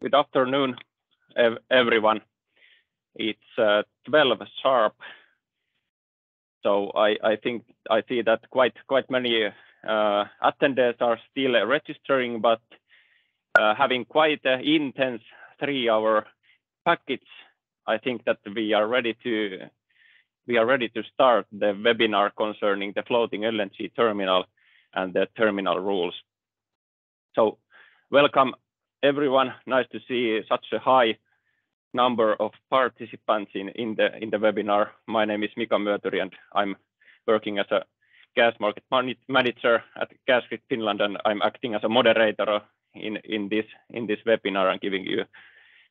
Good afternoon, everyone. It's 12 sharp, so I think I see that quite many attendees are still registering, but having quite an intense 3-hour package, I think that we are ready to start the webinar concerning the floating LNG terminal and the terminal rules. So welcome everyone. Nice to see such a high number of participants in the webinar. My name is Mika Myötyri and I'm working as a gas market manager at Gasgrid Finland, and I'm acting as a moderator in this webinar and giving you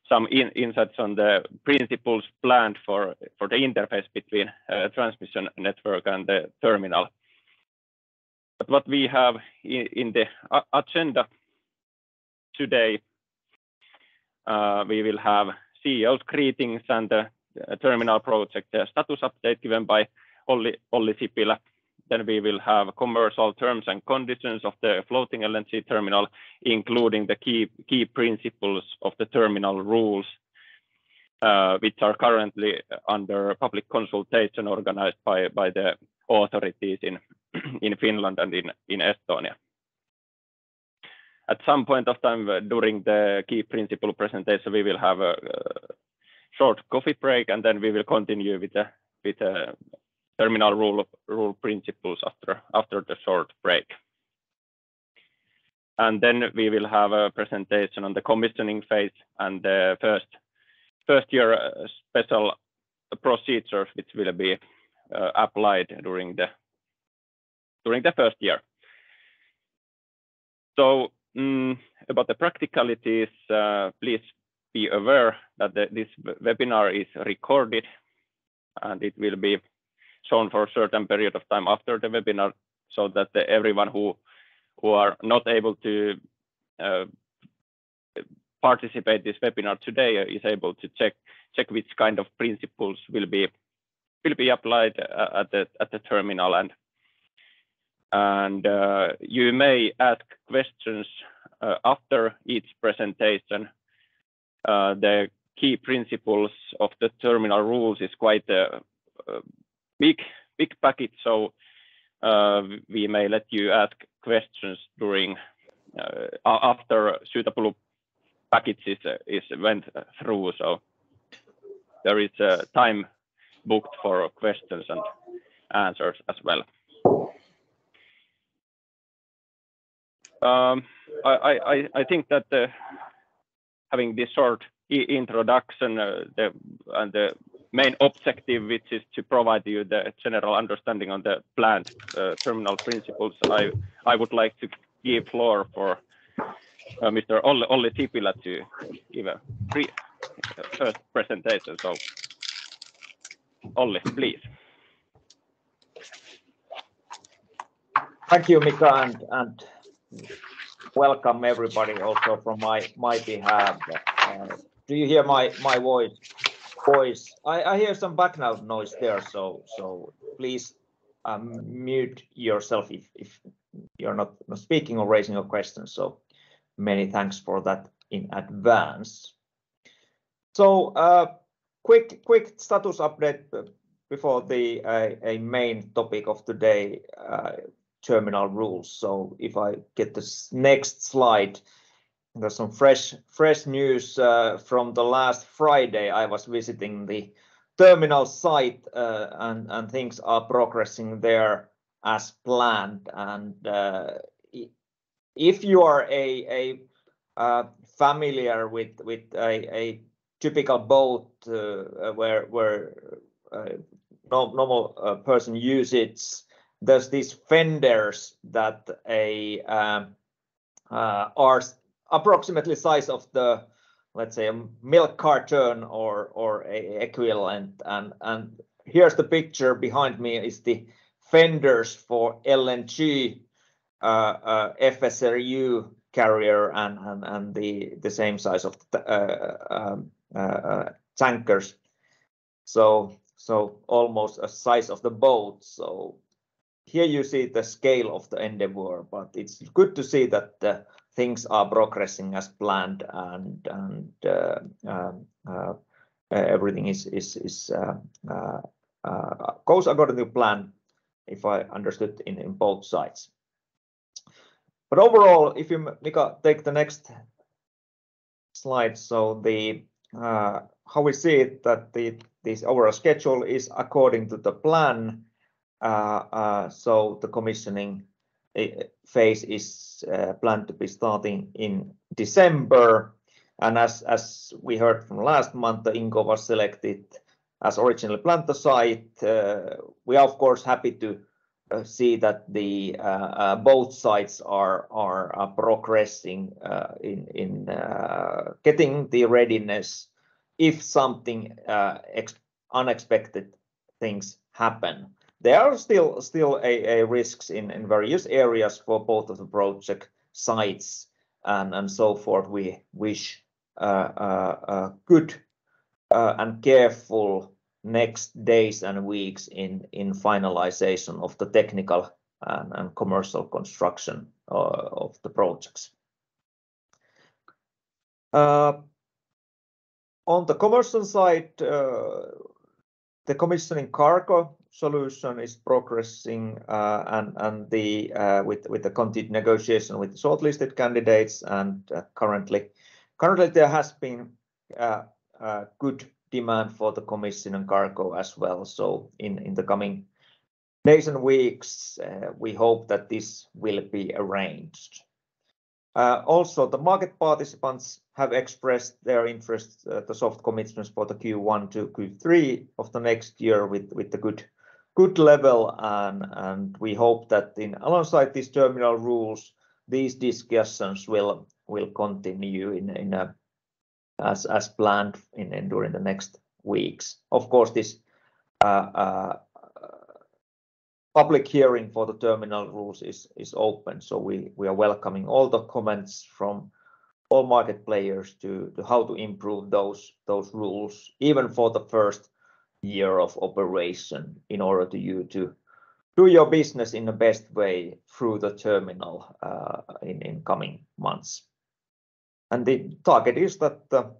some insights on the principles planned for the interface between transmission network and the terminal. But what we have in the agenda today, we will have CEO's greetings and the terminal project status update given by Olli Sipilä. Then we will have commercial terms and conditions of the floating LNG terminal, including the key principles of the terminal rules, which are currently under public consultation organized by the authorities in Finland and in Estonia. At some point of time during the key principle presentation, we will have a short coffee break, and then we will continue with the terminal rule principles after the short break. And then we will have a presentation on the commissioning phase and the first year special procedures which will be applied during the first year. So about the practicalities, please be aware that this webinar is recorded and it will be shown for a certain period of time after the webinar, so that everyone who are not able to participate this webinar today is able to check which kind of principles will be applied at the terminal, and you may ask questions after each presentation. The key principles of the terminal rules is quite a big package, so we may let you ask questions during after suitable package is went through. So there is a time booked for questions and answers as well. I think that having this short introduction and the main objective, which is to provide you the general understanding on the planned terminal principles, I would like to give floor for Mr. Olli Sipilä to give a first presentation. So Olli, please. Thank you, Mika, and welcome everybody also from my behalf. Do you hear my voice? I hear some background noise there, so please mute yourself if you're not speaking or raising a question. So many thanks for that in advance. So quick status update before the a main topic of today, terminal rules. So if I get this next slide, there's some fresh news from the last Friday. I was visiting the terminal site and things are progressing there as planned. And if you are a familiar with a typical boat where normal person uses, there's these fenders that are approximately size of the, let's say, a milk carton or a equivalent, and here's the picture behind me is the fenders for LNG FSRU carrier and the same size of tankers, so almost a size of the boat. So here you see the scale of the endeavor, but it's good to see that the things are progressing as planned and everything goes according to plan, if I understood in both sides. But overall, if you, Mika, take the next slide, so how we see it, that this overall schedule is according to the plan. So the commissioning phase is planned to be starting in December, and as we heard from last month, the Inco was selected as originally planned the site. We are of course happy to see that the both sides are progressing in getting the readiness if something unexpected things happen. There are still a risks in various areas for both of the project sites and so forth. We wish good and careful next days and weeks in finalization of the technical and commercial construction of the projects. On the commercial side, the commissioning cargo solution is progressing and with the continued negotiation with the shortlisted candidates, and currently there has been good demand for the commissioning cargo as well. So in the coming days and weeks, we hope that this will be arranged. Also, the market participants have expressed their interest, the soft commitments for the Q1 to Q3 of the next year with the good level, and we hope that alongside these terminal rules, these discussions will continue as planned during the next weeks. Of course, this public hearing for the terminal rules is open, so we are welcoming all the comments from all market players to how to improve those rules, even for the first year of operation, in order to you to do your business in the best way through the terminal in coming months. And the target is that the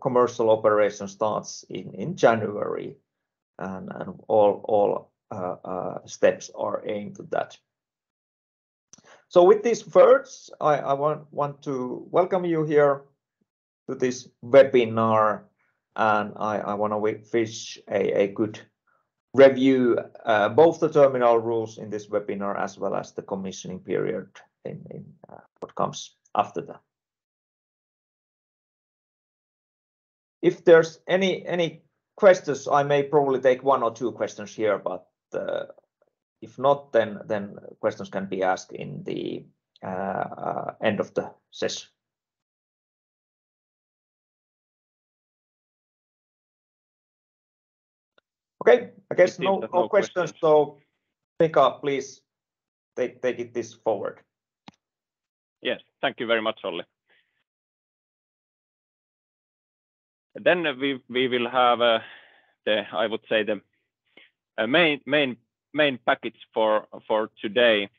commercial operation starts in January, and all steps are aimed at that. So with these words, I want to welcome you here to this webinar, and I want to wish a good review both the terminal rules in this webinar as well as the commissioning period in what comes after that. If there's any questions, I may probably take one or two questions here, but if not, then questions can be asked in the end of the session. Okay, I guess no questions. So Mika, please take this forward. Yes, thank you very much, Olli. Then we will have I would say the main package for today,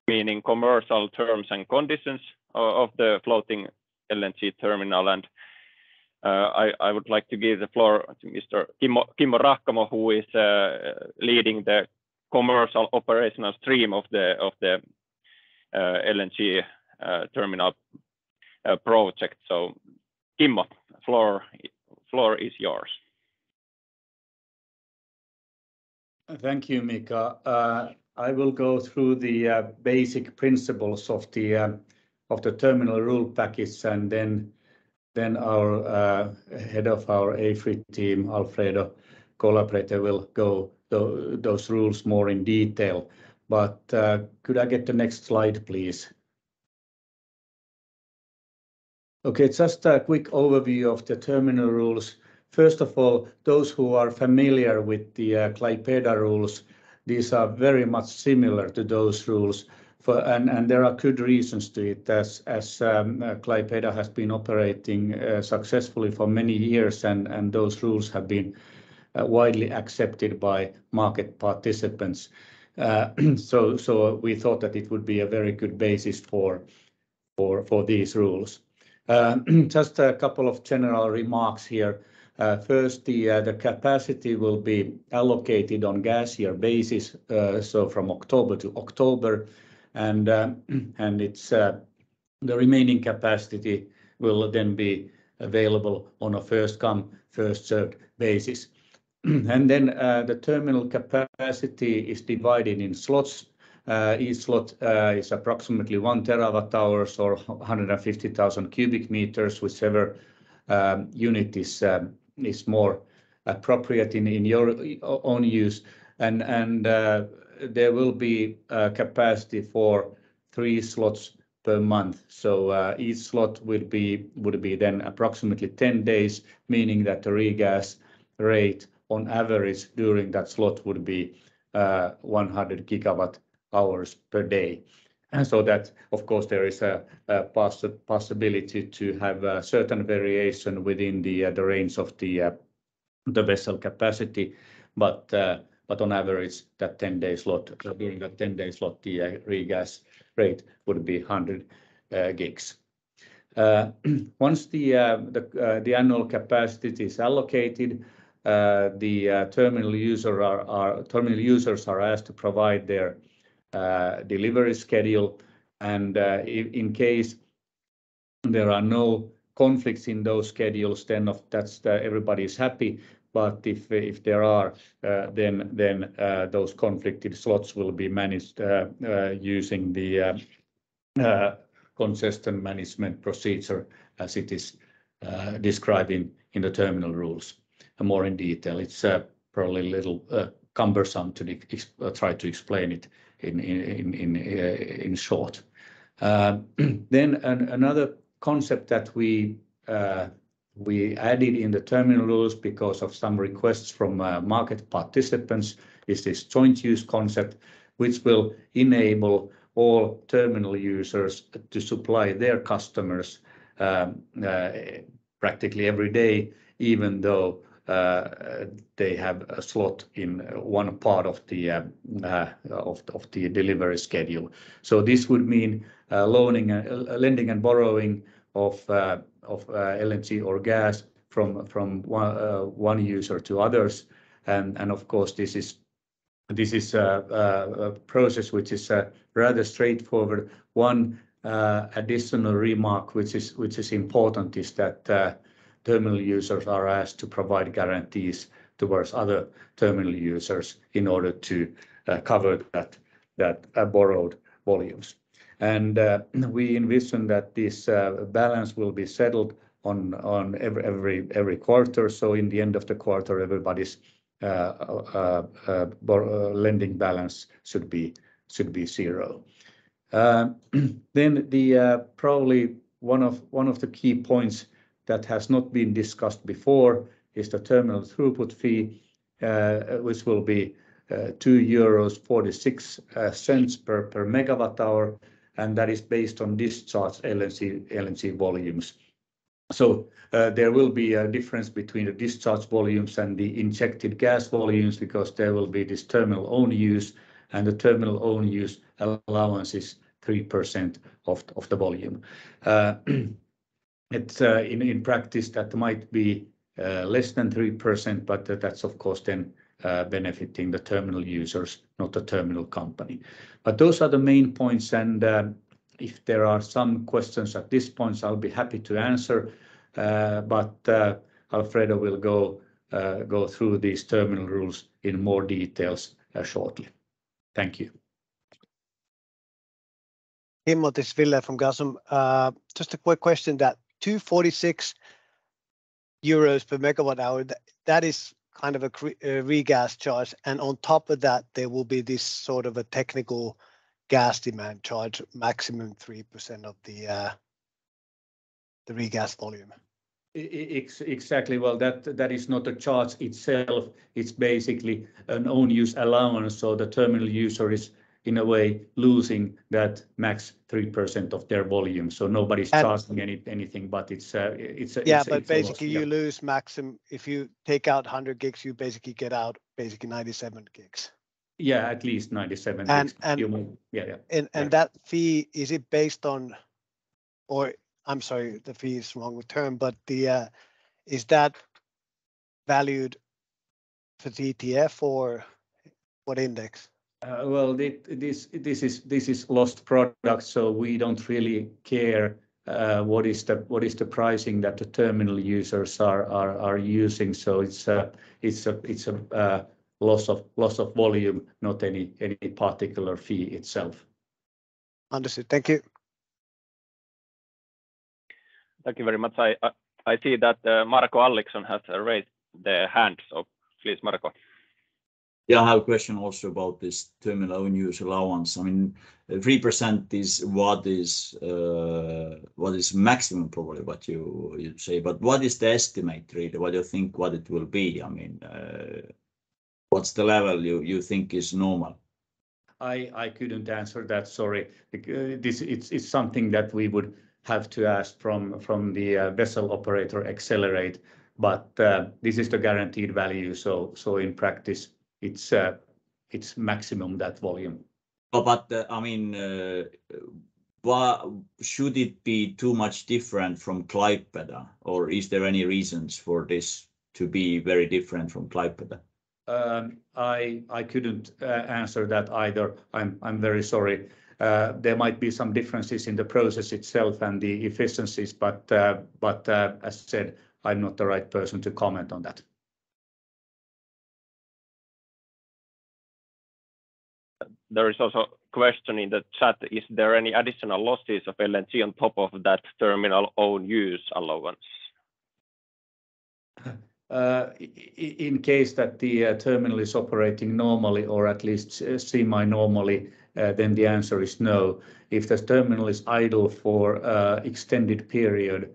meaning commercial terms and conditions of the floating LNG terminal, and I would like to give the floor to Mr. Kimmo Rahkamo, who is leading the commercial operational stream of the LNG terminal project. So Kimmo, floor is yours. Thank you, Mika. I will go through the basic principles of the terminal rule package, and then our head of our AFRY team, Alfredo Collabrator, will go those rules more in detail. But could I get the next slide, please? Okay, just a quick overview of the terminal rules. First of all, those who are familiar with the Klaipėda rules, these are very much similar to those rules, and there are good reasons to it, as Klaipėda has been operating successfully for many years, and those rules have been widely accepted by market participants. So we thought that it would be a very good basis for for these rules. Just a couple of general remarks here. First, the capacity will be allocated on gas year basis, so from October to October, and it's the remaining capacity will then be available on a first come, first served basis. And then the terminal capacity is divided in slots. Each slot is approximately 1 terawatt-hours or 150,000 cubic meters, whichever unit is more appropriate in your own use. And there will be capacity for 3 slots per month. So each slot would be then approximately 10 days, meaning that the regas rate on average during that slot would be 100 gigawatt hours per day. And so that, of course, there is a possibility to have a certain variation within the range of the vessel capacity, but on average, that 10-day slot, during that 10-day slot, the regas rate would be 100 gigs. Once the annual capacity is allocated, the terminal users are asked to provide their delivery schedule, and in case there are no conflicts in those schedules, then everybody is happy. But if there are, then those conflicted slots will be managed using the congestion management procedure as it is described in the terminal rules. More in detail, it's probably a little cumbersome to try to explain it in short. Then another concept that we added in the terminal rules because of some requests from market participants is this joint use concept, which will enable all terminal users to supply their customers practically every day, even though they have a slot in one part of the delivery schedule. So this would mean lending and borrowing of LNG or gas from one user to others, and of course this is a process which is rather straightforward. One additional remark which is important is that terminal users are asked to provide guarantees towards other terminal users in order to cover that borrowed volumes. And we envision that this balance will be settled on every quarter. So in the end of the quarter, everybody's lending balance should be zero. Then probably one of the key points that has not been discussed before is the terminal throughput fee, which will be €2.46 per megawatt hour, and that is based on discharged LNG volumes. So there will be a difference between the discharge volumes and the injected gas volumes because there will be this terminal own use, and the terminal own use allowance is 3% of the volume. It's in practice that might be less than 3%, but that's of course then benefiting the terminal users, not the terminal company. But those are the main points, and if there are some questions at this point, I'll be happy to answer. But Alfredo will go through these terminal rules in more details shortly. Thank you. Kimmo, this is Ville from Gasum. Just a quick question: that €2.46 per megawatt hour, that is kind of a regas charge, and on top of that, there will be this sort of a technical gas demand charge, maximum 3% of the regas volume. Exactly. Well, that is not a charge itself. It's basically an own use allowance. So the terminal user is in a way losing that max 3% of their volume. So nobody's charging anything, but it's basically you lose maximum. If you take out 100 gigs, you basically get out 97 gigs. Yeah, at least 97 and gigs. And that fee, is it based on or I'm sorry, the fee is wrong term, but is that valued for the ETF or what index? Well, this is lost product, so we don't really care what is the pricing that the terminal users are using. So it's a loss of volume, not any particular fee itself. Understood. Thank you. Thank you very much. I see that Marko Alliksson has raised the hand, so please, Marko. Yeah, I have a question also about this terminal own use allowance. I mean, 3% is what is maximum probably what you say, but what is the estimate really? What do you think what it will be? I mean, what's the level you think is normal? I couldn't answer that, sorry. It's something that we would have to ask from the vessel operator Accelerate, but this is the guaranteed value. So in practice, it's maximum that volume. But I mean, should it be too much different from Klaipėda, or is there any reasons for this to be very different from Klaipėda? I couldn't answer that either. I'm very sorry. There might be some differences in the process itself and the efficiencies, but as said, I'm not the right person to comment on that. There is also a question in the chat, is there any additional losses of LNG on top of that terminal own use allowance? In case that the terminal is operating normally or at least semi-normally, then the answer is no. If the terminal is idle for extended period,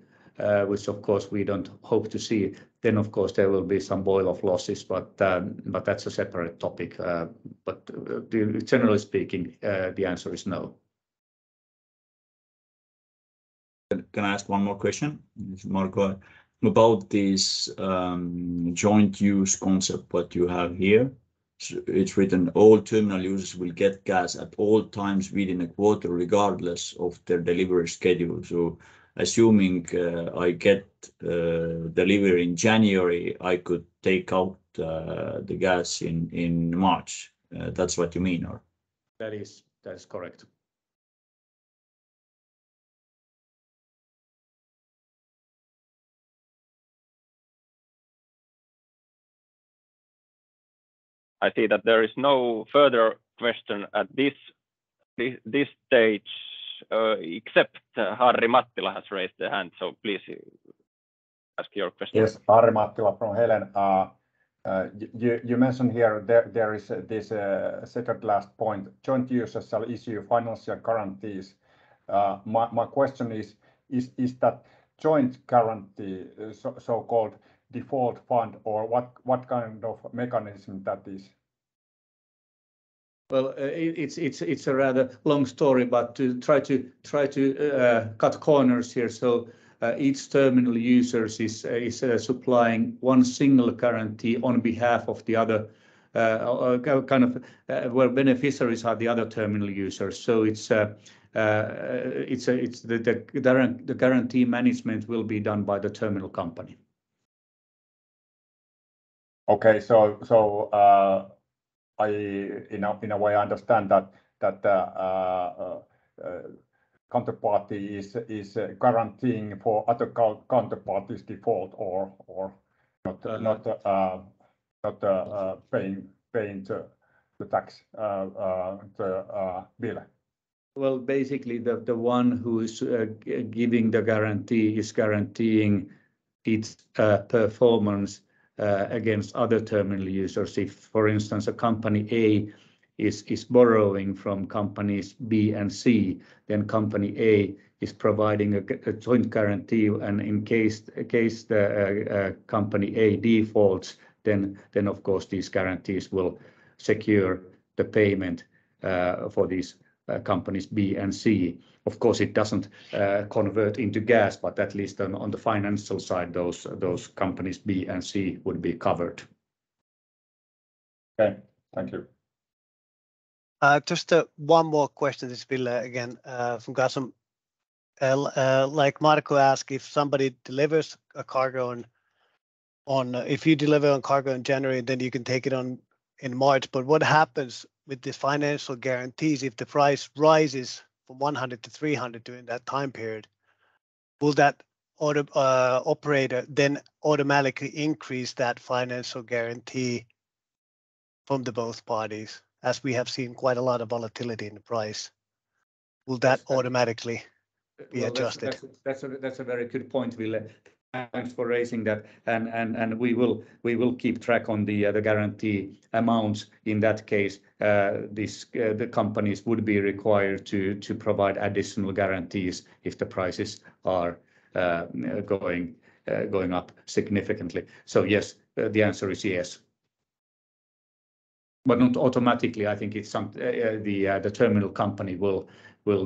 which of course we don't hope to see, then of course there will be some boil-off losses, but that's a separate topic. But generally speaking, the answer is no. Can I ask one more question, Marko, about this joint use concept? What you have here, it's written all terminal users will get gas at all times within a quarter, regardless of their delivery schedule. So assuming I get delivery in January, I could take out the gas in March. That's what you mean, or? That is correct. I see that there is no further question at this stage, except Harri Mattila has raised the hand. So please ask your question. Yes, Harri Mattila from Helen. You mentioned here there is this second last point, joint users shall issue financial guarantees. My question is that joint guarantee so-called default fund, or what kind of mechanism that is? Well, it's a rather long story, but to try to cut corners here. So each terminal users is supplying one single guarantee on behalf of the other, where beneficiaries are the other terminal users. So the guarantee management will be done by the terminal company. Okay, so I in a way understand that counterparty is guaranteeing for other counterparties default or not paying the tax the bill. Well, basically the one who is giving the guarantee is guaranteeing its performance against other terminal users. If, for instance, a company A is borrowing from companies B and C, then company A is providing a joint guarantee, and in case the company A defaults, then of course these guarantees will secure the payment for these companies B and C. Of course, it doesn't convert into gas, but at least on the financial side, those companies B and C would be covered. Okay, thank you. Just one more question. This is Ville again from Gasum. Like Marco asked, if somebody delivers a cargo if you deliver on cargo in January, then you can take it on in March. But what happens with the financial guarantees if the price rises from 100 to 300 during that time period? Will that operator then automatically increase that financial guarantee from the both parties, as we have seen quite a lot of volatility in the price? Will that automatically be adjusted? That's a very good point, Ville. Thanks for raising that, and we will keep track on the guarantee amounts. In that case, the companies would be required to provide additional guarantees if the prices are going up significantly. So yes, the answer is yes. But not automatically. I think it's the terminal company will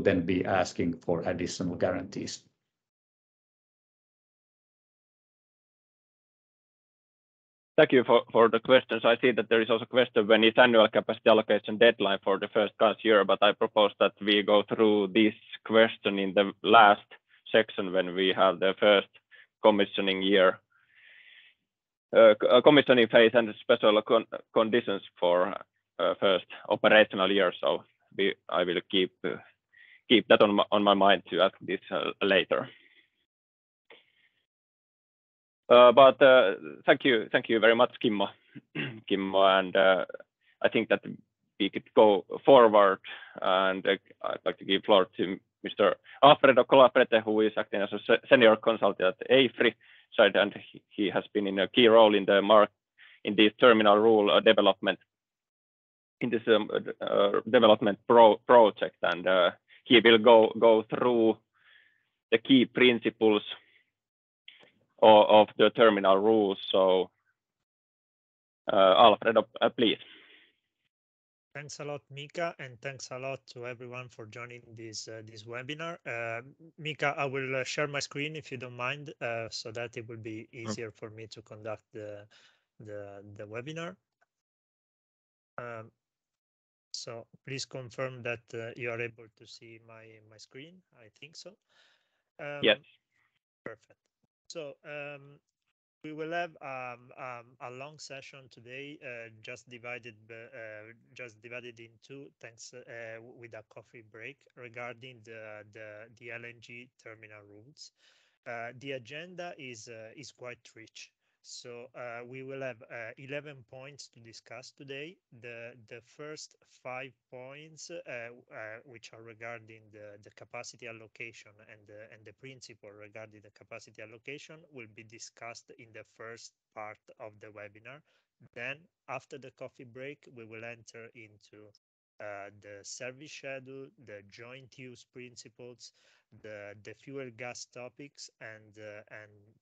then be asking for additional guarantees. Thank you for the questions. I see that there is also a question when is annual capacity allocation deadline for the first gas year, but I propose that we go through this question in the last section when we have the first commissioning year, commissioning phase and special conditions for first operational year. So I will keep that on my mind to ask this later. But thank you very much, Kimmo, and I think that we could go forward, and I'd like to give floor to Mr. Alfredo Colaprete, who is acting as a senior consultant at AFRY side, and he has been in a key role in this terminal rule development, in this development project, and he will go through the key principles of the terminal rules. So Alfredo, please. Thanks a lot, Mika, and thanks a lot to everyone for joining this webinar. Mika, I will share my screen if you don't mind, so that it will be easier for me to conduct the webinar. So please confirm that you are able to see my screen. I think so. Yes. Perfect. So we will have a long session today, just divided in two, thanks with a coffee break, regarding the LNG terminal rules. The agenda is quite rich. So we will have 11 points to discuss today. The first 5 points, which are regarding the capacity allocation and the principle regarding the capacity allocation, will be discussed in the first part of the webinar. Then, after the coffee break, we will enter into the service schedule, the joint use principles, the fuel gas topics, and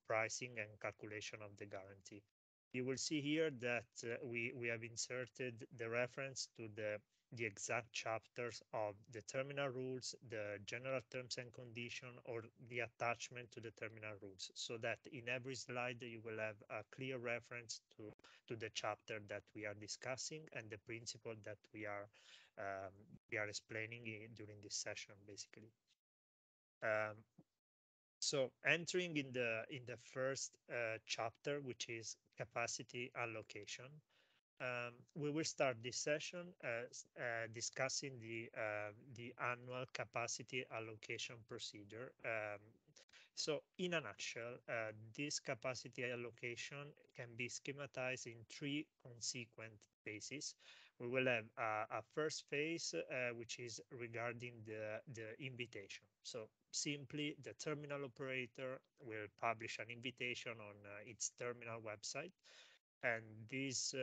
pricing and calculation of the guarantee. You will see here that we have inserted the reference to the exact chapters of the terminal rules, the general terms and conditions, or the attachment to the terminal rules, so that in every slide you will have a clear reference to the chapter that we are discussing and the principle that we are explaining during this session, basically. So entering in the first chapter, which is capacity allocation, we will start this session discussing the annual capacity allocation procedure. So in a nutshell, this capacity allocation can be schematized in 3 consequent phases. We will have a first phase, which is regarding the invitation. So simply, the terminal operator will publish an invitation on its terminal website, and this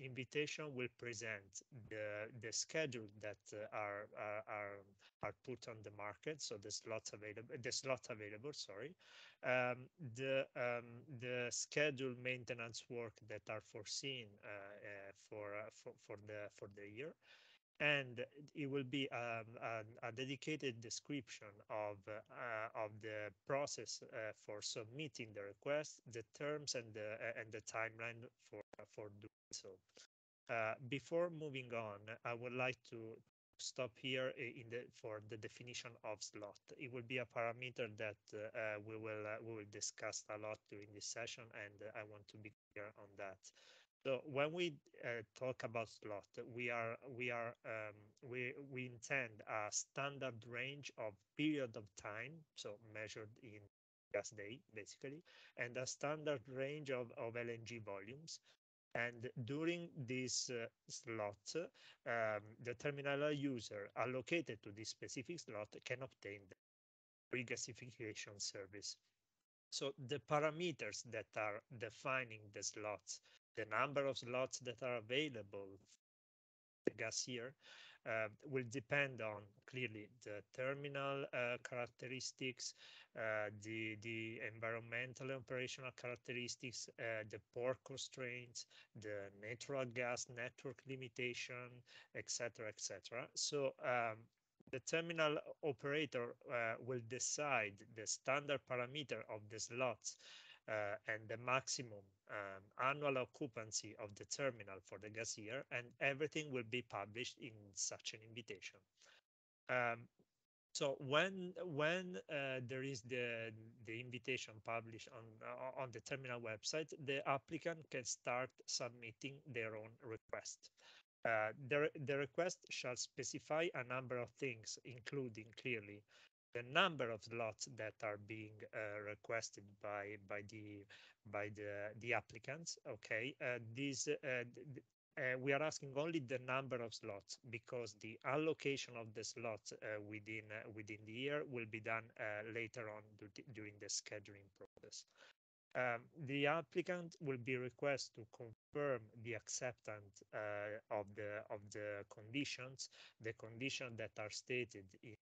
invitation will present the schedule that are put on the market. So the slots available. Sorry, the scheduled maintenance work that are foreseen for the year, and it will be a dedicated description of the process for submitting the request, the terms, and the timeline for doing so. Before moving on, I would like to stop here for the definition of slot. It will be a parameter that we will discuss a lot during this session, and I want to be clear on that. So when we talk about slot, we intend a standard range of period of time, so measured in gas day basically, and a standard range of LNG volumes. And during this slot, the terminal user allocated to this specific slot can obtain the regasification service. So the parameters that are defining the slots, the number of slots that are available for the gas here, will depend on clearly the terminal characteristics, the environmental and operational characteristics, the port constraints, the natural gas network limitation, etc., etc. So the terminal operator will decide the standard parameter of the slots and the maximum annual occupancy of the terminal for the gas year, and everything will be published in such an invitation. So when there is the invitation published on the terminal website, the applicant can start submitting their own request. The request shall specify a number of things, including clearly the number of slots that are being requested by the applicants. Okay, we are asking only the number of slots because the allocation of the slots within the year will be done later on during the scheduling process. The applicant will be requested to confirm the acceptance of the conditions, the conditions that are stated in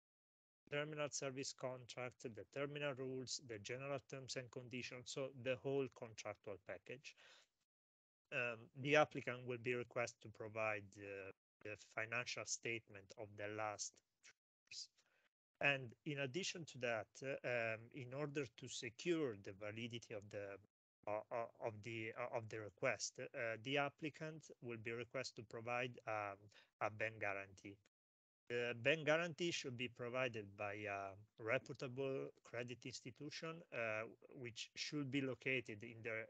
terminal service contract, the terminal rules, the general terms and conditions, so the whole contractual package. The applicant will be requested to provide the financial statement of the last 3 years. And in addition to that, in order to secure the validity of the request, the applicant will be requested to provide a bank guarantee. The bank guarantee should be provided by a reputable credit institution, which should be located in the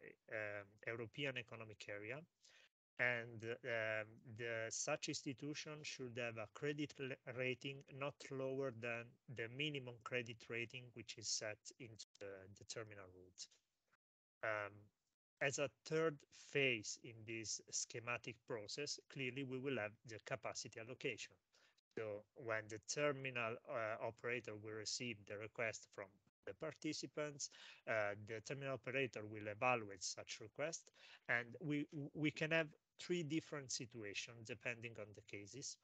European Economic Area. And such institution should have a credit rating not lower than the minimum credit rating which is set into the terminal rules. As a third phase in this schematic process, clearly we will have the capacity allocation. So when the terminal operator will receive the request from the participants, the terminal operator will evaluate such request, and we can have 3 different situations depending on the cases.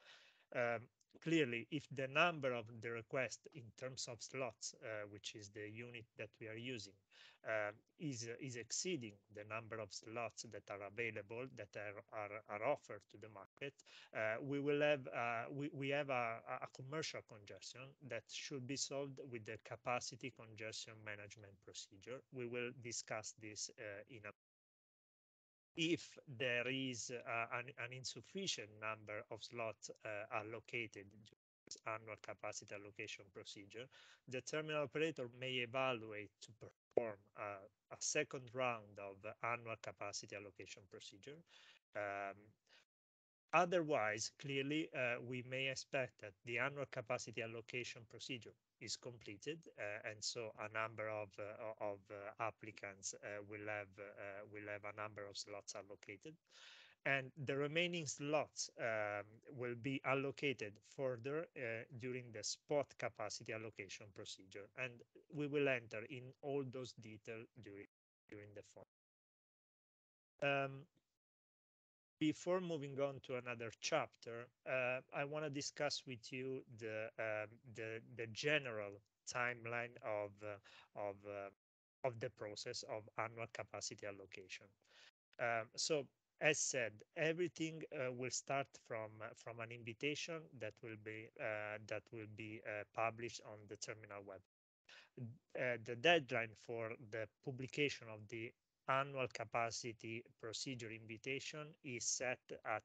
Clearly, if the number of the request in terms of slots, which is the unit that we are using, is exceeding the number of slots that are available, that are offered to the market, we will have we have a commercial congestion that should be solved with the capacity congestion management procedure. We will discuss this in a if there is an insufficient number of slots allocated during this annual capacity allocation procedure, the terminal operator may evaluate to perform a second round of annual capacity allocation procedure. Otherwise, clearly, we may expect that the annual capacity allocation procedure is completed, and so a number of applicants will have a number of slots allocated, and the remaining slots will be allocated further during the spot capacity allocation procedure, and we will enter in all those details during the form. Before moving on to another chapter, I want to discuss with you the general timeline of the process of annual capacity allocation. So, as said, everything will start from an invitation that will be published on the terminal web. The deadline for the publication of the annual capacity procedure invitation is set at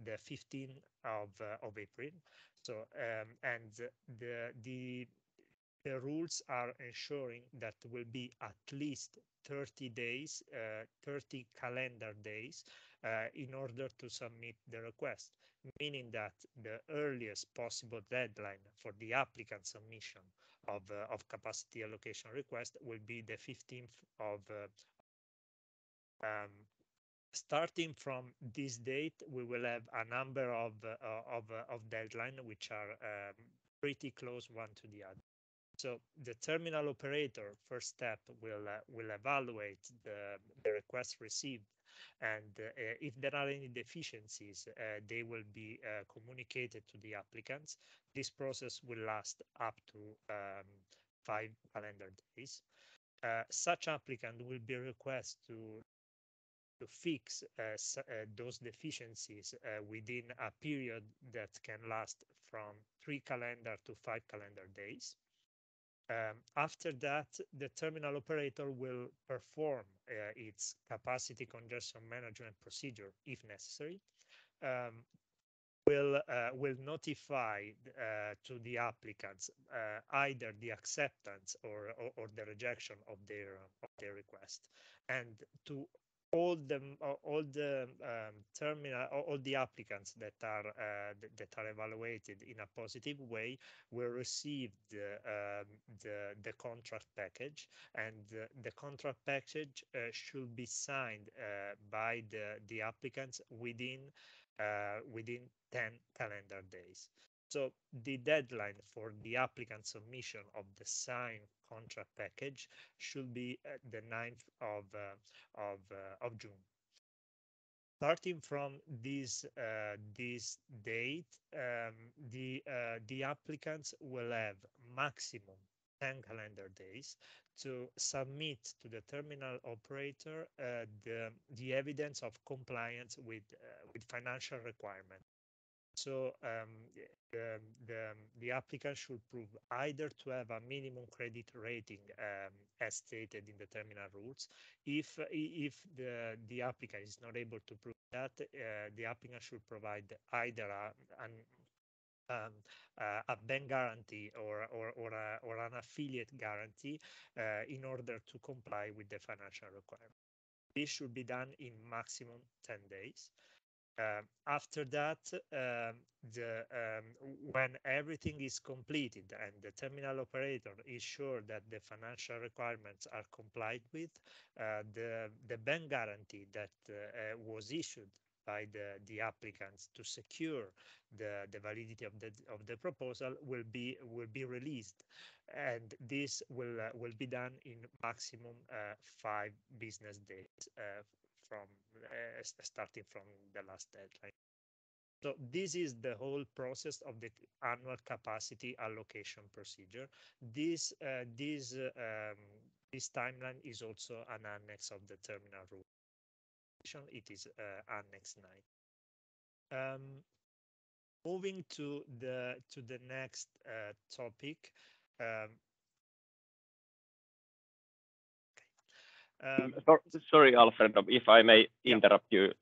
the 15th of April. So and the rules are ensuring that will be at least 30 days, 30 calendar days in order to submit the request, meaning that the earliest possible deadline for the applicant submission of capacity allocation request will be the 15th of starting from this date, we will have a number of deadline which are pretty close one to the other. So the terminal operator first step will evaluate the request received, and if there are any deficiencies, they will be communicated to the applicants. This process will last up to 5 calendar days. Such applicant will be requested to fix those deficiencies within a period that can last from 3 calendar to 5 calendar days. After that, the terminal operator will perform its capacity congestion management procedure if necessary. Will notify to the applicants either the acceptance or the rejection of their request, and to all the applicants that are evaluated in a positive way will receive the contract package, and the contract package should be signed by the applicants within 10 calendar days. So the deadline for the applicant submission of the signed contract package should be the 9th of June. Starting from this date, the applicants will have maximum 10 calendar days to submit to the terminal operator the evidence of compliance with financial requirements. So the applicant should prove either to have a minimum credit rating as stated in the terminal rules. If the applicant is not able to prove that, the applicant should provide either a bank guarantee or an affiliate guarantee in order to comply with the financial requirement. This should be done in maximum 10 days. After that, when everything is completed and the terminal operator is sure that the financial requirements are complied with, the bank guarantee that was issued by the applicants to secure the validity of the proposal will be released, and this will be done in maximum 5 business days from starting from the last deadline. So this is the whole process of the annual capacity allocation procedure. This timeline is also an annex of the terminal rule. It is Annex 9. Moving to the next topic. Sorry, Alfred, if I may interrupt you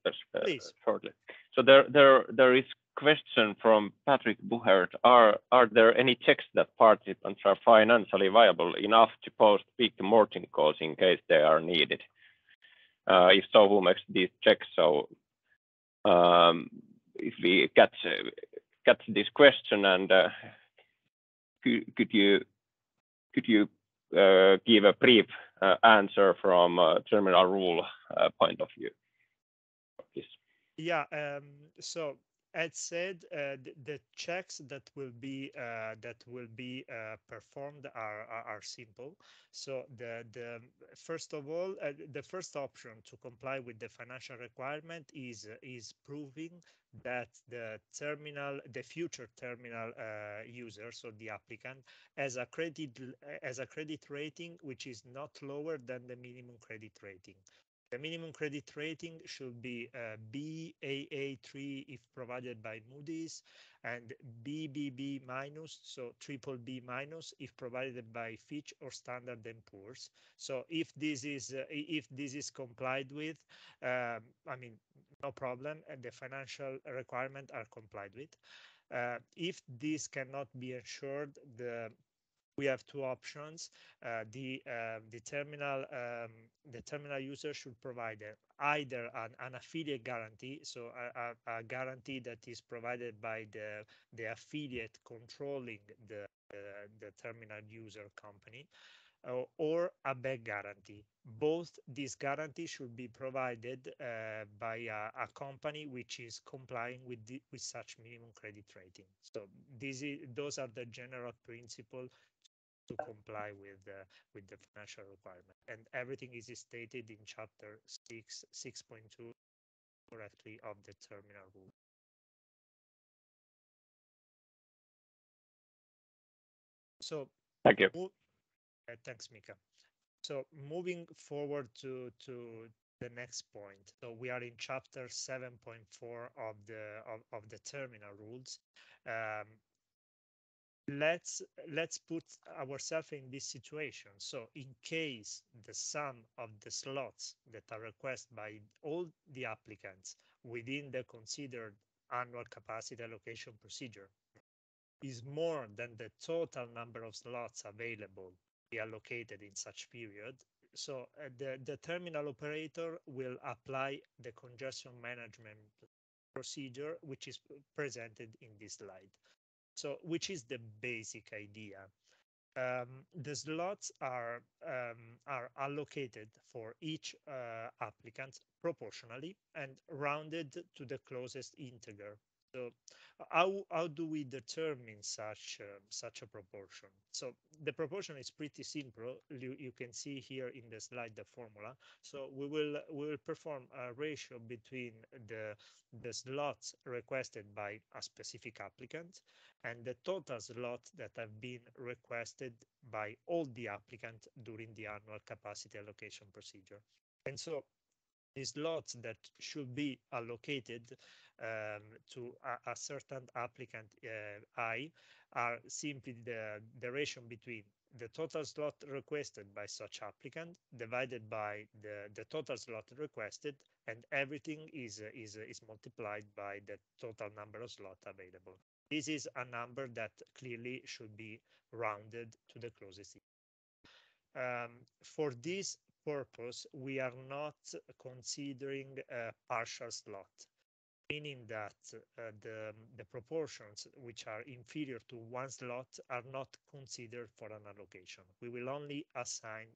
shortly. So there is question from Patrick Buchert. Are there any checks that participants are financially viable enough to post peak mooring calls in case they are needed? If so, who makes these checks? So if we catch this question, and could you give a brief answer from a terminal rule point of view? Please. Yeah. So as said, the checks that will be performed are simple. So the first of all, the first option to comply with the financial requirement is proving that the future terminal user, so the applicant, has a credit rating which is not lower than the minimum credit rating. The minimum credit rating should be Baa3 if provided by Moody's, and BBB minus, so triple B minus if provided by Fitch or Standard & Poor's. So if this is complied with, I mean, no problem, and the financial requirements are complied with. If this cannot be ensured, we have two options. The terminal user should provide either an affiliate guarantee, so a guarantee that is provided by the affiliate controlling the terminal user company, or a back guarantee. Both these guarantees should be provided by a company which is complying with such minimum credit rating. So those are the general principles to comply with the financial requirement, and everything is stated in chapter 6.2 correctly of the terminal rule. So Thank you. Thanks, Mika. So moving forward to the next point. So we are in chapter 7.4 of the terminal rules. Let's put ourselves in this situation. So in case the sum of the slots that are requested by all the applicants within the considered annual capacity allocation procedure is more than the total number of slots available to be allocated in such period, so the terminal operator will apply the congestion management procedure, which is presented in this slide. So which is the basic idea? The slots are allocated for each applicant proportionally and rounded to the closest integer. So how do we determine such a proportion? So the proportion is pretty simple. You can see here in the slide the formula. So we will perform a ratio between the slots requested by a specific applicant and the total slots that have been requested by all the applicants during the annual capacity allocation procedure. And so the slots that should be allocated to a certain applicant I are simply the ratio between the total slot requested by such applicant divided by the total slot requested, and everything is multiplied by the total number of slots available. This is a number that clearly should be rounded to the closest. For this purpose, we are not considering a partial slot, meaning that the proportions which are inferior to one slot are not considered for an allocation. We will only assign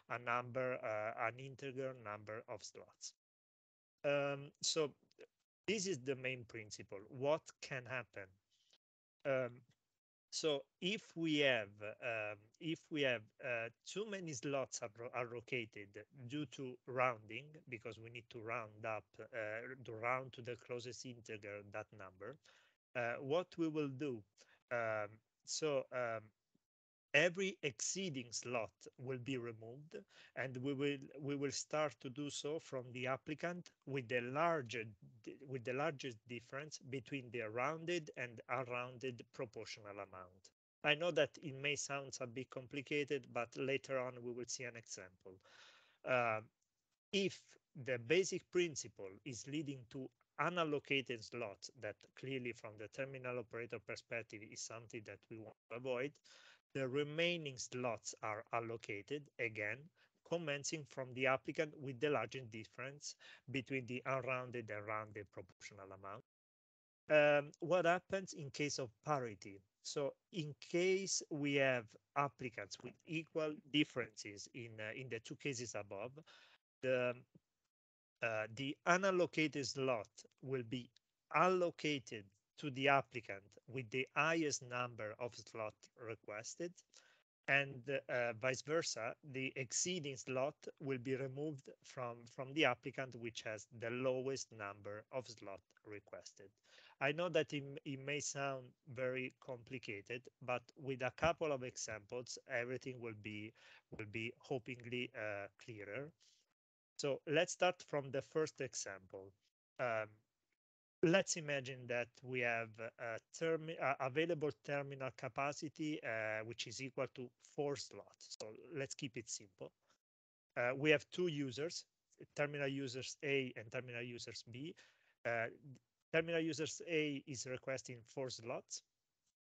a number, an integer number of slots. So this is the main principle. What can happen? So if we have too many slots allocated due to rounding, because we need to round up to round to the closest integer that number, what we will do? Every exceeding slot will be removed, and we will start to do so from the applicant with the largest difference between the rounded and unrounded proportional amount. I know that it may sound a bit complicated, but later on we will see an example. If the basic principle is leading to unallocated slots, that clearly from the terminal operator perspective is something that we want to avoid, the remaining slots are allocated, again, commencing from the applicant with the largest difference between the unrounded and rounded proportional amount. What happens in case of parity? So in case we have applicants with equal differences in the two cases above, the unallocated slot will be allocated to the applicant with the highest number of slots requested, and vice versa, the exceeding slot will be removed from the applicant which has the lowest number of slots requested. I know that it may sound very complicated, but with a couple of examples, everything will be hopefully clearer. So let's start from the first example. Let's imagine that we have available terminal capacity, which is equal to 4 slots. So let's keep it simple. We have two users, terminal users A and terminal users B. terminal user A is requesting 4 slots,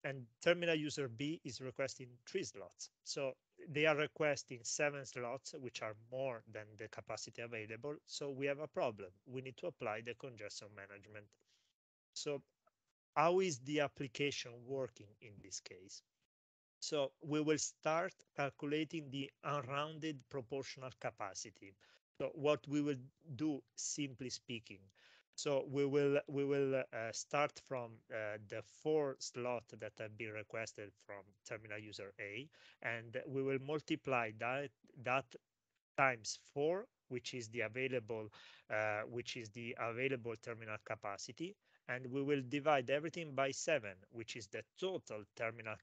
and terminal user B is requesting 3 slots. So they are requesting 7 slots, which are more than the capacity available. So we have a problem. We need to apply the congestion management. So how is the application working in this case? So we will start calculating the unrounded proportional capacity. So what we will do, simply speaking, so we will start from the 4 slots that have been requested from terminal user A, and we will multiply that times 4, which is the available terminal capacity, and we will divide everything by 7, which is the total terminal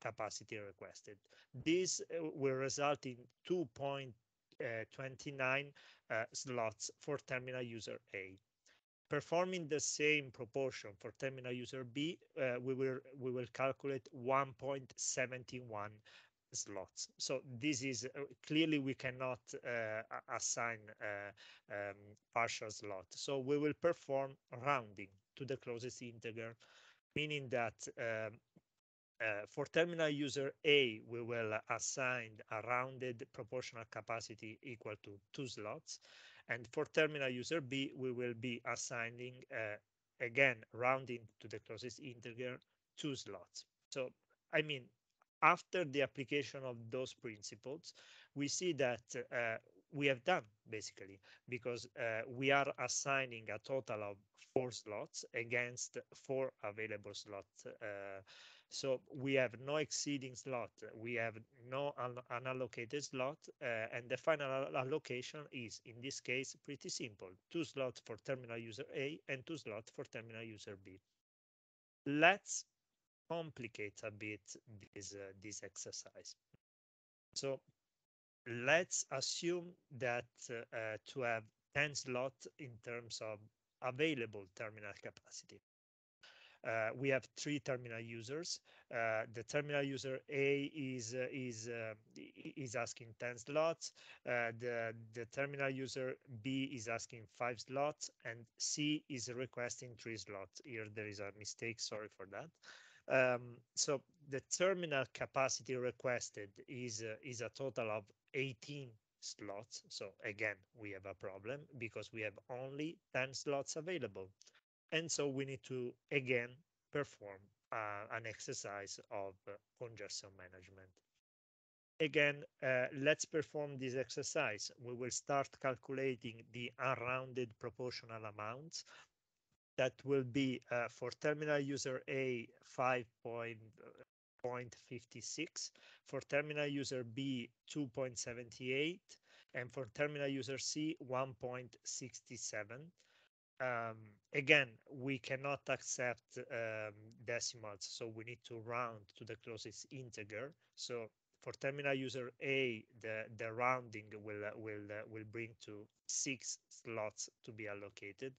capacity requested. This will result in 2.29 slots for terminal user A. Performing the same proportion for terminal user B, we will calculate 1.71 slots. So this is clearly we cannot assign partial slot. So we will perform rounding to the closest integer, meaning that for terminal user A, we will assign a rounded proportional capacity equal to 2 slots. And for terminal user B, we will be assigning, again, rounding to the closest integer, 2 slots. So, I mean, after the application of those principles, we see that we have done, basically, because we are assigning a total of 4 slots against 4 available slots. So we have no exceeding slot, we have no unallocated slot, and the final allocation is, in this case, pretty simple. 2 slots for terminal user A and 2 slots for terminal user B. Let's complicate a bit this exercise. So let's assume that to have 10 slots in terms of available terminal capacity. We have 3 terminal users. The terminal user A is asking 10 slots. The terminal user B is asking 5 slots, and C is requesting 3 slots. Here there is a mistake. Sorry for that. So the terminal capacity requested is a total of 18 slots. So again, we have a problem because we have only 10 slots available. And so we need to, again, perform an exercise of congestion management. Again, let's perform this exercise. We will start calculating the unrounded proportional amounts. That will be for terminal user A 5.56, for terminal user B 2.78, and for terminal user C 1.67. Again, we cannot accept decimals, so we need to round to the closest integer. So for terminal user A, the rounding will bring to 6 slots to be allocated.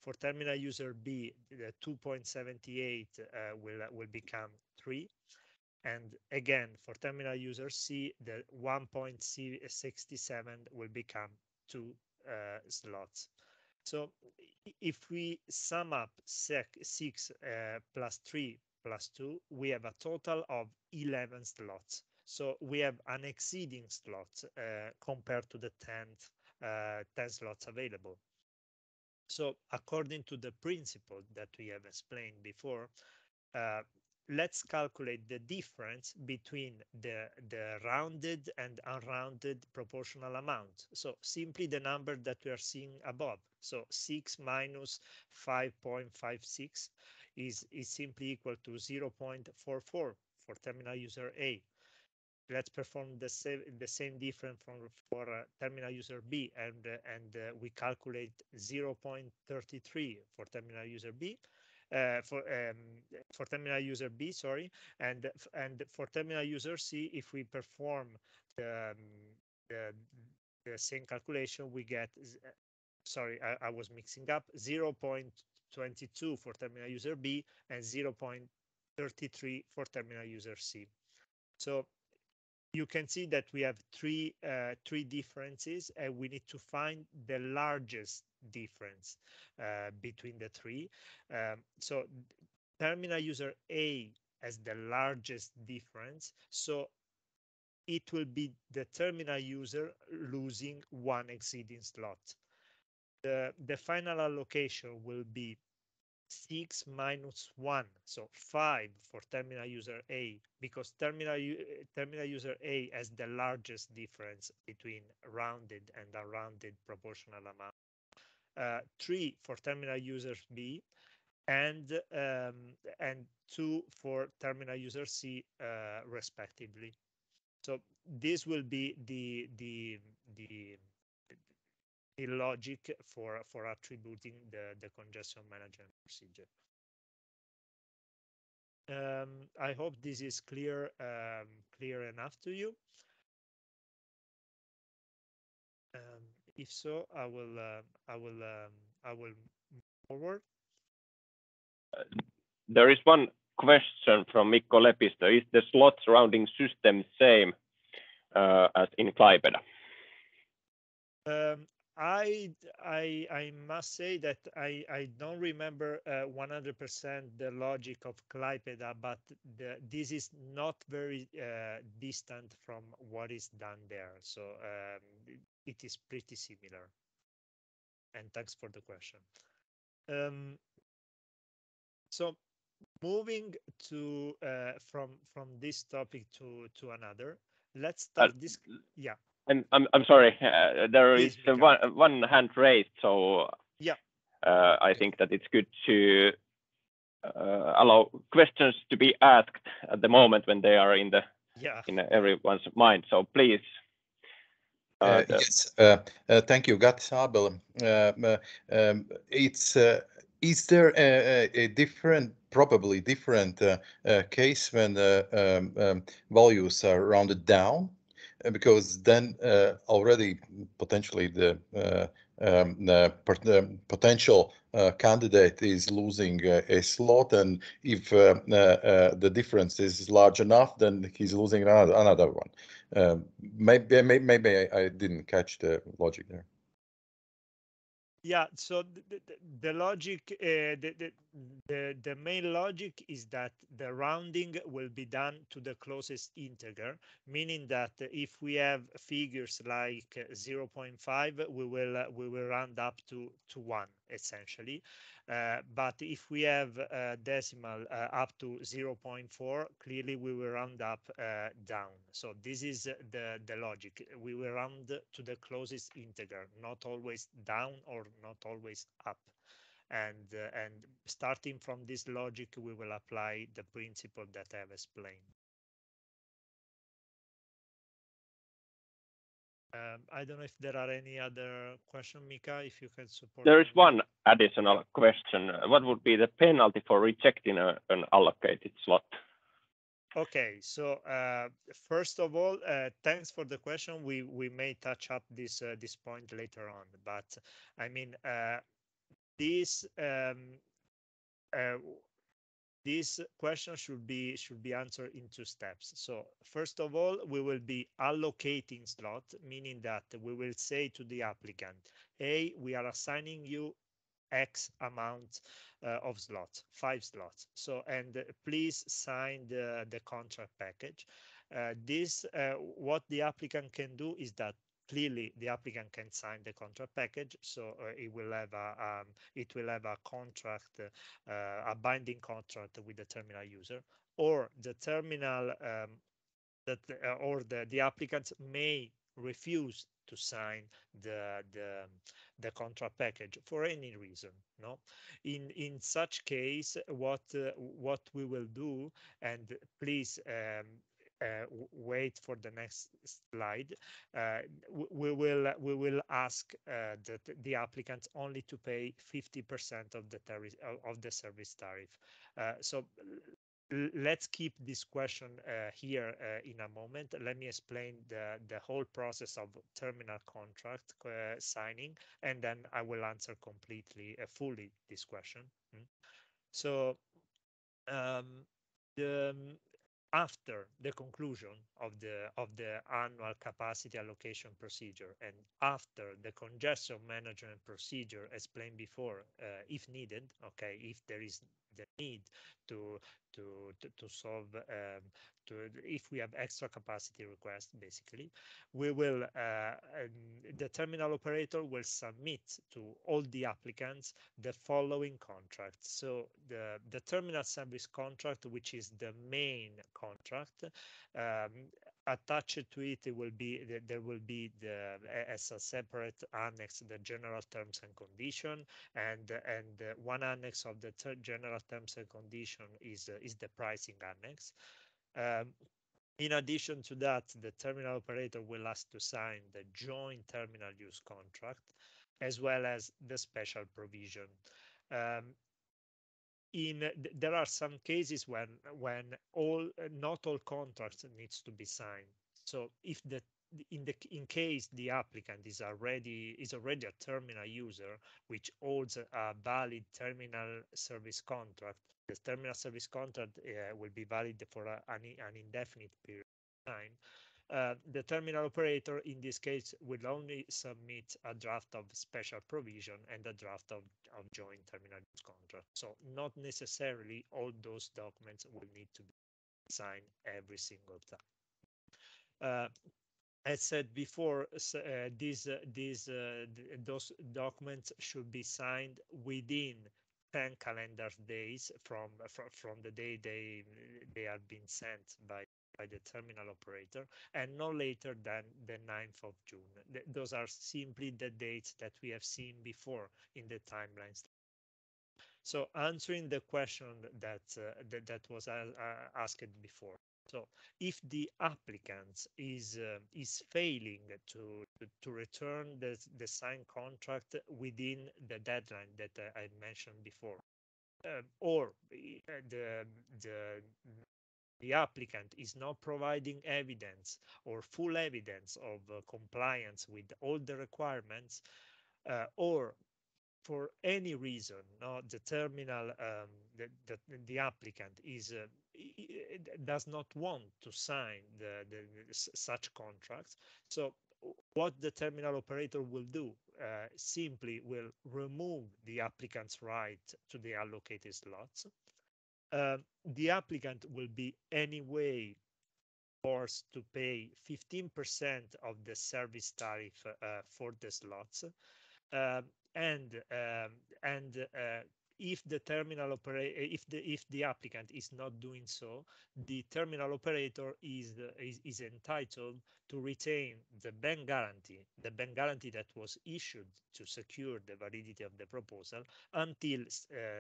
For terminal user B, the 2.78 will become 3. And again, for terminal user C, the 1.67 will become 2 slots. So if we sum up 6 plus 3 plus 2, we have a total of 11 slots. So we have an exceeding slots compared to the 10 slots available. So according to the principle that we have explained before, let's calculate the difference between the rounded and unrounded proportional amount. So simply the number that we are seeing above. So 6 minus 5.56 is simply equal to 0.44 for terminal user A. Let's perform the same difference for terminal user B, and we calculate 0.33 for terminal user B. For terminal user B, sorry, and for terminal user C, if we perform the same calculation, we get, sorry, I was mixing up, 0.22 for terminal user B and 0.33 for terminal user C. So you can see that we have three differences, and we need to find the largest difference between the three. So terminal user A has the largest difference, so it will be the terminal user losing one exceeding slot. The final allocation will be 6 minus 1, so 5 for terminal user A, because terminal user A has the largest difference between rounded and unrounded proportional amount. 3 for terminal user B, and 2 for terminal user C, respectively. So this will be the logic for attributing the congestion management procedure. I hope this is clear enough to you. If so, I will move forward. There is one question from Mikko Lepisto. Is the slot rounding system same as in Klaipėda? I must say that I don't remember 100% the logic of Klaipėda, but this is not very distant from what is done there. So it is pretty similar. And thanks for the question. So moving to from this topic to another, let's start this. Yeah. I'm sorry. There Please, is one hand raised, so yeah. I think that it's good to allow questions to be asked at the moment when they are in everyone's mind. So please. Yes. Thank you, Gats Abel. Is there a different, probably different case when the values are rounded down? Because then already potentially the potential candidate is losing a slot, and if the difference is large enough, then he's losing another one. Maybe I didn't catch the logic there. Yeah, so the logic, the main logic is that the rounding will be done to the closest integer, meaning that if we have figures like 0.5, we will round up to 1 essentially. But if we have decimal up to 0.4, clearly we will round up down. So this is the logic. We will round to the closest integer, not always down or not always up. And starting from this logic, we will apply the principle that I have explained. I don't know if there are any other questions, Mika, if you can support. There is one additional question. What would be the penalty for rejecting an allocated slot? Okay, so first of all, thanks for the question. We may touch up this point later on, but I mean this question should be answered in 2 steps. So first of all, we will be allocating slot, meaning that we will say to the applicant, hey, we are assigning you X amount of slots, 5 slots. So, and please sign the contract package. What the applicant can do is that clearly the applicant can sign the contract package, so it will have a contract, a binding contract with the terminal user, or the terminal or the applicant may refuse to sign the contract package for any reason. No, in such case, what we will do, and please wait for the next slide. We will ask the applicant only to pay 50% of the service tariff. So let's keep this question here in a moment. Let me explain the whole process of terminal contract signing, and then I will answer fully this question. So after the conclusion of the annual capacity allocation procedure and after the congestion management procedure explained before, if needed, okay, if there is the need to solve if we have extra capacity requests, basically, we will the terminal operator will submit to all the applicants the following contracts. So the terminal service contract, which is the main contract, attached to it, there will be as a separate annex the general terms and condition, and one annex of the general terms and condition is the pricing annex. In addition to that, the terminal operator will ask to sign the joint terminal use contract, as well as the special provision. There are some cases when not all contracts needs to be signed. So if in case the applicant is already a terminal user which holds a valid terminal service contract, the terminal service contract will be valid for an indefinite period of time. The terminal operator in this case will only submit a draft of special provision and a draft of joint terminal use contract. So not necessarily all those documents will need to be signed every single time. As said before, those documents should be signed within 10 calendar days from the day they are being sent by the terminal operator, and no later than the 9th of June. Those are simply the dates that we have seen before in the timelines. So answering the question that was asked before. So if the applicant is failing to return the signed contract within the deadline that I mentioned before, or the applicant is not providing evidence or full evidence of compliance with all the requirements, or for any reason, the terminal, the applicant does not want to sign such contracts. So what the terminal operator will do simply will remove the applicant's right to the allocated slots. The applicant will be anyway forced to pay 15% of the service tariff for the slots. If the terminal operator, if the applicant is not doing so, the terminal operator is entitled to retain the bank guarantee that was issued to secure the validity of the proposal until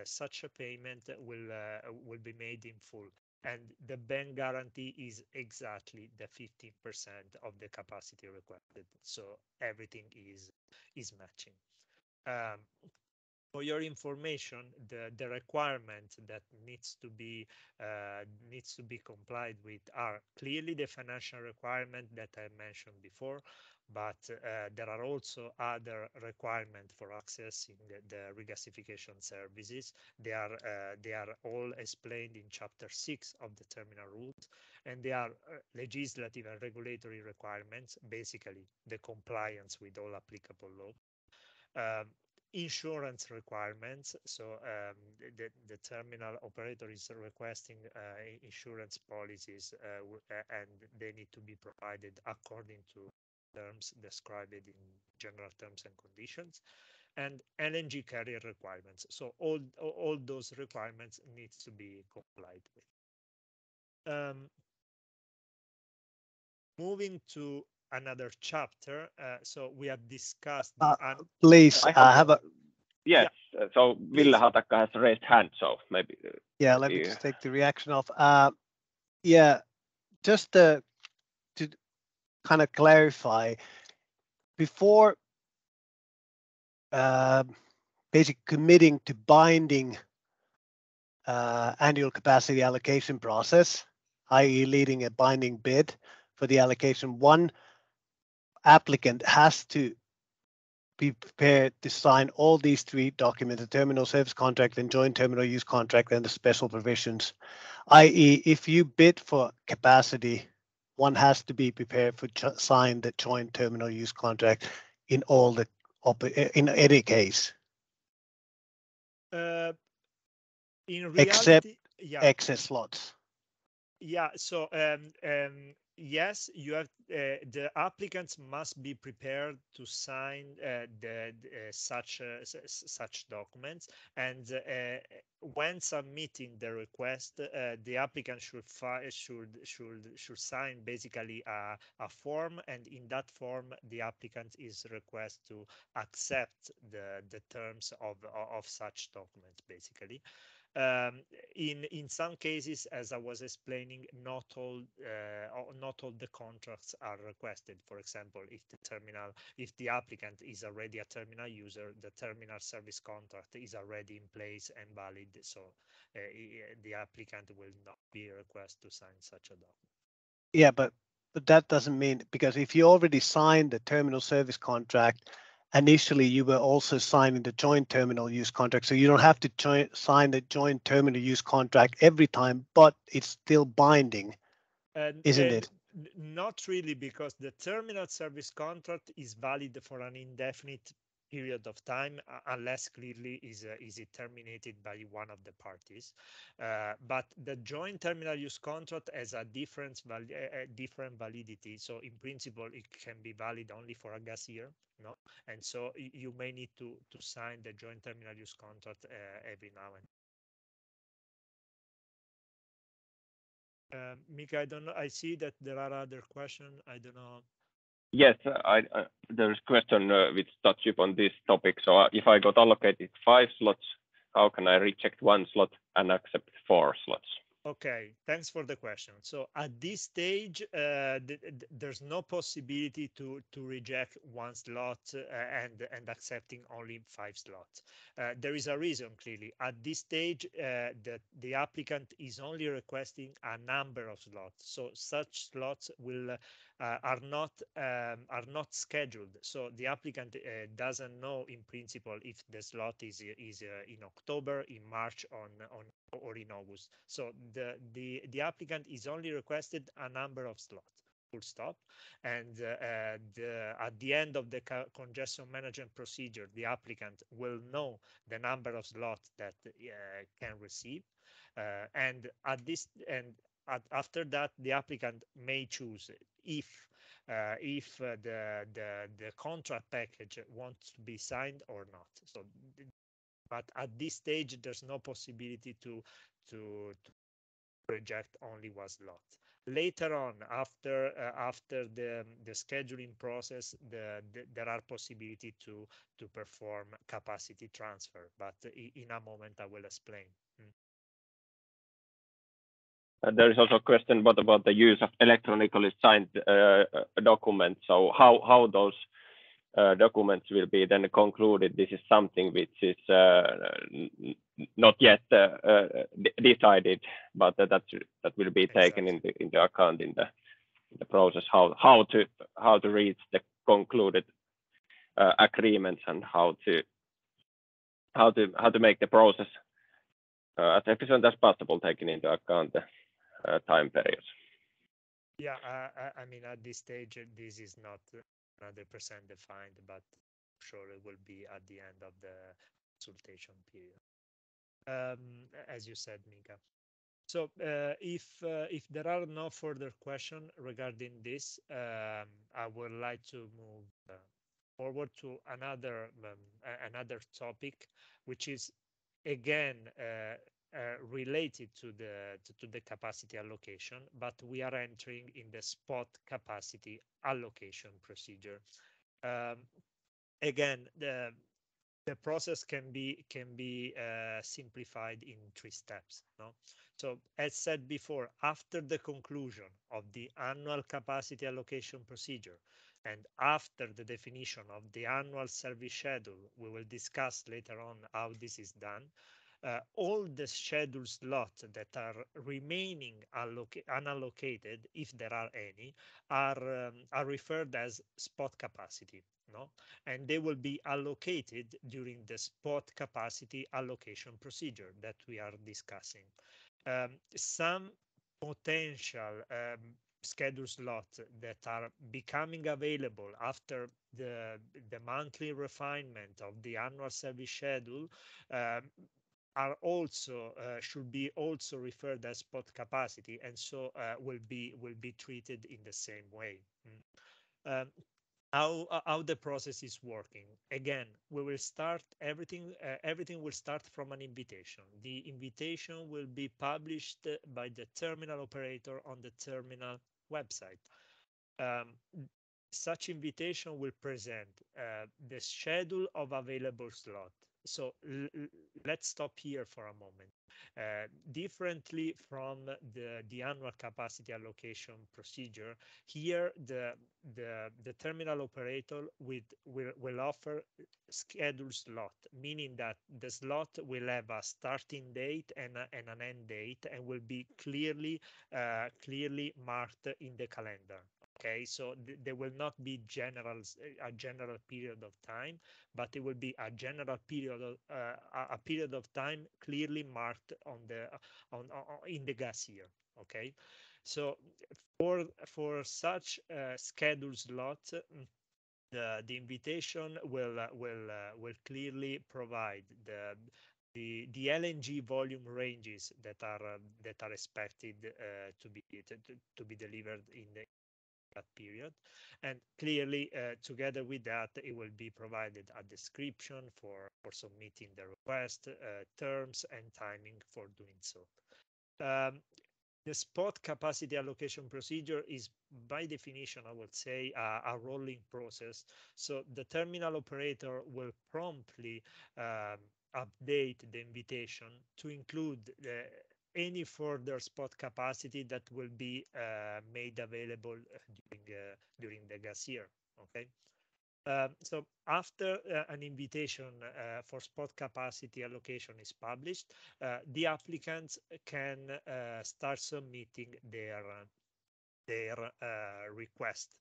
such a payment will be made in full. And the bank guarantee is exactly the 15% of the capacity required. So everything is matching. For your information, the requirement that needs to be complied with are clearly the financial requirement that I mentioned before, but there are also other requirements for accessing the regasification services. They are all explained in Chapter 6 of the Terminal Rules, and they are legislative and regulatory requirements, basically the compliance with all applicable law. Insurance requirements, so the terminal operator is requesting insurance policies, and they need to be provided according to terms described in general terms and conditions, and LNG carrier requirements. So all those requirements needs to be complied with. Moving to another chapter, so we have discussed please, I have a yes. Yeah. So Ville Hatakka has raised hand, so maybe let me just take the reaction of just to kind of clarify before basically committing to binding annual capacity allocation process, i.e. leading a binding bid for the allocation, one applicant has to be prepared to sign all these three documents: the terminal service contract and joint terminal use contract and the special provisions. I.e., if you bid for capacity, one has to be prepared for sign the joint terminal use contract in all the in any case. In reality, except yeah, excess slots. yeah. So yes, you have the applicants must be prepared to sign such documents, and when submitting the request, the applicant should sign basically a form, and in that form, the applicant is requested to accept the terms of such documents, basically. In some cases, as I was explaining, not all the contracts are requested. For example, if the applicant is already a terminal user, the terminal service contract is already in place and valid, so the applicant will not be requested to sign such a document. Yeah, but that doesn't mean, because if you already signed the terminal service contract, initially you were also signing the joint terminal use contract, so you don't have to sign the joint terminal use contract every time, but it's still binding, isn't it? Not really, because the terminal service contract is valid for an indefinite period of time, unless clearly is it terminated by one of the parties. But the joint terminal use contract has a different validity. So in principle, it can be valid only for a gas year, no? And so you may need to sign the joint terminal use contract every now and Mika, I don't know. I see that there are other questions. I don't know. Yes, there's a question which touches upon this topic. So if I got allocated 5 slots, how can I reject 1 slot and accept 4 slots? Okay, thanks for the question. So at this stage, there's no possibility to reject 1 slot and accepting only 5 slots. There is a reason, clearly. At this stage, the applicant is only requesting a number of slots. So such slots will are not scheduled. So the applicant doesn't know in principle if the slot is in October, in March, or in August. So the applicant is only requested a number of slots, full stop. And at the end of the congestion management procedure, the applicant will know the number of slots that can receive. After that, the applicant may choose if the contract package wants to be signed or not. So, but at this stage, there's no possibility to reject only 1 slot. Later on, after the scheduling process, there are possibility to perform capacity transfer, but in a moment I will explain. There is also a question what about the use of electronically signed documents. So how those documents will be then concluded? This is something which is not yet decided, but that will be taken into account in the process. How to reach the concluded agreements and how to make the process as efficient as possible, taking into account the time periods. Yeah, I mean, at this stage, this is not 100% defined, but sure it will be at the end of the consultation period, as you said, Mika. So if there are no further questions regarding this, I would like to move forward to another topic, which is again related to the capacity allocation, but we are entering in the spot capacity allocation procedure. Again, the process can be simplified in 3 steps. No, so as said before, after the conclusion of the annual capacity allocation procedure and after the definition of the annual service schedule, we will discuss later on how this is done. All the scheduled slots that are remaining unallocated, if there are any, are referred as spot capacity. no? And they will be allocated during the spot capacity allocation procedure that we are discussing. Some potential schedule slots that are becoming available after the monthly refinement of the annual service schedule are also should be also referred as spot capacity, and so will be treated in the same way. How the process is working. Again, we will start everything will start from an invitation. The invitation will be published by the terminal operator on the terminal website. Such invitation will present the schedule of available slot. So let's stop here for a moment. Differently from the annual capacity allocation procedure, here the terminal operator will offer scheduled slot, meaning that the slot will have a starting date and an end date, and will be clearly marked in the calendar. Okay, so there will not be a general period of time, but it will be a general period of a period of time clearly marked in the gas year. Okay, so for such scheduled slots, the invitation will clearly provide the LNG volume ranges that are expected to be delivered in that period, and clearly together with that it will be provided a description for submitting the request, terms and timing for doing so. The spot capacity allocation procedure is by definition, I would say, a rolling process. So the terminal operator will promptly update the invitation to include any further spot capacity that will be made available during the gas year. Okay. So after an invitation for spot capacity allocation is published, the applicants can start submitting their request.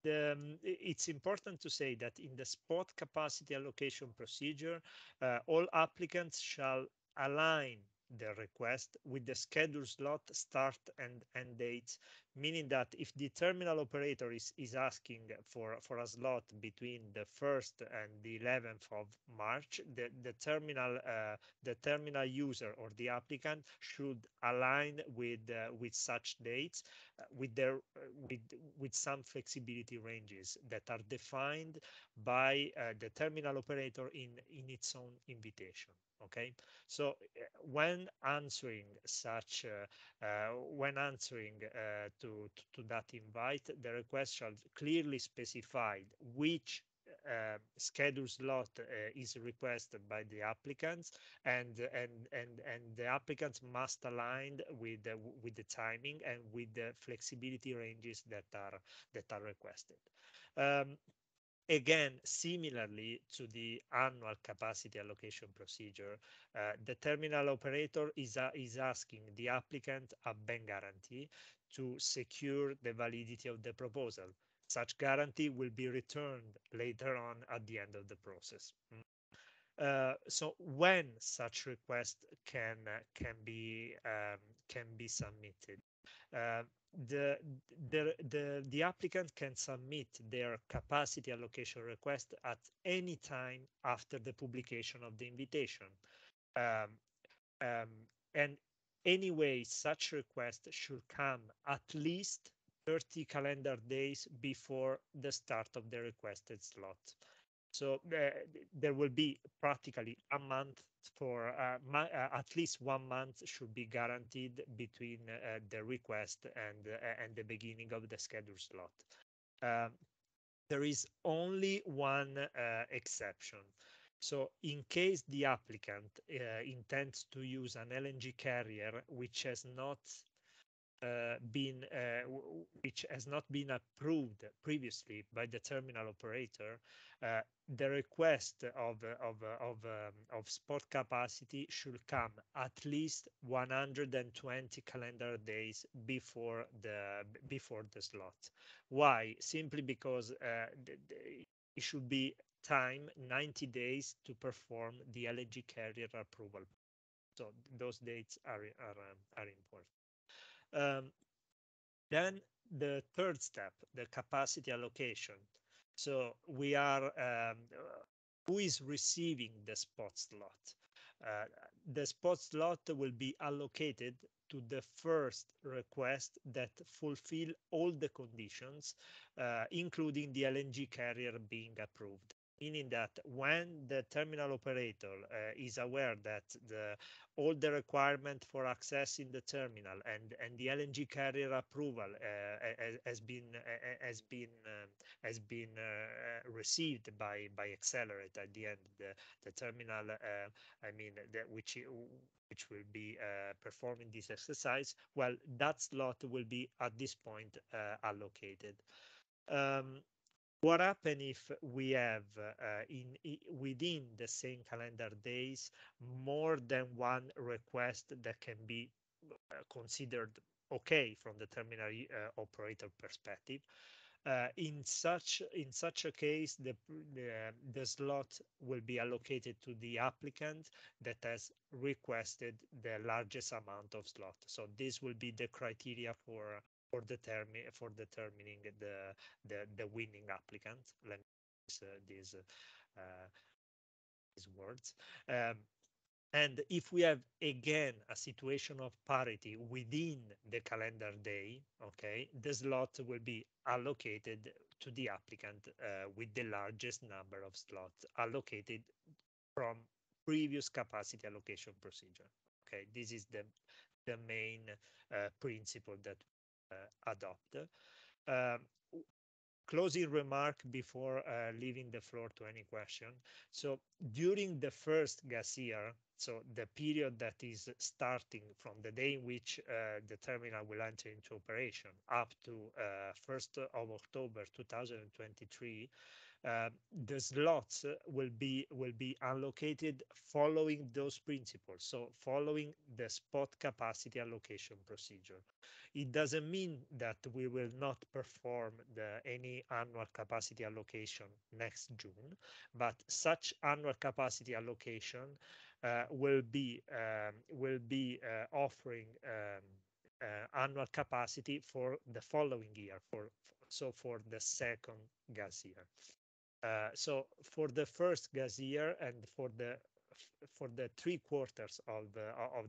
It's important to say that in the spot capacity allocation procedure, all applicants shall align the request with the scheduled slot start and end dates, meaning that if the terminal operator is asking for a slot between the 1st and the 11th of March, the terminal user or the applicant should align with such dates with some flexibility ranges that are defined by the terminal operator in its own invitation. Okay, so when answering such to that invite, the request shall clearly specify which schedule slot is requested by the applicants, and the applicants must align with the timing and with the flexibility ranges that are requested. Again, similarly to the annual capacity allocation procedure, the terminal operator is asking the applicant a bank guarantee to secure the validity of the proposal. Such guarantee will be returned later on at the end of the process. So when such request can be submitted, the applicant can submit their capacity allocation request at any time after the publication of the invitation. And anyway, such request should come at least 30 calendar days before the start of the requested slot. So there will be practically a month for at least 1 month should be guaranteed between the request and the beginning of the scheduled slot. There is only one exception. So in case the applicant intends to use an LNG carrier which has not which has not been approved previously by the terminal operator, the request of spot capacity should come at least 120 calendar days before the slot. Why? Simply because it should be time 90 days to perform the LNG carrier approval. So those dates are important. Then the third step, the capacity allocation. So we are who is receiving the spot slot? The spot slot will be allocated to the first request that fulfill all the conditions, including the LNG carrier being approved. Meaning that when the terminal operator is aware that all the requirement for accessing the terminal and the LNG carrier approval has been received by Accelerate at the end, the terminal, which will be performing this exercise. Well, that slot will be at this point allocated. What happens if we have within the same calendar days more than one request that can be considered okay from the terminal operator perspective? In such a case, the slot will be allocated to the applicant that has requested the largest amount of slot. So this will be the criteria for determining the winning applicant. Let me use these words. And if we have again a situation of parity within the calendar day, okay, the slot will be allocated to the applicant with the largest number of slots allocated from previous capacity allocation procedure. Okay, this is the main principle that adopt. Closing remark before leaving the floor to any question. So during the first gas year, so the period that is starting from the day in which the terminal will enter into operation up to 1st of October 2023, the slots will be allocated following those principles, so following the spot capacity allocation procedure. It doesn't mean that we will not perform any annual capacity allocation next June, but such annual capacity allocation will be offering annual capacity for the following year, for the second gas year. So for the first gas year and for the 3 quarters of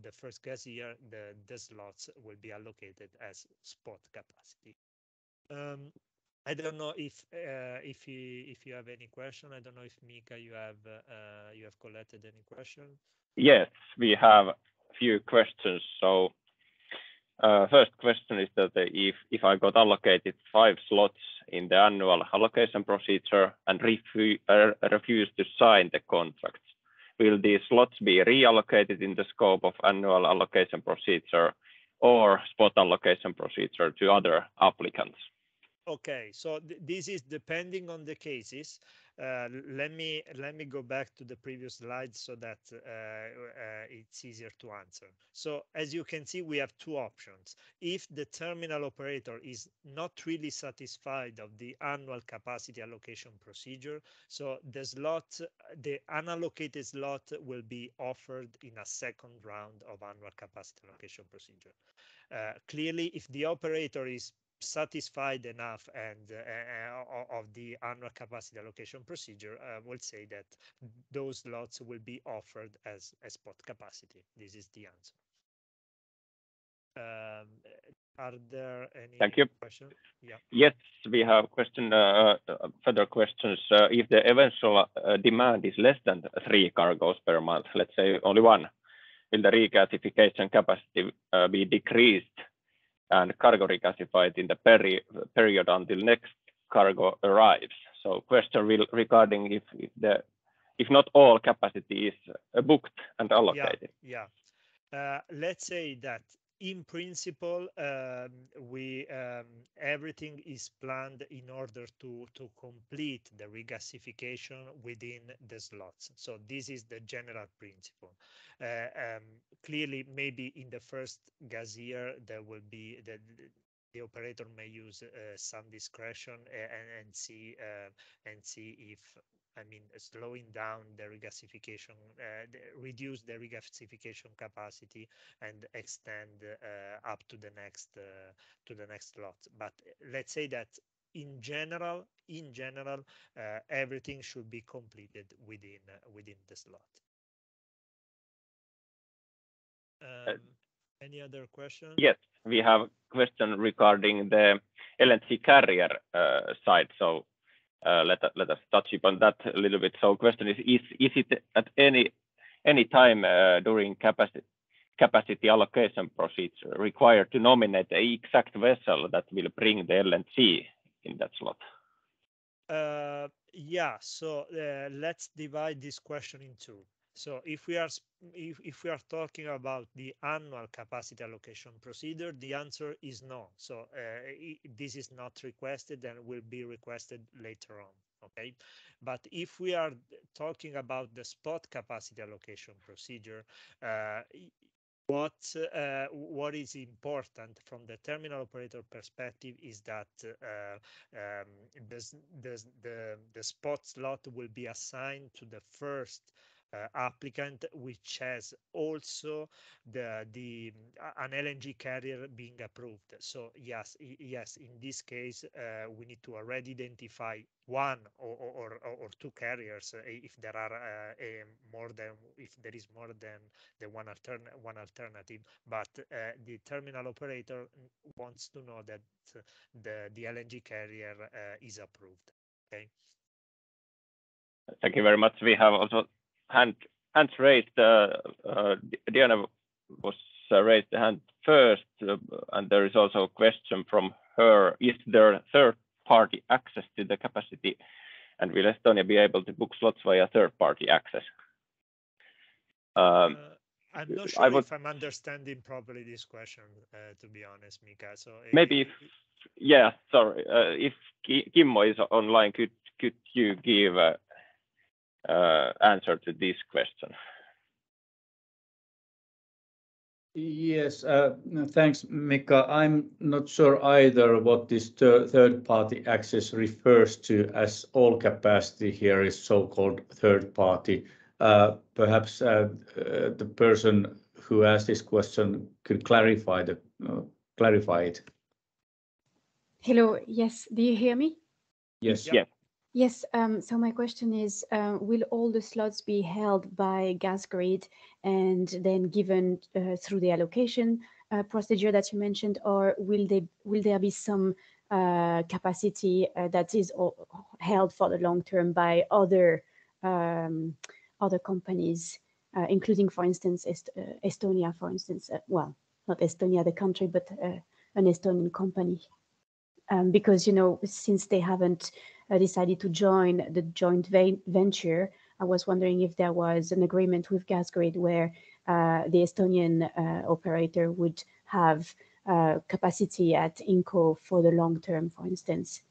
the first gas year, the slots will be allocated as spot capacity. I don't know if you have any question. I don't know if Mika, you have collected any question. Yes, we have a few questions. So first question is that if I got allocated 5 slots in the annual allocation procedure and refuse to sign the contracts, will these slots be reallocated in the scope of annual allocation procedure or spot allocation procedure to other applicants? Okay, so this is depending on the cases. Let me go back to the previous slide so that it's easier to answer. So as you can see, we have 2 options. If the terminal operator is not really satisfied of the annual capacity allocation procedure, so the unallocated slot will be offered in a second round of annual capacity allocation procedure. Clearly, if the operator is satisfied enough and of the annual capacity allocation procedure, will say that those slots will be offered as spot capacity. This is the answer. Are there any questions? Yeah. Yes, we have further questions. If the eventual demand is less than 3 cargoes per month, let's say only 1, will the regasification capacity be decreased and cargo regasified in the period until next cargo arrives? So question regarding if not all capacity is booked and allocated. Yeah. Let's say that in principle, everything is planned in order to complete the regasification within the slots. So this is the general principle. Clearly, maybe in the first gas year, there will be the operator may use some discretion and see if, I mean, slowing down the regasification, reduce the regasification capacity and extend up to the next slot. But let's say that in general, everything should be completed within the slot. Any other question? Yes, we have a question regarding the LNG carrier side. So let us touch upon that a little bit. So question is it at any time during capacity allocation procedure required to nominate the exact vessel that will bring the LNG in that slot? Yeah, so let's divide this question in two. So if we are talking about the annual capacity allocation procedure, the answer is no. So this is not requested and will be requested later on. Okay, but if we are talking about the spot capacity allocation procedure, what is important from the terminal operator perspective is that the spot slot will be assigned to the first applicant, which has also an LNG carrier being approved. So yes, in this case, we need to already identify one or two carriers if there are if there is more than the one alternative. But the terminal operator wants to know that the LNG carrier is approved. Okay. Thank you very much. We have also hands raised. Diana was raised the hand first, and there is also a question from her. Is there third-party access to the capacity, and will Estonia be able to book slots via third-party access? I'm not sure if I'm understanding properly this question, to be honest, Mika. So maybe sorry. If Kimmo is online, could you give answer to this question? Yes, thanks, Mika. I'm not sure either what this third-party access refers to, as all capacity here is so-called third-party. Perhaps the person who asked this question could clarify it. Hello. Yes. Do you hear me? Yes. Yeah. Yes. So my question is, will all the slots be held by Gasgrid and then given through the allocation procedure that you mentioned, or will there be some capacity that is held for the long term by other companies, including, for instance, Estonia, for instance? Well, not Estonia, the country, but an Estonian company. Because, since they haven't decided to join the joint venture, I was wondering if there was an agreement with Gasgrid where the Estonian operator would have capacity at Inkoo for the long term, for instance.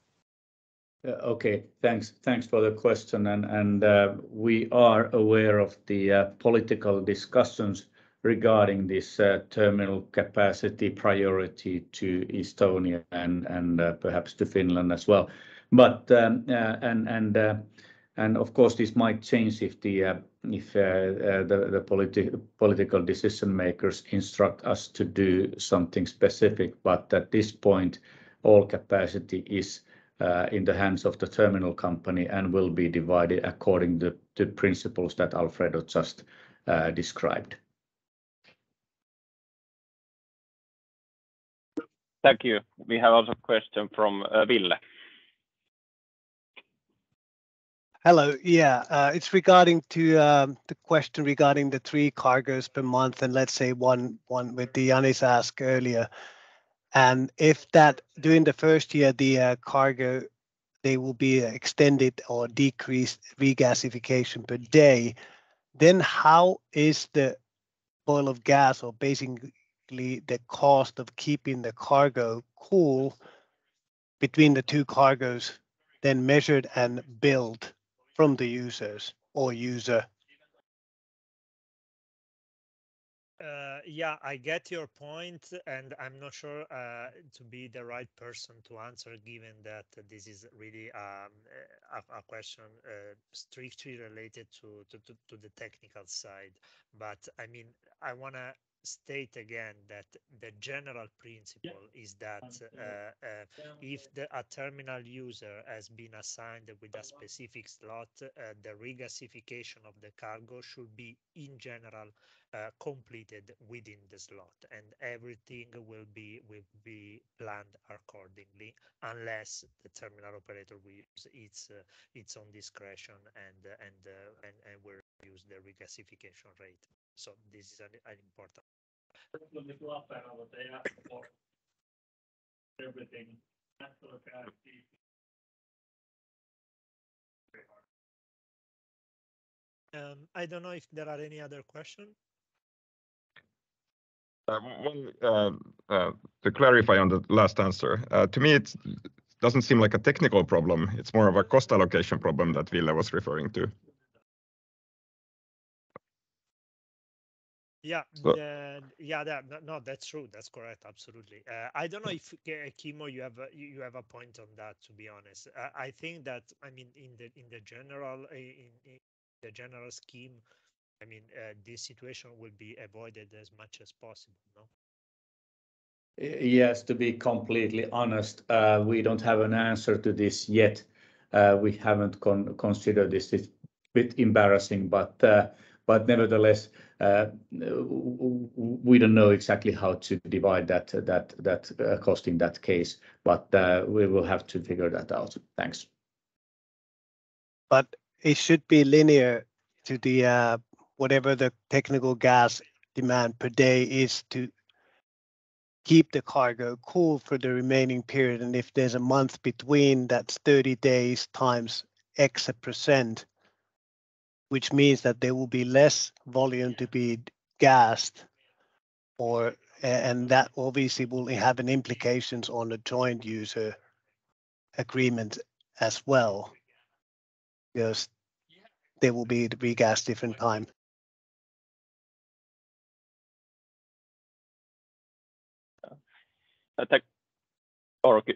Okay, thanks for the question. And we are aware of the political discussions regarding this terminal capacity priority to Estonia and perhaps to Finland as well. But and of course this might change if the political decision makers instruct us to do something specific. But at this point, all capacity is in the hands of the terminal company and will be divided according to the principles that Alfredo just described. Thank you. We have also a question from Ville. Hello. Yeah, it's regarding to the question regarding the 3 cargoes per month, and let's say one with the Yanis asked earlier. And if that during the first year the cargo they will be extended or decreased regasification per day, then how is the oil of gas or basically the cost of keeping the cargo cool between the two cargoes, then measured and billed from the users or user. Yeah, I get your point, and I'm not sure to be the right person to answer, given that this is really a question strictly related to the technical side. But I mean, I want to state again that the general principle is that if a terminal user has been assigned with a specific slot, the regasification of the cargo should be in general completed within the slot, and everything will be planned accordingly, unless the terminal operator will use its own discretion and will use the regasification rate. So this is an important. I don't know if there are any other questions. To clarify on the last answer, to me it doesn't seem like a technical problem. It's more of a cost allocation problem that Ville was referring to. Yeah, So- no, that's true. That's correct. Absolutely. I don't know if Kimmo, you have a point on that. To be honest, I think that in the general scheme, this situation will be avoided as much as possible. No. Yes, to be completely honest, we don't have an answer to this yet. We haven't considered this. It's a bit embarrassing, but nevertheless, we don't know exactly how to divide that cost in that case. But we will have to figure that out. Thanks. But it should be linear to the whatever the technical gas demand per day is to keep the cargo cool for the remaining period. And if there's a month between, that's 30 days times X%, which means that there will be less volume to be gassed, and that obviously will have an implications on the joint user agreement as well, because there will be the regas different time.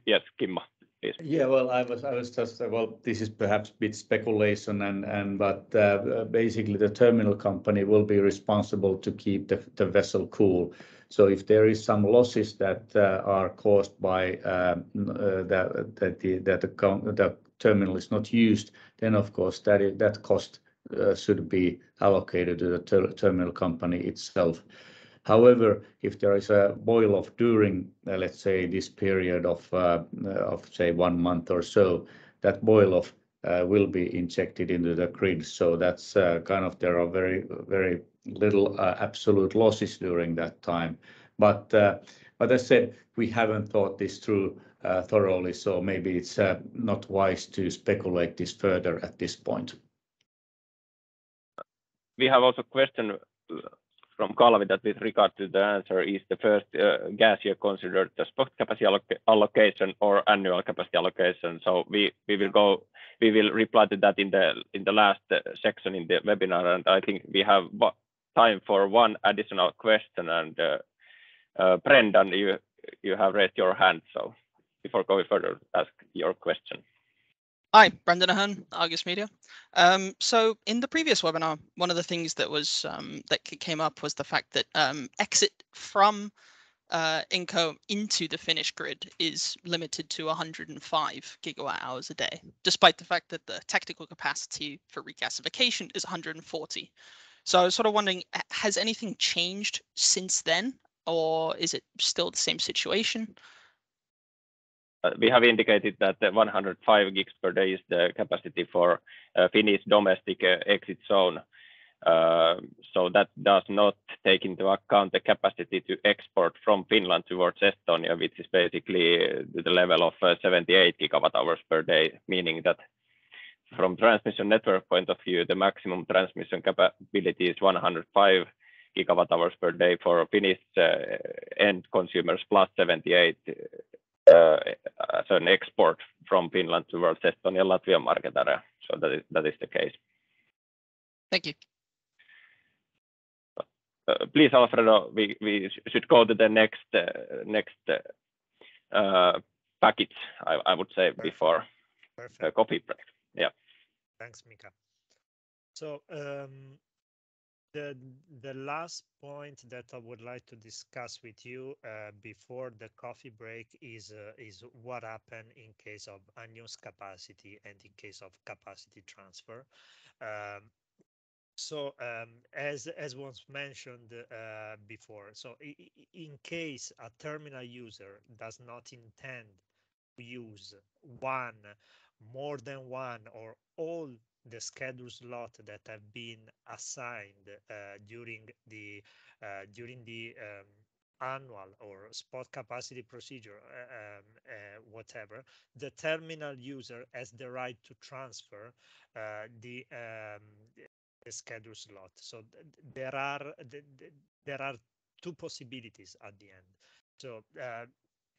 Yes, Kimmo, please. Yeah, well, I was just this is perhaps a bit speculation, but basically the terminal company will be responsible to keep the vessel cool. So if there is some losses that are caused by that the terminal is not used, then of course that cost should be allocated to the terminal company itself. However, if there is a boil off during, let's say, this period of say 1 month or so, that boil off will be injected into the grid. So that's there are very, very little absolute losses during that time. But as I said, we haven't thought this through thoroughly, so maybe it's not wise to speculate this further at this point. We have also a question from Kalvi that with regard to the answer, is the first gas year considered the spot capacity allocation or annual capacity allocation? So we will reply to that in the last section in the webinar, and I think we have time for one additional question. And Brendan, you have raised your hand, so before going further, ask your question. Hi, Brendan Ahern, Argus Media. So in the previous webinar, one of the things that was that came up was the fact that exit from Inco into the Finnish grid is limited to 105 gigawatt hours a day, despite the fact that the technical capacity for regasification is 140. So I was sort of wondering, has anything changed since then, or is it still the same situation? We have indicated that the 105 gigs per day is the capacity for Finnish domestic exit zone. So that does not take into account the capacity to export from Finland towards Estonia, which is basically the level of 78 gigawatt hours per day, meaning that from transmission network point of view, the maximum transmission capability is 105 gigawatt hours per day for Finnish end consumers, plus 78 as an export from Finland towards Estonia, Latvia market area. So that is the case. Thank you. Please, Alfredo, we should go to the next package, I would say, before the coffee break. Yeah. Thanks, Mika. So the last point that I would like to discuss with you before the coffee break is what happened in case of unused capacity and in case of capacity transfer. So as was mentioned before, so in case a terminal user does not intend to use more than one, or all the schedule slot that have been assigned during the annual or spot capacity procedure, whatever, the terminal user has the right to transfer the schedule slot. So there are two possibilities at the end. So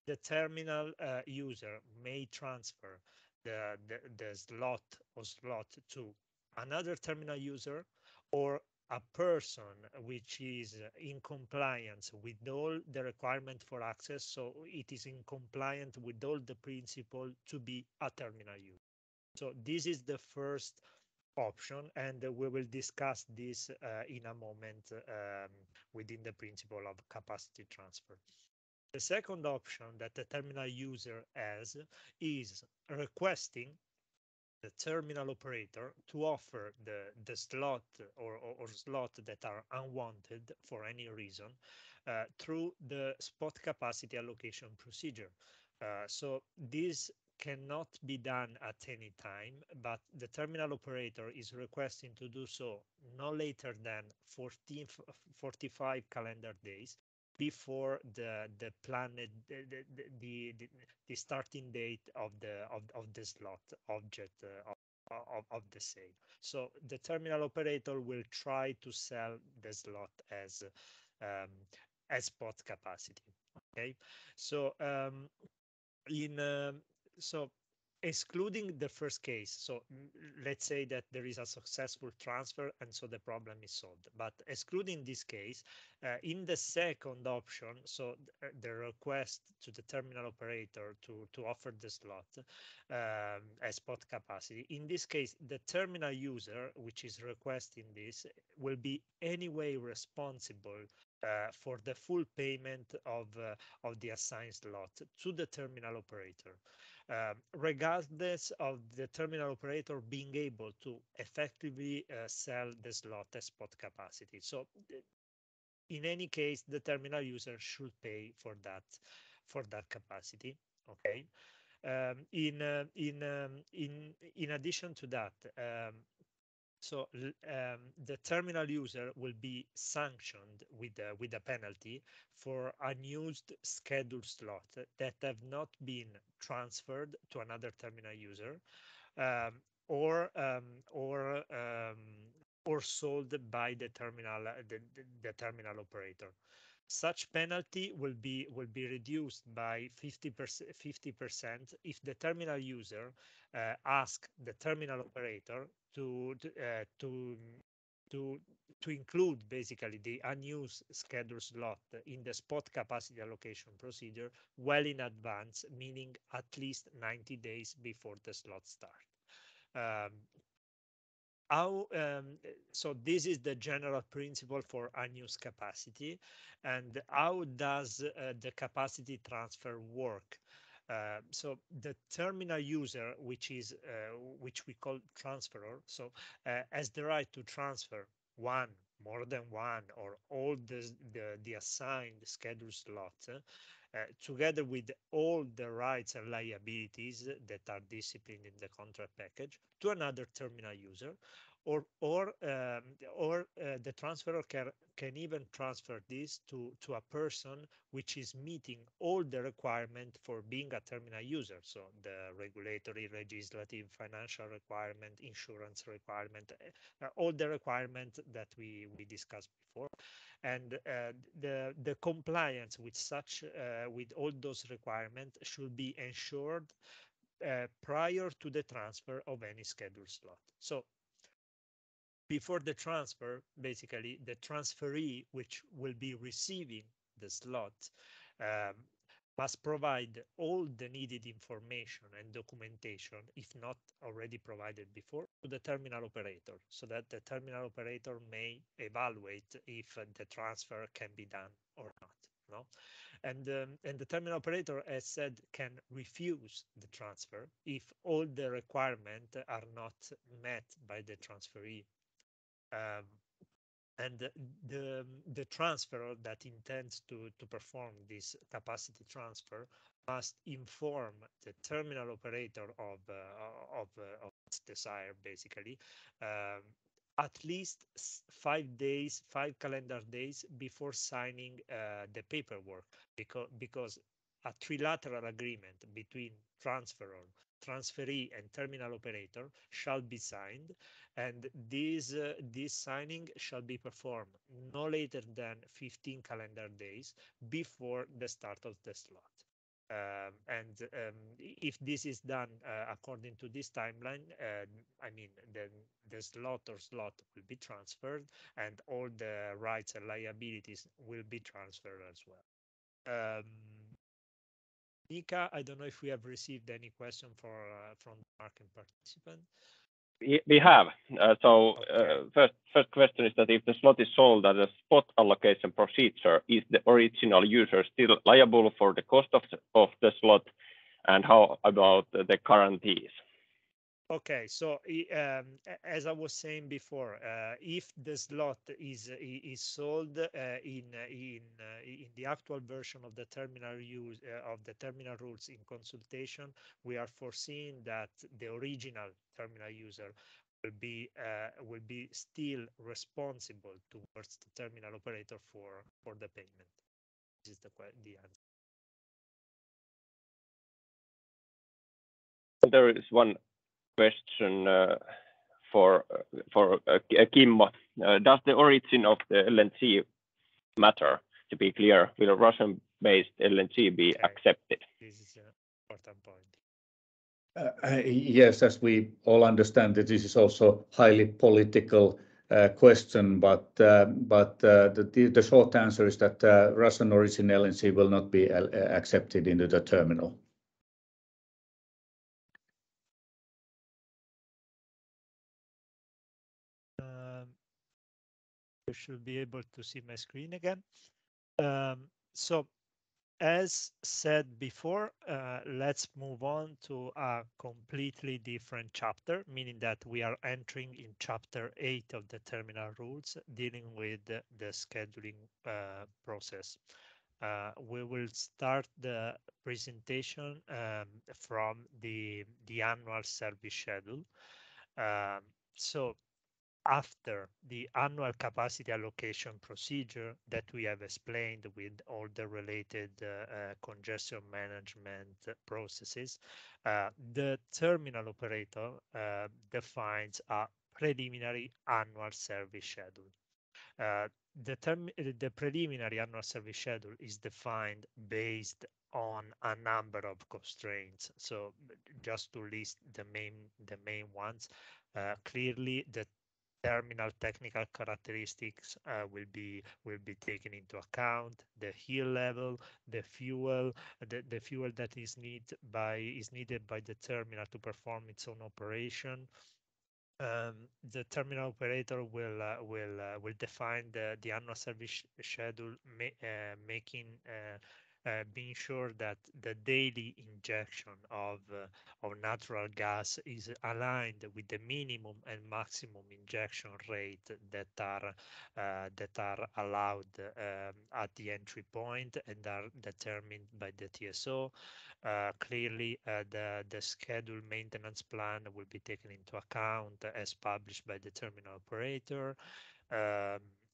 the terminal user may transfer the slot or slot to another terminal user, or a person which is in compliance with all the requirement for access, so it is in compliance with all the principle to be a terminal user. So this is the first option, and we will discuss this in a moment within the principle of capacity transfer. The second option that the terminal user has is requesting the terminal operator to offer the slot or slot that are unwanted for any reason through the spot capacity allocation procedure. So this cannot be done at any time, but the terminal operator is requesting to do so no later than 45 calendar days before the planned the starting date of the slot object of the sale. So the terminal operator will try to sell the slot as spot capacity. Okay, so so excluding the first case, so let's say that there is a successful transfer and so the problem is solved, but excluding this case, in the second option, so the request to the terminal operator to offer the slot as spot capacity, in this case the terminal user which is requesting this will be anyway responsible for the full payment of the assigned slot to the terminal operator, regardless of the terminal operator being able to effectively sell the slot as spot capacity. So in any case, the terminal user should pay for that capacity. Okay. In addition to that, so the terminal user will be sanctioned with a penalty for unused scheduled slot that have not been transferred to another terminal user or sold by the terminal operator. Such penalty will be reduced by 50% if the terminal user asks the terminal operator to include basically the unused schedule slot in the spot capacity allocation procedure well in advance, meaning at least 90 days before the slot start. So this is the general principle for unused capacity. And how does the capacity transfer work? So the terminal user, which we call transferor, so has the right to transfer more than one, or all the assigned scheduled slots, together with all the rights and liabilities that are disciplined in the contract package, to another terminal user, the transferor can even transfer this to a person which is meeting all the requirement for being a terminal user. So the regulatory, legislative, financial requirement, insurance requirement, all the requirements that we discussed before. And the compliance with such with all those requirements should be ensured prior to the transfer of any scheduled slot. So before the transfer, basically the transferee which will be receiving the slot must provide all the needed information and documentation, if not already provided before, to the terminal operator, so that the terminal operator may evaluate if the transfer can be done or not. No? And the terminal operator, as said, can refuse the transfer if all the requirements are not met by the transferee. And the transferor that intends to perform this capacity transfer must inform the terminal operator of its desire, basically, at least 5 days, 5 calendar days before signing the paperwork, because a trilateral agreement between transferor, transferee, and terminal operator shall be signed, and this signing shall be performed no later than 15 calendar days before the start of the slot. If this is done according to this timeline, I mean, then the slot will be transferred, and all the rights and liabilities will be transferred as well. Mika, I don't know if we have received any question from the market participant. We have. Okay. First question is that if the slot is sold as a spot allocation procedure, is the original user still liable for the cost of the slot, and how about the guarantees? Okay, so as I was saying before, if the slot is sold in the actual version of the terminal rules in consultation, we are foreseeing that the original terminal user will be still responsible towards the terminal operator for the payment. This is the answer. There is one question for Kimmo. Does the origin of the LNG matter? To be clear, will Russian-based LNG be accepted? This is an important point. Yes, as we all understand that this is also highly political question, but the short answer is that Russian origin LNG will not be accepted into the terminal. You should be able to see my screen again. So, as said before, let's move on to a completely different chapter, meaning that we are entering in chapter 8 of the terminal rules, dealing with the scheduling process. We will start the presentation from the annual service schedule. So after the annual capacity allocation procedure that we have explained with all the related congestion management processes, the terminal operator defines a preliminary annual service schedule. The preliminary annual service schedule is defined based on a number of constraints. So just to list the main ones, clearly the terminal technical characteristics will be taken into account. The hill level, the fuel that is needed by the terminal to perform its own operation. The terminal operator will define the annual service schedule, making being sure that the daily injection of natural gas is aligned with the minimum and maximum injection rate that are allowed at the entry point and are determined by the TSO. Clearly, the schedule maintenance plan will be taken into account as published by the terminal operator.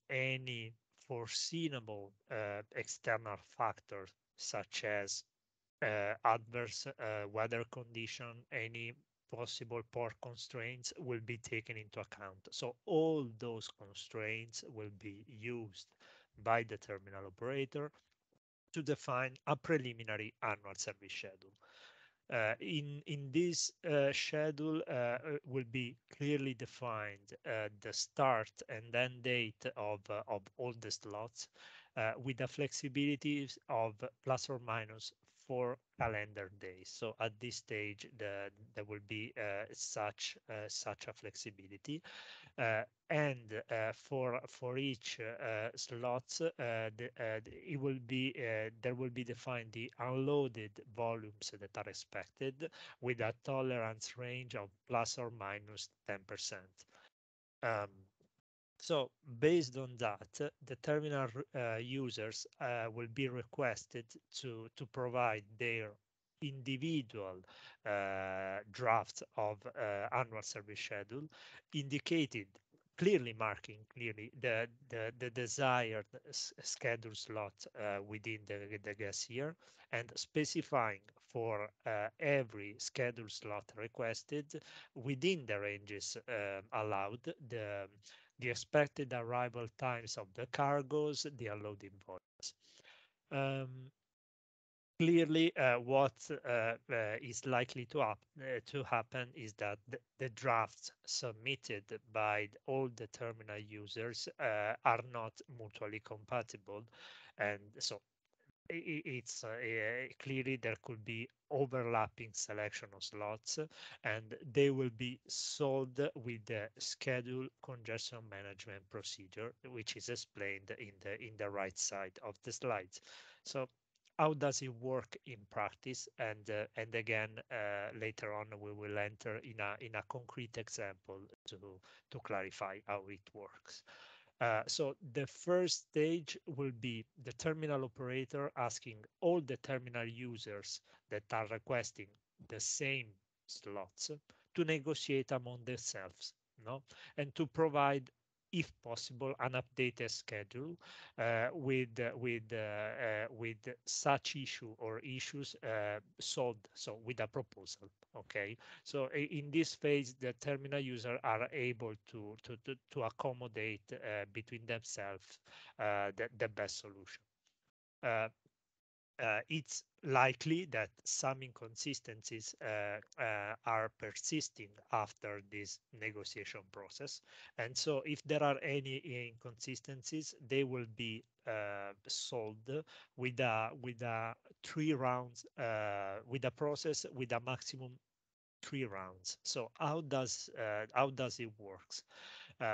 Any foreseeable external factors such as adverse weather condition, any possible port constraints will be taken into account. So all those constraints will be used by the terminal operator to define a preliminary annual service schedule. In this schedule will be clearly defined the start and end date of all the slots with the flexibility of plus or minus 4 calendar days. So at this stage, there will be such a flexibility. And for each slots, it will be there will be defined the unloaded volumes that are expected with a tolerance range of plus or minus 10%. So based on that, the terminal users will be requested to provide their individual draft of annual service schedule, indicated clearly marking the desired schedule slot within the gas year, and specifying for every schedule slot requested within the ranges allowed the expected arrival times of the cargoes, the unloading volumes. Clearly, what is likely to happen is that the drafts submitted by all the terminal users are not mutually compatible, and so it's clearly there could be overlapping selection of slots, and they will be solved with the schedule congestion management procedure, which is explained in the right side of the slides. So how does it work in practice? And again, later on we will enter in a concrete example to clarify how it works. So the first stage will be the terminal operator asking all the terminal users that are requesting the same slots to negotiate among themselves, no, and to provide, if possible, an updated schedule with such issue or issues solved. So with a proposal. Okay. So in this phase, the terminal user are able to accommodate between themselves the best solution. It's likely that some inconsistencies are persisting after this negotiation process. And so if there are any inconsistencies, they will be solved with a 3 rounds, with a process with a maximum 3 rounds. So how does it works?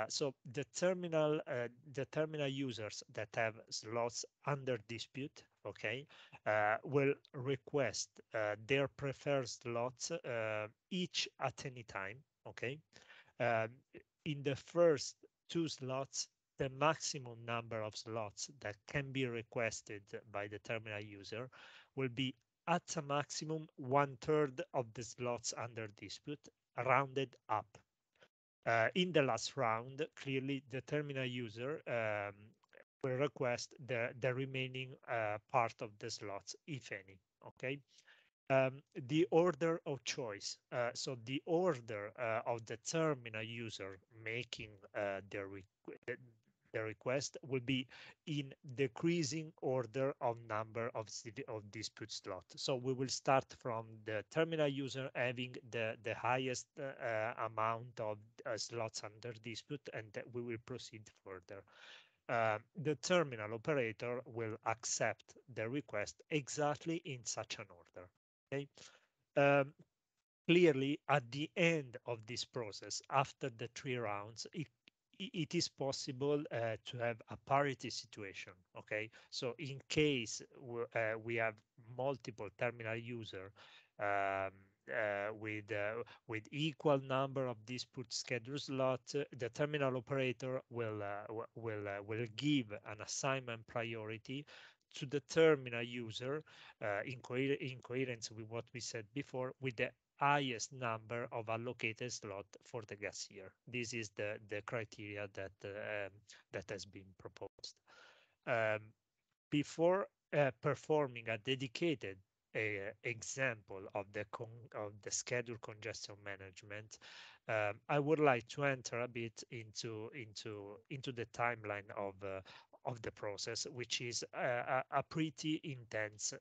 So the terminal users that have slots under dispute, okay, will request their preferred slots each at any time, okay. In the first 2 slots, the maximum number of slots that can be requested by the terminal user will be at a maximum 1/3 of the slots under dispute, rounded up. In the last round, clearly the terminal user will request the remaining part of the slots, if any. Okay. The order of choice. So the order of the terminal user making the request will be in decreasing order of number of dispute slots. So we will start from the terminal user having the highest amount of slots under dispute, and we will proceed further. The terminal operator will accept the request exactly in such an order. Okay. Clearly, at the end of this process, after the 3 rounds, it is possible to have a parity situation. Okay, so in case we have multiple terminal user with equal number of dispute schedule slots, the terminal operator will give an assignment priority to the terminal user in coherence with what we said before, with the highest number of allocated slot for the gas year. This is the criteria that has been proposed. Before performing a dedicated example of the schedule congestion management, I would like to enter a bit into the timeline of the process, which is a pretty intense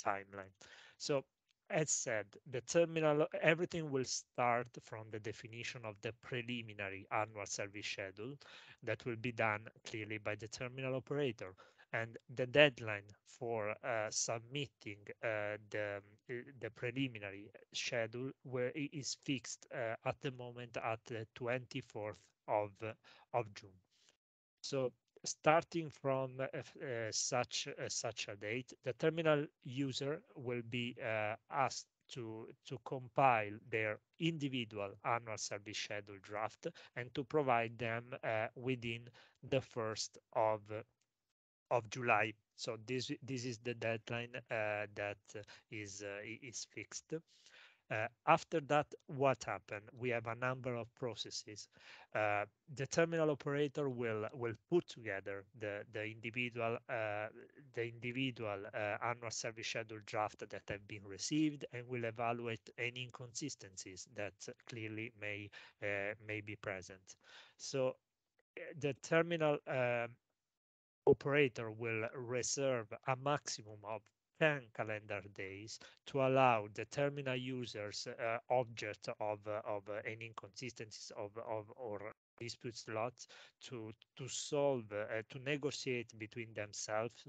timeline. So, as said, the terminal, everything will start from the definition of the preliminary annual service schedule that will be done clearly by the terminal operator. And the deadline for submitting the preliminary schedule is fixed at the moment at the 24th of June. So starting from such a date, the terminal user will be asked to compile their individual annual service schedule draft and to provide them within the 1st of July. So this is the deadline that is fixed. After that, what happened? We have a number of processes. The terminal operator will put together the individual annual service schedule draft that have been received and will evaluate any inconsistencies that clearly may be present. So the terminal operator will reserve a maximum of 10 calendar days to allow the terminal users object of any inconsistencies or dispute slots to solve to negotiate between themselves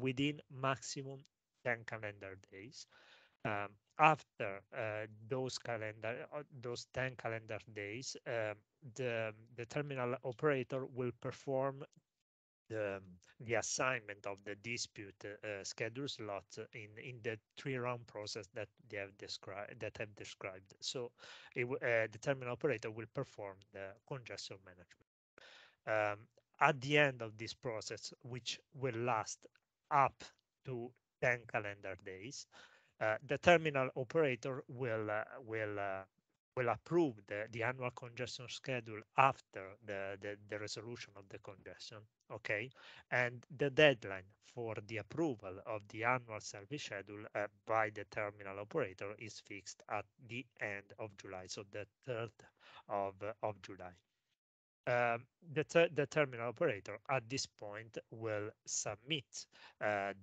within maximum 10 calendar days. After those 10 calendar days, the terminal operator will perform the assignment of the dispute schedule slot in the 3-round process that they have described. So the terminal operator will perform the congestion management. At the end of this process, which will last up to 10 calendar days, the terminal operator will approve the annual congestion schedule after the resolution of the congestion. Okay, and the deadline for the approval of the annual service schedule by the terminal operator is fixed at the end of July, so the 3rd of July. The terminal operator at this point will submit to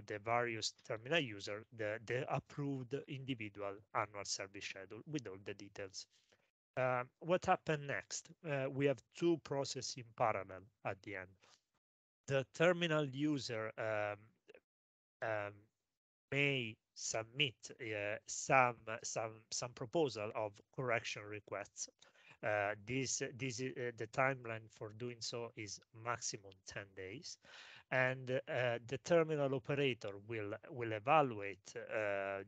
the various terminal user the approved individual annual service schedule with all the details. What happened next? We have 2 processes in parallel at the end. The terminal user may submit some proposal of correction requests. This is the timeline for doing so is maximum 10 days, and the terminal operator will evaluate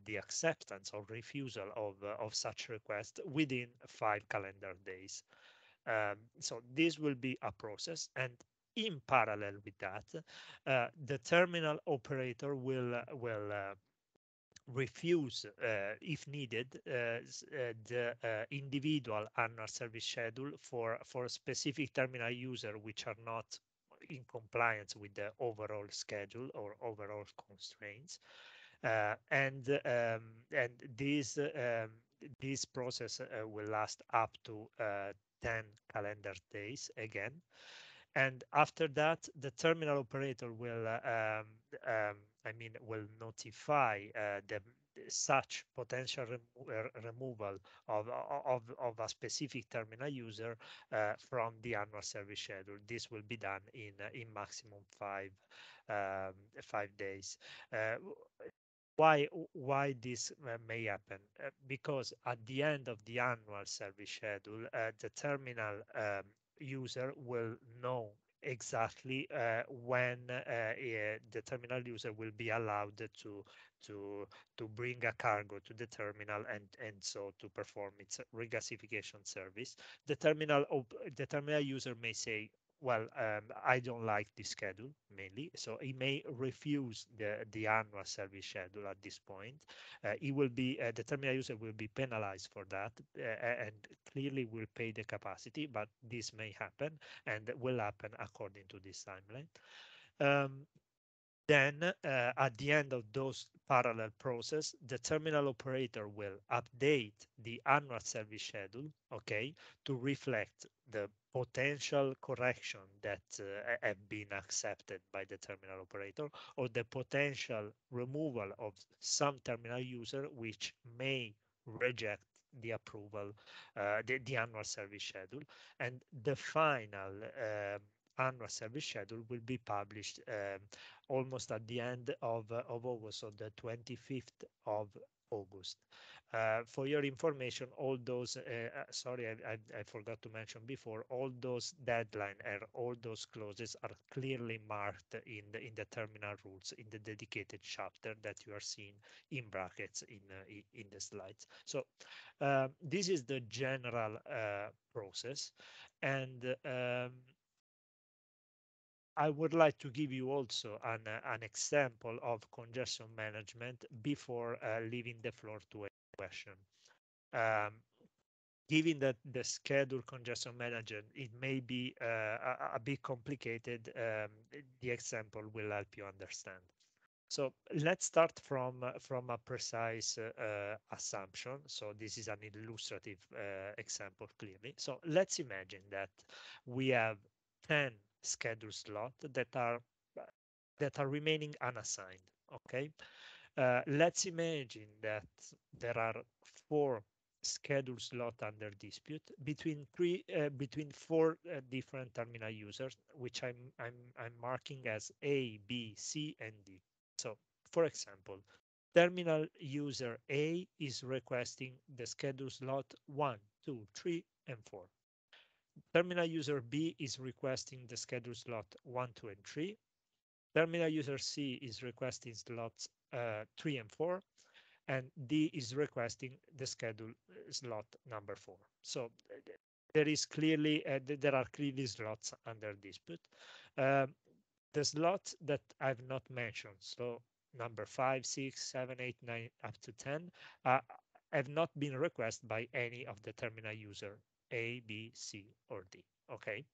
the acceptance or refusal of such request within 5 calendar days. So this will be a process, and in parallel with that, the terminal operator will refuse, if needed, the individual annual service schedule for specific terminal user which are not in compliance with the overall schedule or overall constraints. And this process will last up to 10 calendar days again. And after that, the terminal operator will will notify such potential removal of a specific terminal user from the annual service schedule. This will be done in maximum 5 days. why this may happen? Because at the end of the annual service schedule, the terminal user will know exactly when the terminal user will be allowed to bring a cargo to the terminal and so to perform its regasification service. The terminal user may say, well, I don't like this schedule mainly, so he may refuse the annual service schedule at this point. He will be the terminal user will be penalized for that and clearly will pay the capacity, but this may happen and will happen according to this timeline. Then at the end of those parallel process, the terminal operator will update the annual service schedule, okay, to reflect the potential correction that have been accepted by the terminal operator or the potential removal of some terminal user which may reject the approval, the annual service schedule. And the final annual service schedule will be published almost at the end of August, so the 25th of August. For your information, all those, sorry, I forgot to mention before, all those deadline and all those clauses are clearly marked in the terminal rules in the dedicated chapter that you are seeing in brackets in the slides. So this is the general process, and I would like to give you also an example of congestion management before leaving the floor to a question. Given that the schedule congestion management, it may be a bit complicated, the example will help you understand. So let's start from a precise assumption. So this is an illustrative example clearly. So let's imagine that we have 10 schedule slots that are remaining unassigned. Okay, let's imagine that there are 4 schedule slots under dispute between four different terminal users, which I'm marking as A, B, C, and D. So, for example, terminal user A is requesting the schedule slot 1, 2, 3, and 4. Terminal user B is requesting the schedule slot 1, 2, and 3. Terminal user C is requesting slots 3 and 4, and D is requesting the schedule slot number 4. So there is clearly there are clearly slots under dispute. The slots that I've not mentioned, so number 5, 6, 7, 8, 9, up to 10, have not been requested by any of the terminal user A, B, C, or D. Okay,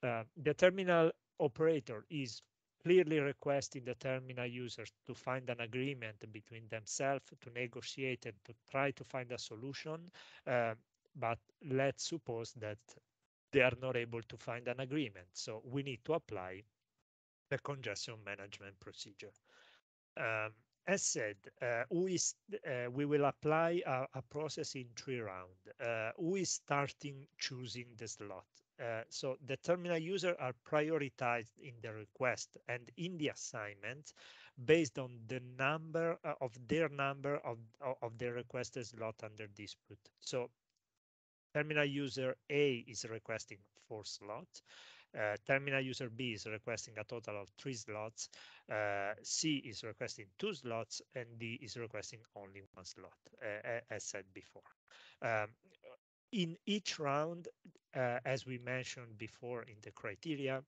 the terminal operator is clearly requesting the terminal users to find an agreement between themselves, to negotiate and to try to find a solution. But let's suppose that they are not able to find an agreement. So we need to apply the congestion management procedure. As said, we will apply a process in 3 rounds. Who is starting choosing the slot? So the terminal users are prioritized in the request and in the assignment based on the number of the requested slot under dispute. So terminal user A is requesting 4 slots. Terminal user B is requesting a total of 3 slots. C is requesting 2 slots, and D is requesting only 1 slot, as said before. In each round, as we mentioned before in the criteria,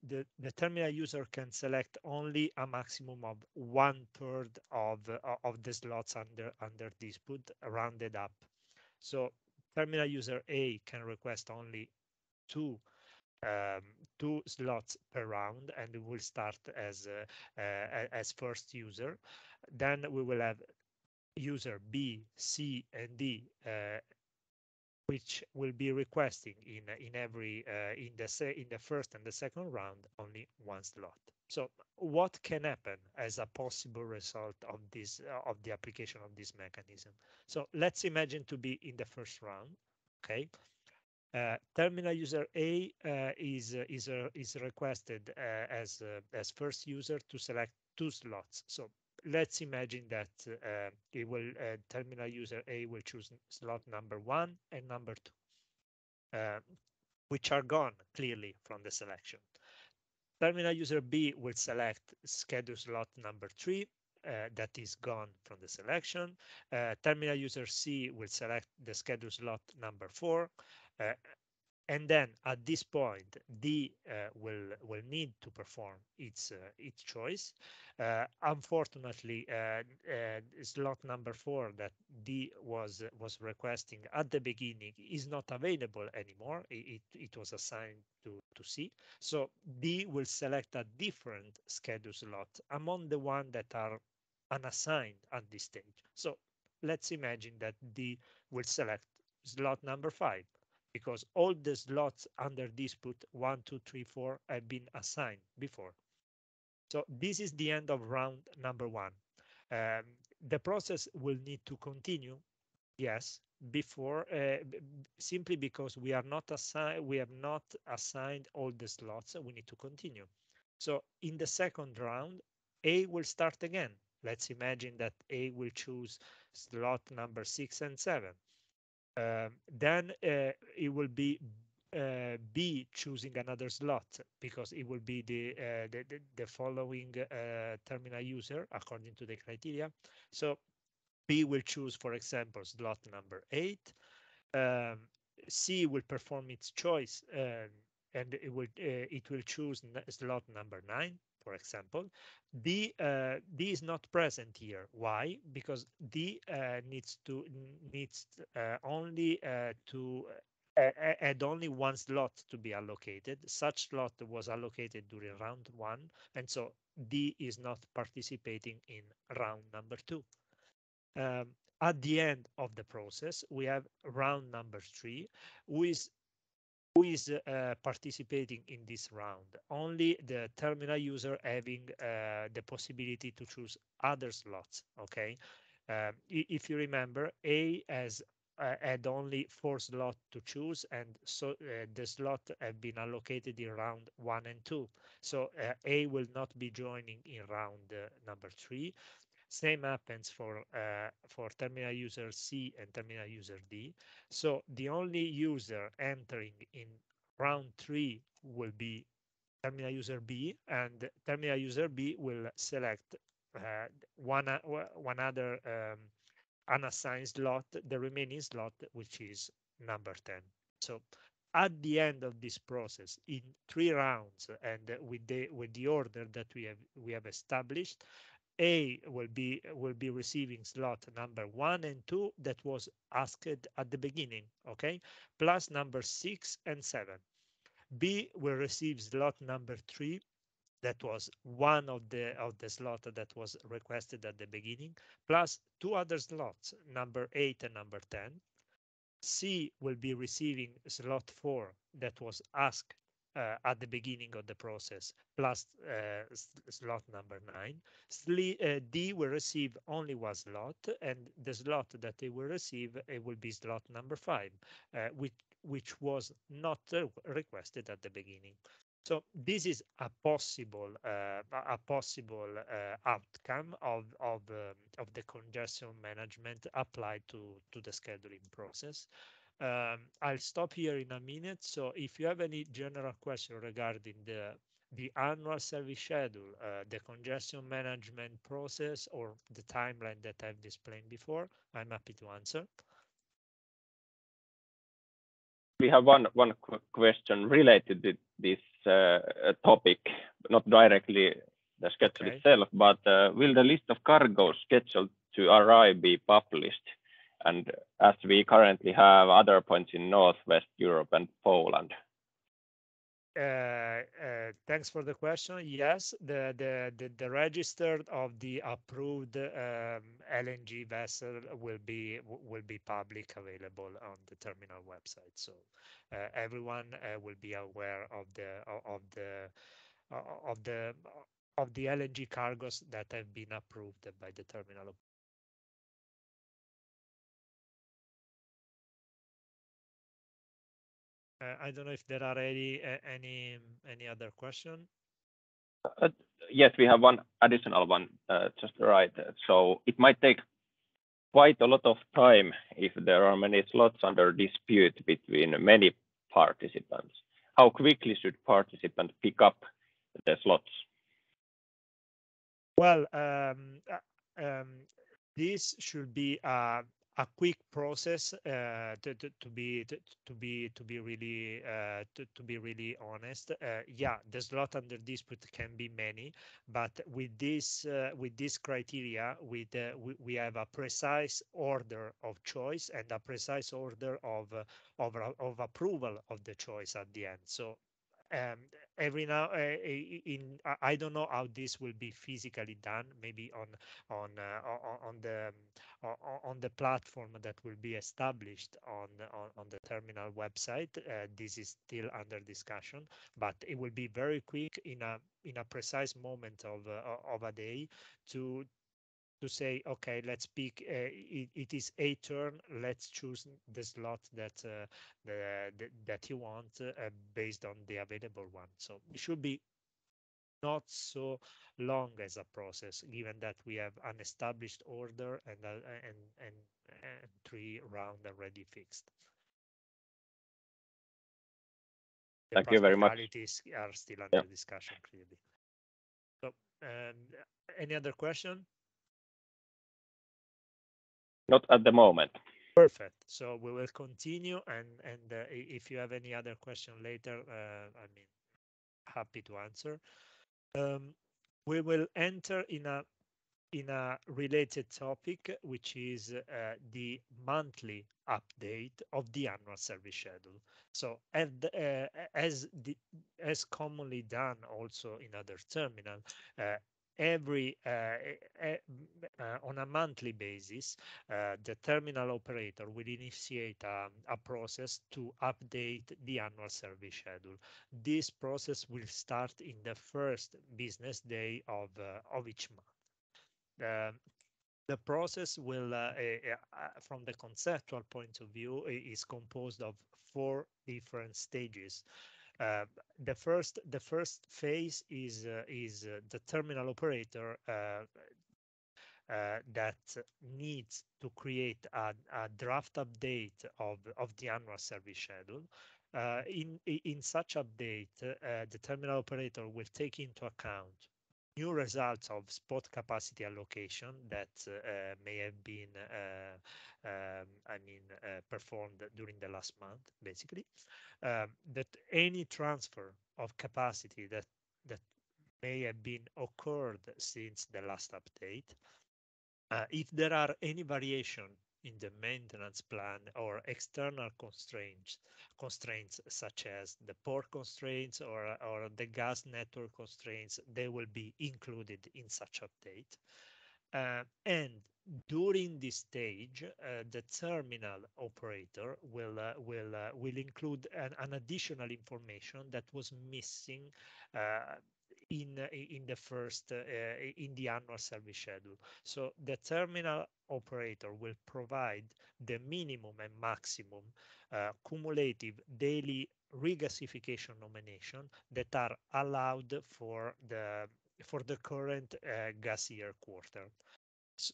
the terminal user can select only a maximum of 1/3 of the slots under dispute, rounded up. So terminal user A can request only 2 slots per round, and we will start as first user. Then we will have user B, C, and D, which will be requesting in the first and the second round only 1 slot. So what can happen as a possible result of this of the application of this mechanism? So let's imagine to be in the first round. Okay. Terminal user A is requested as first user to select 2 slots. So let's imagine that it will terminal user A will choose slot number 1 and number 2, which are gone clearly from the selection. Terminal user B will select schedule slot number 3, that is gone from the selection. Terminal user C will select the schedule slot number 4. And then at this point, D will need to perform its choice. Unfortunately, slot number 4 that D was requesting at the beginning is not available anymore. It was assigned to C. So D will select a different schedule slot among the one that are unassigned at this stage. So let's imagine that D will select slot number 5, because all the slots under dispute 1, 2, 3, 4 have been assigned before. So this is the end of round number 1. The process will need to continue, yes, before simply because we have not assigned all the slots. We need to continue. So in the second round, A will start again. Let's imagine that A will choose slot number 6 and 7. Then it will be B choosing another slot, because it will be the following terminal user according to the criteria. So B will choose, for example, slot number 8. C will perform its choice, and it will choose slot number 9, for example. D is not present here. Why? Because D needs only to add only one slot to be allocated. Such slot was allocated during round 1, and so D is not participating in round number 2. At the end of the process, we have round number 3, who is participating in this round. Only the terminal user having the possibility to choose other slots. Okay, if you remember, A has had only 4 slots to choose, and so the slot have been allocated in round 1 and 2. So A will not be joining in round number 3. Same happens for terminal user C and terminal user D. So the only user entering in round 3 will be terminal user B, and terminal user B will select one other unassigned slot, the remaining slot, which is number 10. So at the end of this process, in 3 rounds, and with the order that we have established, A will be receiving slot number 1 and 2 that was asked at the beginning, okay, plus number 6 and 7. B will receive slot number 3 that was one of the slot that was requested at the beginning, plus 2 other slots, number 8 and number 10. C will be receiving slot 4 that was asked at the beginning of the process, plus slot number 9. D will receive only 1 slot, and the slot that they will receive will be slot number 5, which was not requested at the beginning. So this is a possible outcome of the congestion management applied to the scheduling process. I'll stop here in a minute. So if you have any general question regarding the annual service schedule, the congestion management process, or the timeline that I've displayed before, I'm happy to answer. We have one question related to this topic, not directly the schedule itself, but will the list of cargoes scheduled to arrive be published? And as we currently have other points in Northwest Europe and Poland. Thanks for the question. Yes, the register of the approved LNG vessel will be public available on the terminal website. So everyone will be aware of the LNG cargoes that have been approved by the terminal. I don't know if there are any other question. Yes, we have one additional one just right. So it might take quite a lot of time if there are many slots under dispute between many participants. How quickly should participants pick up the slots? Well, this should be a quick process to be really honest. Yeah, the slot under dispute can be many, but with this criteria, we have a precise order of choice and a precise order of approval of the choice at the end. So every now I don't know how this will be physically done, maybe on the platform that will be established on the terminal website. This is still under discussion, but it will be very quick in a precise moment of a day to say, okay, let's pick. It is a turn. Let's choose the slot that you want based on the available one. So it should be not so long as a process, given that we have an established order and 3 rounds already fixed. The Thank you very much. practicalities are still under discussion, clearly. So, any other question? Not at the moment. Perfect. So we will continue, and if you have any other question later, I mean, happy to answer. We will enter in a related topic, which is the monthly update of the annual service schedule. So as commonly done also in other terminal, every on a monthly basis, the terminal operator will initiate a process to update the annual service schedule. This process will start in the first business day of each month. The process will, from the conceptual point of view, is composed of 4 different stages. The first phase is the terminal operator that needs to create a draft update of the annual service schedule. In such update, the terminal operator will take into account new results of spot capacity allocation that may have been performed during the last month, basically. That any transfer of capacity that may have been occurred since the last update. If there are any variation in the maintenance plan or external constraints such as the port constraints or the gas network constraints, they will be included in such update. And during this stage, the terminal operator will include an additional information that was missing in the annual service schedule. So the terminal operator will provide the minimum and maximum cumulative daily regasification nomination that are allowed for the current gas year quarter.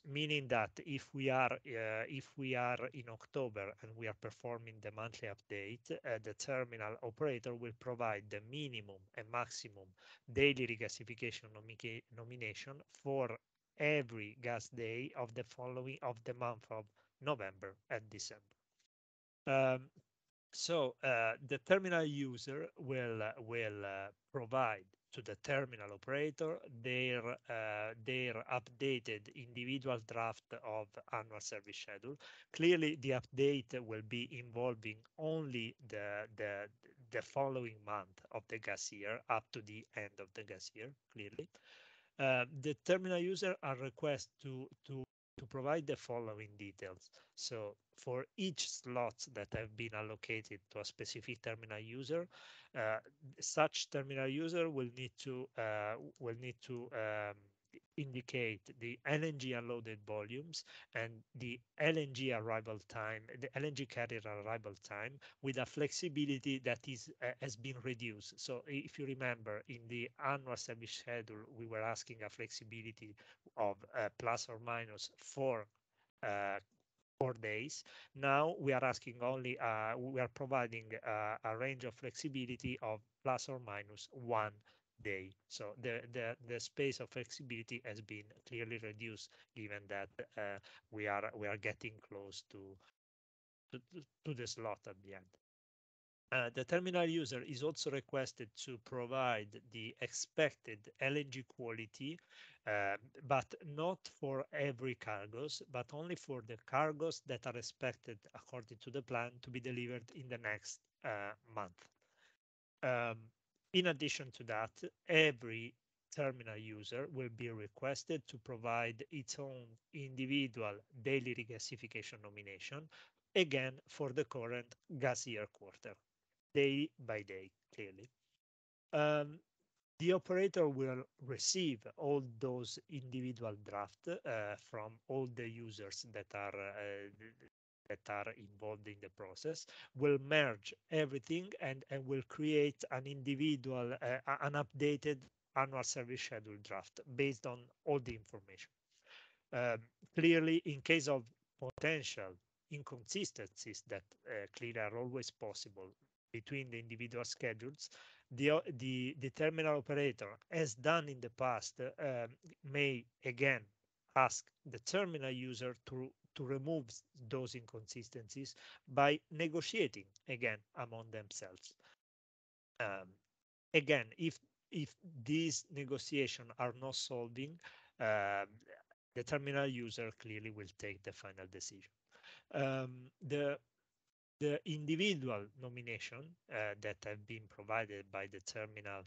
Meaning that if we are in October and we are performing the monthly update, the terminal operator will provide the minimum and maximum daily regasification nomination for every gas day of the month of November and December. So the terminal user will provide to the terminal operator their updated individual draft of annual service schedule. Clearly, the update will be involving only the following month of the gas year up to the end of the gas year. Clearly, the terminal user are requested to provide the following details. So for each slot that have been allocated to a specific terminal user, such terminal user will need to indicate the LNG unloaded volumes and the LNG arrival time, the LNG carrier arrival time, with a flexibility that is has been reduced. So if you remember, in the annual service schedule, we were asking a flexibility of plus or minus 4 days. Now we are asking only, we are providing a range of flexibility of plus or minus 1 day. So the space of flexibility has been clearly reduced, given that we are getting close to the slot at the end. The terminal user is also requested to provide the expected LNG quality, but not for every cargoes, but only for the cargoes that are expected according to the plan to be delivered in the next month. In addition to that, every terminal user will be requested to provide its own individual daily regasification nomination, again for the current gas year quarter, day by day, clearly. The operator will receive all those individual drafts from all the users that are involved in the process, will merge everything and will create an individual, an updated annual service schedule draft based on all the information. Clearly, in case of potential inconsistencies that clearly are always possible between the individual schedules, the terminal operator, as done in the past, may again ask the terminal user to remove those inconsistencies by negotiating again among themselves. Again, if these negotiations are not solving, the terminal user clearly will take the final decision. The individual nomination that have been provided by the terminal,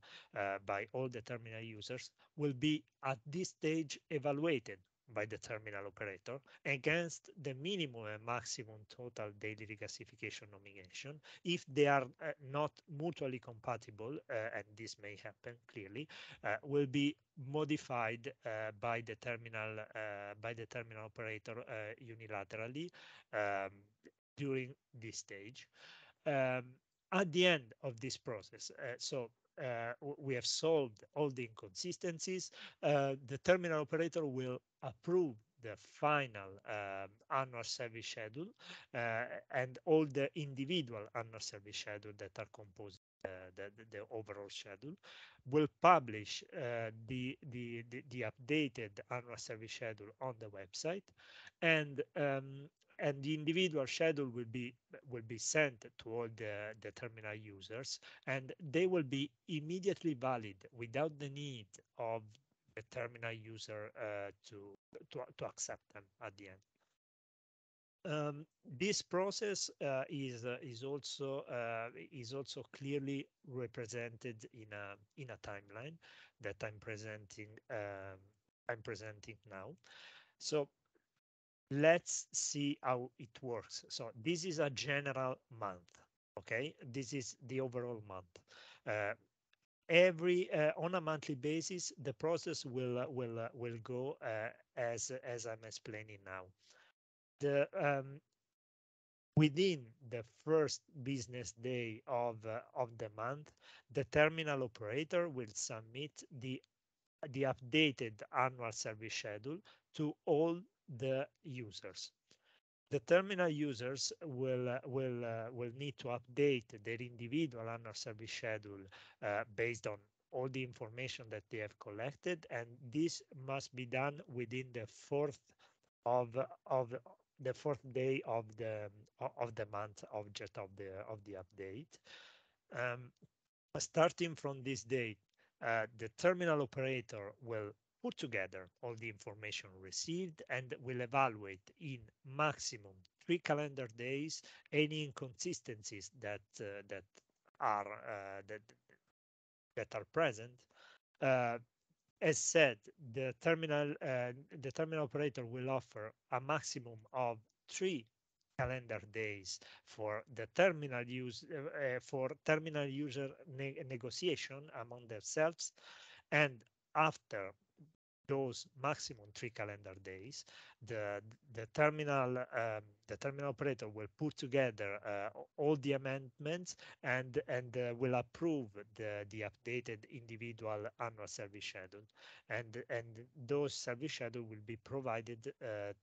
by all the terminal users, will be at this stage evaluated by the terminal operator against the minimum and maximum total daily regasification nomination. If they are not mutually compatible, and this may happen clearly, will be modified by the terminal operator unilaterally during this stage. At the end of this process, we have solved all the inconsistencies. The terminal operator will approve the final annual service schedule and all the individual annual service schedule that are composed the overall schedule, will publish the updated annual service schedule on the website, and the individual schedule will be sent to all the terminal users, and they will be immediately valid without the need of the terminal user to accept them at the end. This process is also clearly represented in a timeline that I'm presenting now. So let's see how it works. So this is a general month. Okay, this is the overall month. On a monthly basis, the process will go as I'm explaining now. Within the first business day of the month, the terminal operator will submit the updated annual service schedule to all the users. The terminal users will need to update their individual annual service schedule based on all the information that they have collected, and this must be done within the fourth day of the month object of the update. Starting from this date, the terminal operator will put together all the information received and will evaluate in maximum 3 calendar days any inconsistencies that are present. As said, the terminal operator will offer a maximum of 3 calendar days for the terminal user negotiation among themselves, and after those maximum 3 calendar days, the terminal operator will put together all the amendments and will approve the updated individual annual service schedule, and those service schedule will be provided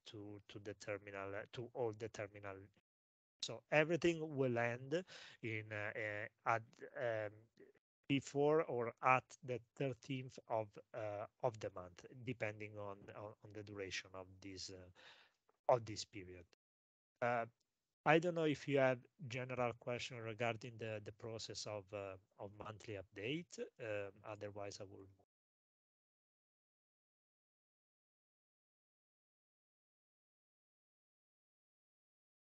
to the terminal, to all the terminal. So everything will end in at before or at the 13th of the month, depending on the duration of this period. I don't know if you have general question regarding the process of monthly update. Otherwise, I will.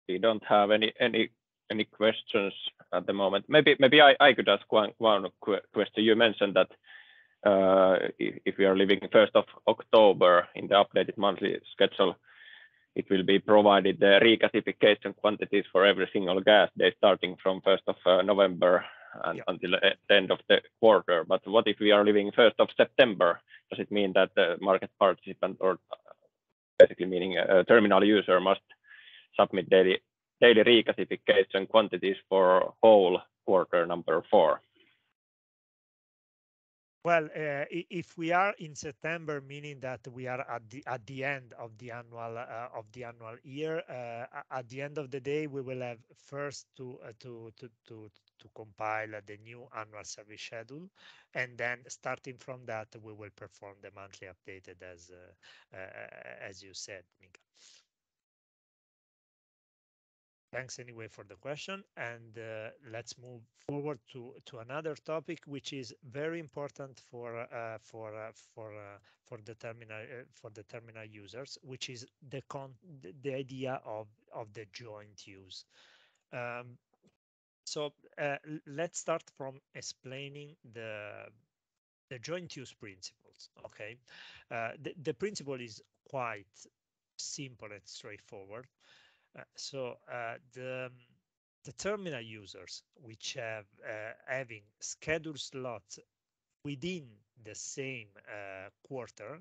We don't have any questions at the moment. Maybe I could ask one question. You mentioned that if we are leaving 1st of October in the updated monthly schedule, it will be provided the regasification quantities for every single gas day starting from 1st of November and until the end of the quarter. But what if we are leaving 1st of September? Does it mean that the market participant, or basically meaning a terminal user, must submit daily regasification quantities for whole quarter number 4? Well, if we are in September, meaning that we are at the end of the annual year, at the end of the day, we will have first to compile the new annual service schedule, and then starting from that, we will perform the monthly updated as you said, Mika. Thanks anyway for the question, and let's move forward to another topic, which is very important for the terminal users, which is the idea of the joint use. So let's start from explaining the joint use principles. Okay, the principle is quite simple and straightforward. So the terminal users which have having scheduled slots within the same quarter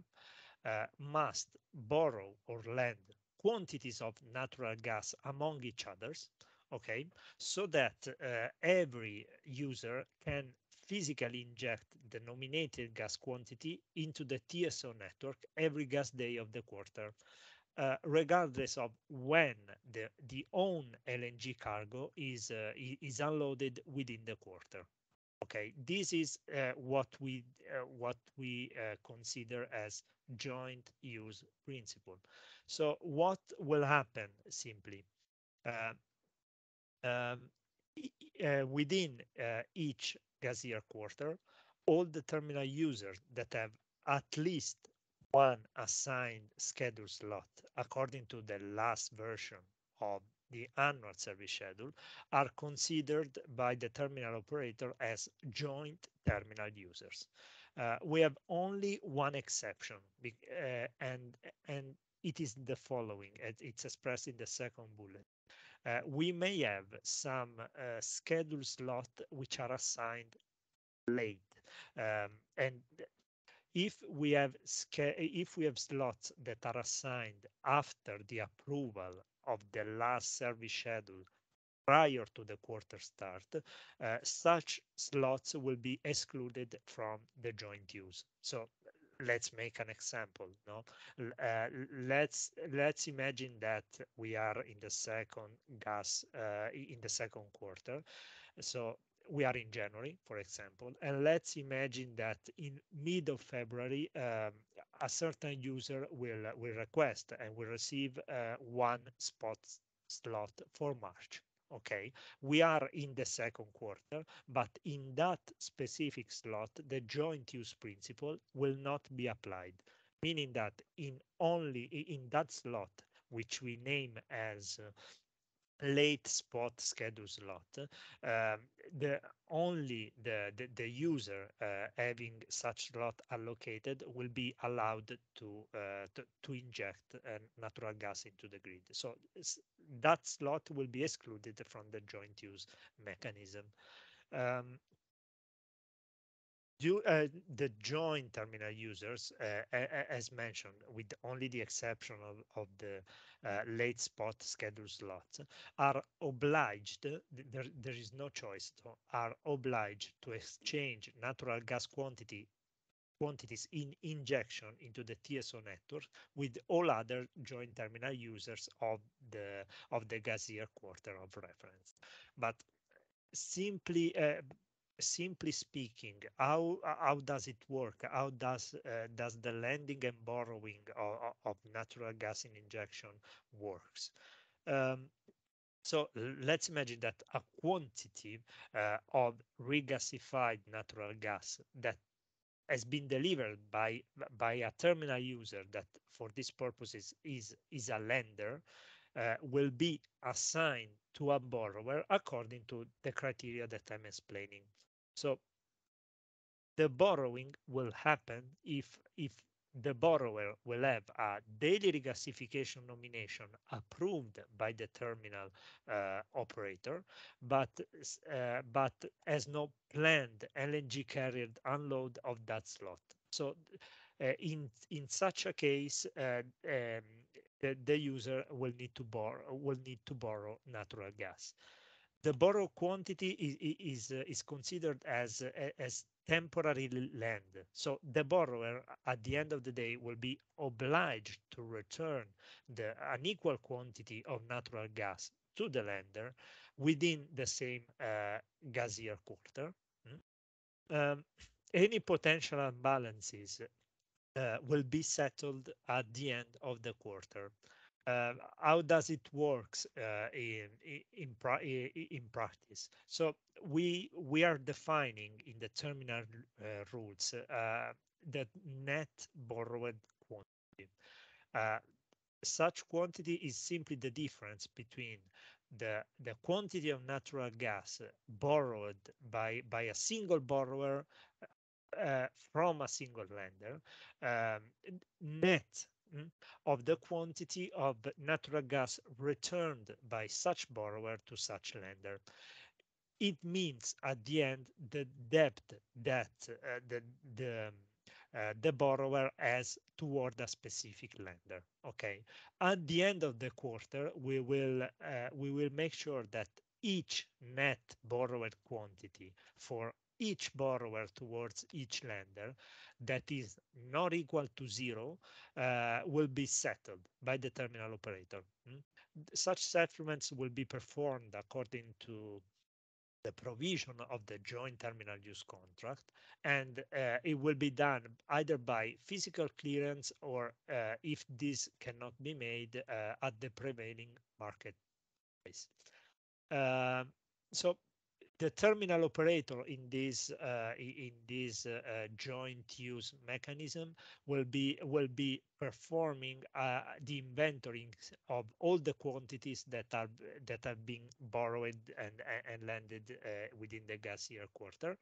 must borrow or lend quantities of natural gas among each others, okay, so that every user can physically inject the nominated gas quantity into the TSO network every gas day of the quarter. Regardless of when the own LNG cargo is unloaded within the quarter. Okay, this is what we consider as joint use principle. So what will happen simply? Within each gas year quarter, all the terminal users that have at least one assigned schedule slot according to the last version of the annual service schedule are considered by the terminal operator as joint terminal users. We have only one exception, and it is the following. It's expressed in the second bullet. We may have some schedule slot which are assigned late, and if we have slots that are assigned after the approval of the last service schedule prior to the quarter start, such slots will be excluded from the joint use. So let's make an example. No, let's imagine that we are in the second quarter. So we are in January, for example, and let's imagine that in mid of February, a certain user will request and will receive one spot slot for March. Okay, we are in the second quarter, but in that specific slot, the joint use principle will not be applied, meaning that only in that slot, which we name as late spot schedule slot, only the user having such slot allocated will be allowed to inject natural gas into the grid. So that slot will be excluded from the joint use mechanism. The joint terminal users, as mentioned, with only the exception of the late spot schedule slots, are obliged, there is no choice, are obliged to exchange natural gas quantities in injection into the TSO network with all other joint terminal users of the gas year quarter of reference. But simply speaking, how does it work? How does the lending and borrowing of natural gas in injection works? So let's imagine that a quantity of regasified natural gas that has been delivered by a terminal user that for this purpose is a lender will be assigned to a borrower according to the criteria that I'm explaining. So the borrowing will happen if the borrower will have a daily regasification nomination approved by the terminal operator, but has no planned LNG carrier unload of that slot. So in such a case, the user will need to borrow natural gas. The borrowed quantity is considered as temporary lend. So the borrower at the end of the day will be obliged to return an equal quantity of natural gas to the lender within the same gas year quarter. Any potential imbalances will be settled at the end of the quarter. How does it works in practice? So we are defining in the terminal rules the net borrowed quantity. Such quantity is simply the difference between the quantity of natural gas borrowed by a single borrower from a single lender, net of the quantity of natural gas returned by such borrower to such lender. It means at the end the debt that the borrower has toward a specific lender. Okay. At the end of the quarter, we will make sure that each net borrowed quantity for each borrower towards each lender that is not equal to zero will be settled by the terminal operator. Such settlements will be performed according to the provision of the joint terminal use contract, and it will be done either by physical clearance or if this cannot be made at the prevailing market price. So the terminal operator in this joint use mechanism will be performing the inventorying of all the quantities that are being borrowed and landed within the gas year quarter,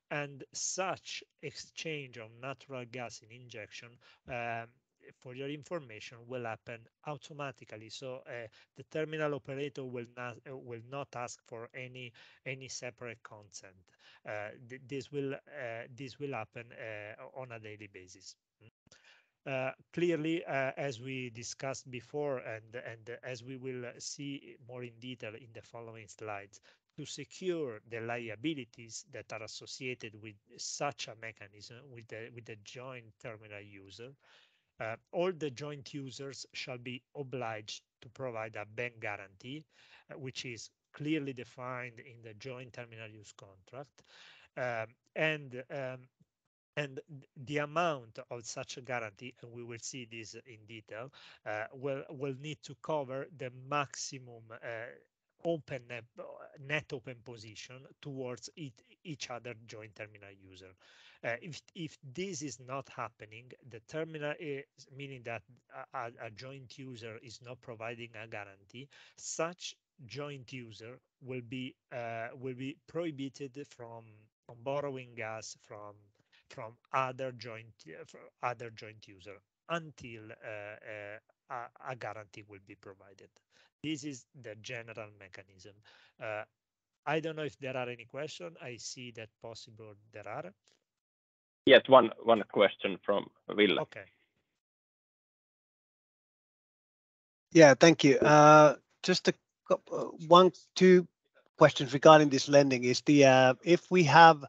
and such exchange of natural gas in injection, for your information, will happen automatically. So the terminal operator will not ask for any separate consent. This will happen on a daily basis. Clearly, as we discussed before, and as we will see more in detail in the following slides, to secure the liabilities that are associated with such a mechanism, with the joint terminal user, all the joint users shall be obliged to provide a bank guarantee, which is clearly defined in the joint terminal use contract, and the amount of such a guarantee, and we will see this in detail, will need to cover the maximum net open position towards each other joint terminal user. If this is not happening, the terminal meaning that a joint user is not providing a guarantee, such joint user will be prohibited from borrowing gas from other joint user until a guarantee will be provided. This is the general mechanism. I don't know if there are any questions. I see that possible there are. Yes, one question from Ville. Okay. Yeah, thank you. Just two questions regarding this lending is if we have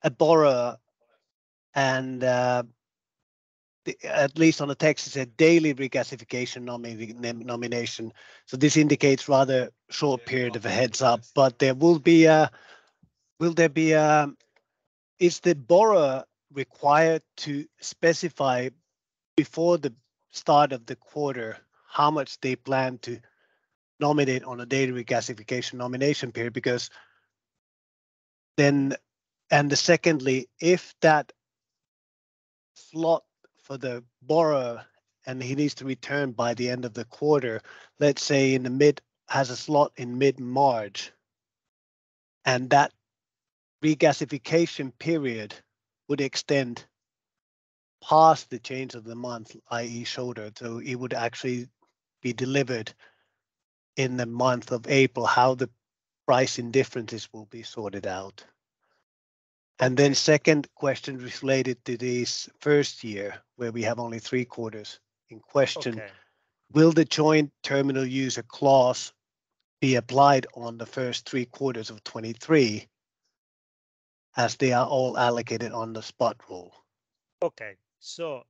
a borrower and at least on the text, it's a daily regasification nomination. So this indicates rather short period of a heads up, but there will be is the borrower required to specify before the start of the quarter how much they plan to nominate on a daily regasification nomination period? Because then, and secondly, if that slot for the borrower and he needs to return by the end of the quarter, let's say has a slot in mid-March, and that regasification period would extend past the change of the month, i.e. shoulder, so it would actually be delivered in the month of April, how the pricing differences will be sorted out. And then second question related to this first year, where we have only 3 quarters in question. Okay. Will the joint terminal user clause be applied on the first 3 quarters of 23 as they are all allocated on the spot rule? Okay. So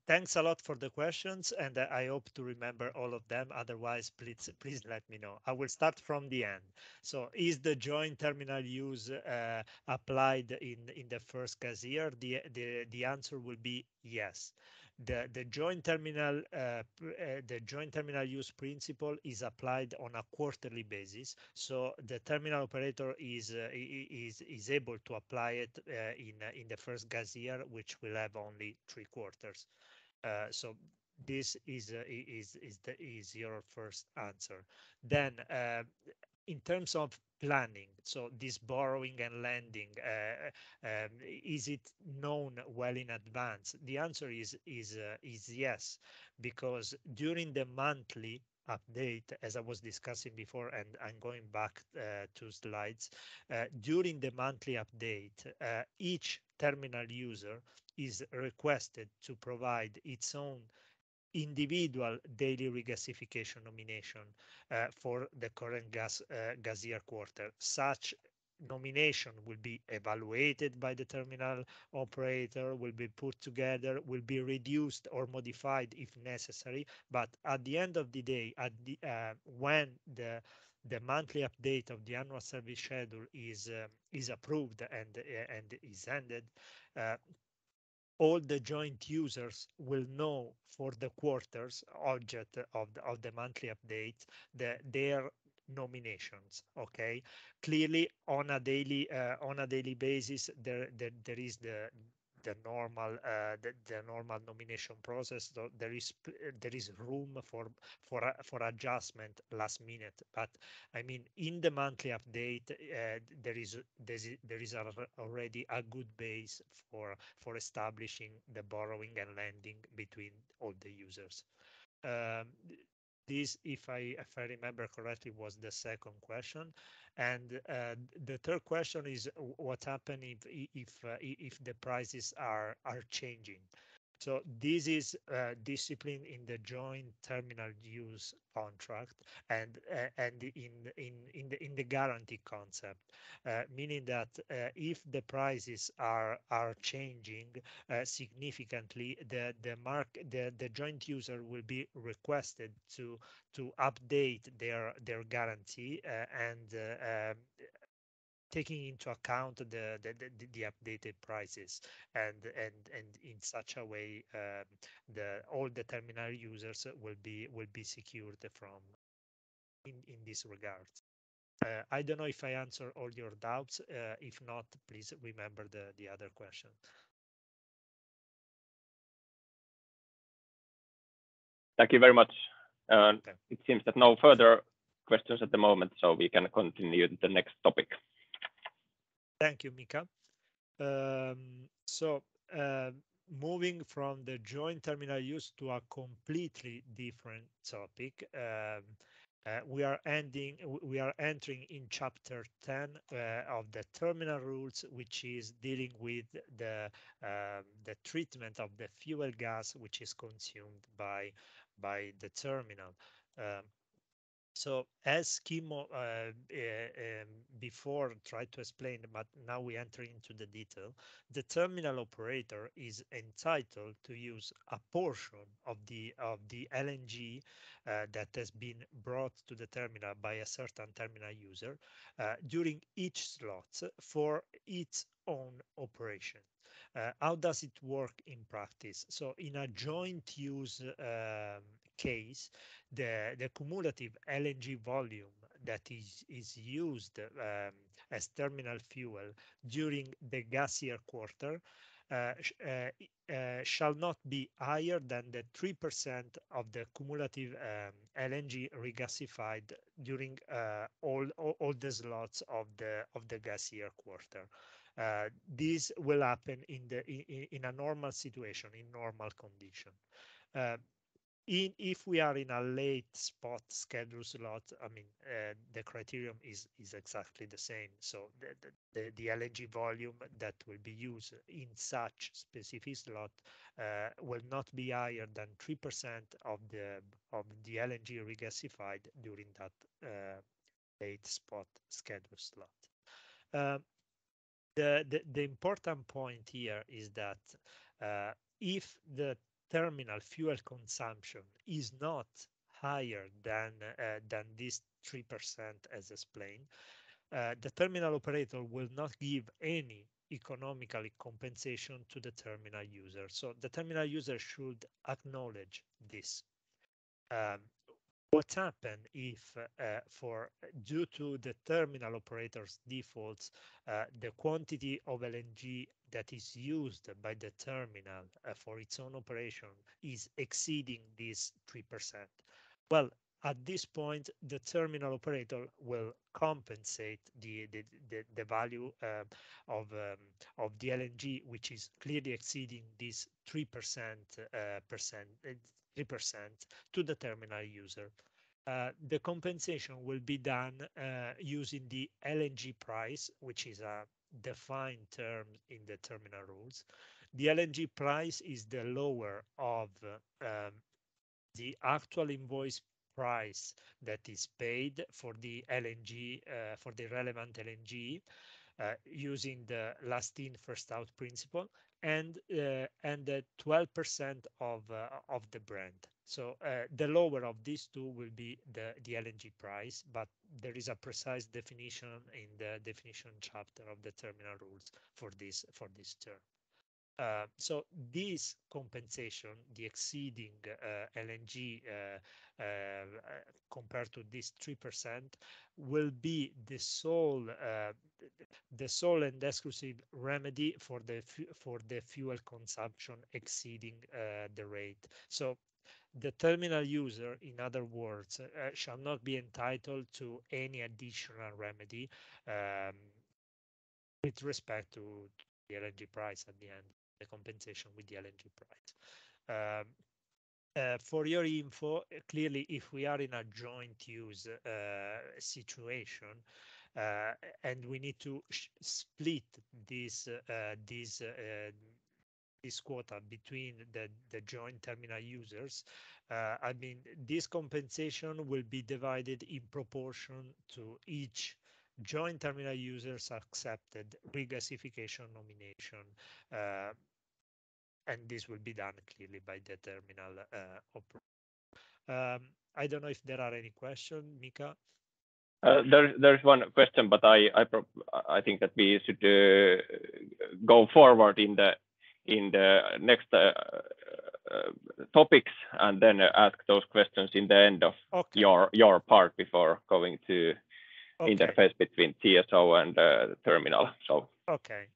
thanks a lot for the questions, and I hope to remember all of them. Otherwise, please let me know. I will start from the end. So is the joint terminal use applied in the first gas year? The answer will be yes. The joint terminal use principle is applied on a quarterly basis. So the terminal operator is able to apply it in the first gas year, which will have only 3 quarters. So this is your first answer. Then in terms of planning, so this borrowing and lending, is it known well in advance? The answer is yes, because during the monthly update, as I was discussing before, and I'm going back 2 slides, during the monthly update, each terminal user is requested to provide its own individual daily regasification nomination for the current gas year quarter. Such nomination will be evaluated by the terminal operator, will be put together, will be reduced or modified if necessary. But at the end of the day, when the monthly update of the annual service schedule is approved and is ended, all the joint users will know for the quarters object of the monthly update their nominations. Okay, clearly on a daily basis there is the normal nomination process. So there is room for adjustment last minute, but I mean in the monthly update there is already a good base for establishing the borrowing and lending between all the users. This, if I remember correctly, was the second question, and the third question is what happens if the prices are changing. So this is discipline in the joint terminal use contract and in the guarantee concept, meaning that if the prices are changing significantly, the joint user will be requested to update their guarantee and taking into account the updated prices, and in such a way all the terminal users will be secured from in this regard. I don't know if I answer all your doubts. If not, please remember the other question. Thank you very much. Okay. It seems that no further questions at the moment, so we can continue to the next topic. Thank you, Mika. So moving from the joint terminal use to a completely different topic, We are entering in chapter 10 of the terminal rules, which is dealing with the treatment of the fuel gas which is consumed by the terminal. So as Kimmo before tried to explain, but now we enter into the detail, the terminal operator is entitled to use a portion of the LNG that has been brought to the terminal by a certain terminal user during each slot for its own operation. How does it work in practice? So in a joint use case, the cumulative LNG volume that is used as terminal fuel during the gas year quarter shall not be higher than the 3% of the cumulative LNG regasified during all the slots of the gas year quarter. This will happen in a normal situation, in normal condition. If we are in a late spot schedule slot, I mean, the criterion is exactly the same. So the LNG volume that will be used in such specific slot will not be higher than 3% of the LNG regasified during that late spot schedule slot. The important point here is that if the terminal fuel consumption is not higher than this 3% as explained, the terminal operator will not give any economically compensation to the terminal user. So the terminal user should acknowledge this. What happens if, due to the terminal operator's defaults, the quantity of LNG that is used by the terminal for its own operation is exceeding this 3%? Well, at this point, the terminal operator will compensate the value of the LNG, which is clearly exceeding this 3% to the terminal user. The compensation will be done using the LNG price, which is a defined term in the terminal rules. The LNG price is the lower of the actual invoice price that is paid for the LNG, for the relevant LNG, using the last in first out principle, and the 12% of the brand. So the lower of these two will be the LNG price, but there is a precise definition in the definition chapter of the terminal rules for this term. So this compensation, the exceeding LNG compared to this 3%, will be the sole and exclusive remedy for the fuel consumption exceeding the rate. So the terminal user, in other words, shall not be entitled to any additional remedy with respect to the LNG price at the end, the compensation with the LNG price. For your info, clearly, if we are in a joint use situation and we need to split this quota between the joint terminal users, I mean, this compensation will be divided in proportion to each joint terminal users accepted regasification nomination, and this will be done clearly by the terminal operator. I don't know if there are any questions, Mika. There's one question, but I think that we should go forward in the next topics and then ask those questions in the end of your part before going to interface between TSO and terminal. So okay.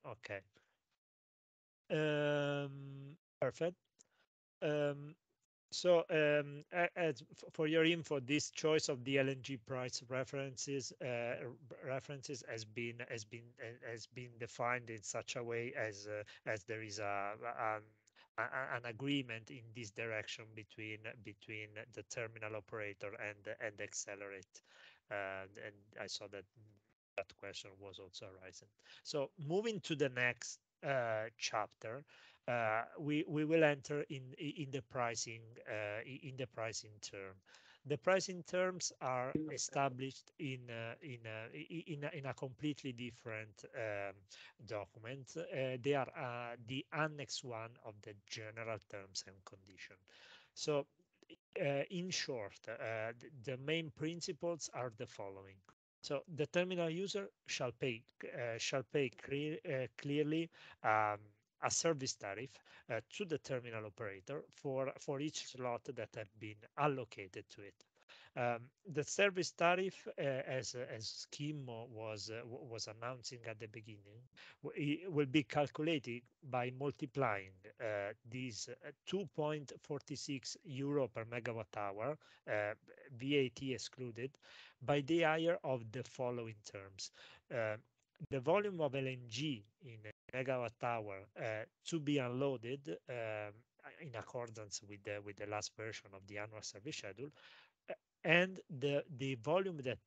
Perfect. So as for your info, this choice of the LNG price references has been defined in such a way as there is a an agreement in this direction between the terminal operator and Accelerate. And I saw that question was also arising. So moving to the next chapter, we will enter in the pricing term. The pricing terms are established in a completely different document. They are the Annex 1 of the General Terms and Conditions. So, in short, the main principles are the following. So the terminal user shall pay clearly a service tariff to the terminal operator for each slot that have been allocated to it. The service tariff, as Kim was announcing at the beginning, will be calculated by multiplying these 2.46 euro per megawatt hour, VAT excluded, by the higher of the following terms. The volume of LNG in a megawatt hour to be unloaded in accordance with the last version of the annual service schedule, and the volume that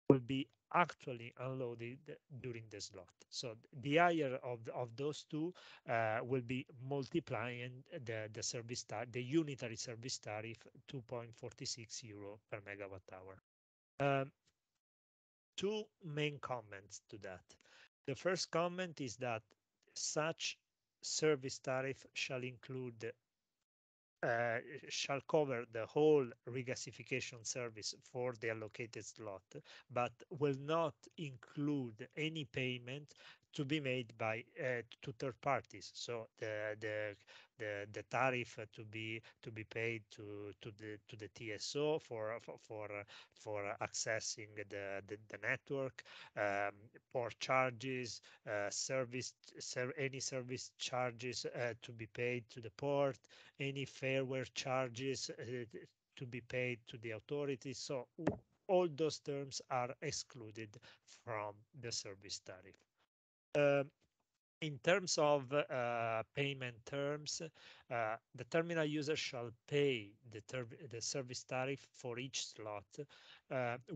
will be actually unloaded during the slot. So the higher of those two will be multiplying the service the unitary service tariff 2.46 euro per megawatt hour. Two main comments to that. The first comment is that such service tariff shall include shall cover the whole regasification service for the allocated slot, but will not include any payment to be made by to third parties. So the tariff to be paid to the TSO for accessing the network, port charges, any service charges to be paid to the port, any fairware charges to be paid to the authorities. So all those terms are excluded from the service tariff. In terms of payment terms, the terminal user shall pay the service tariff for each slot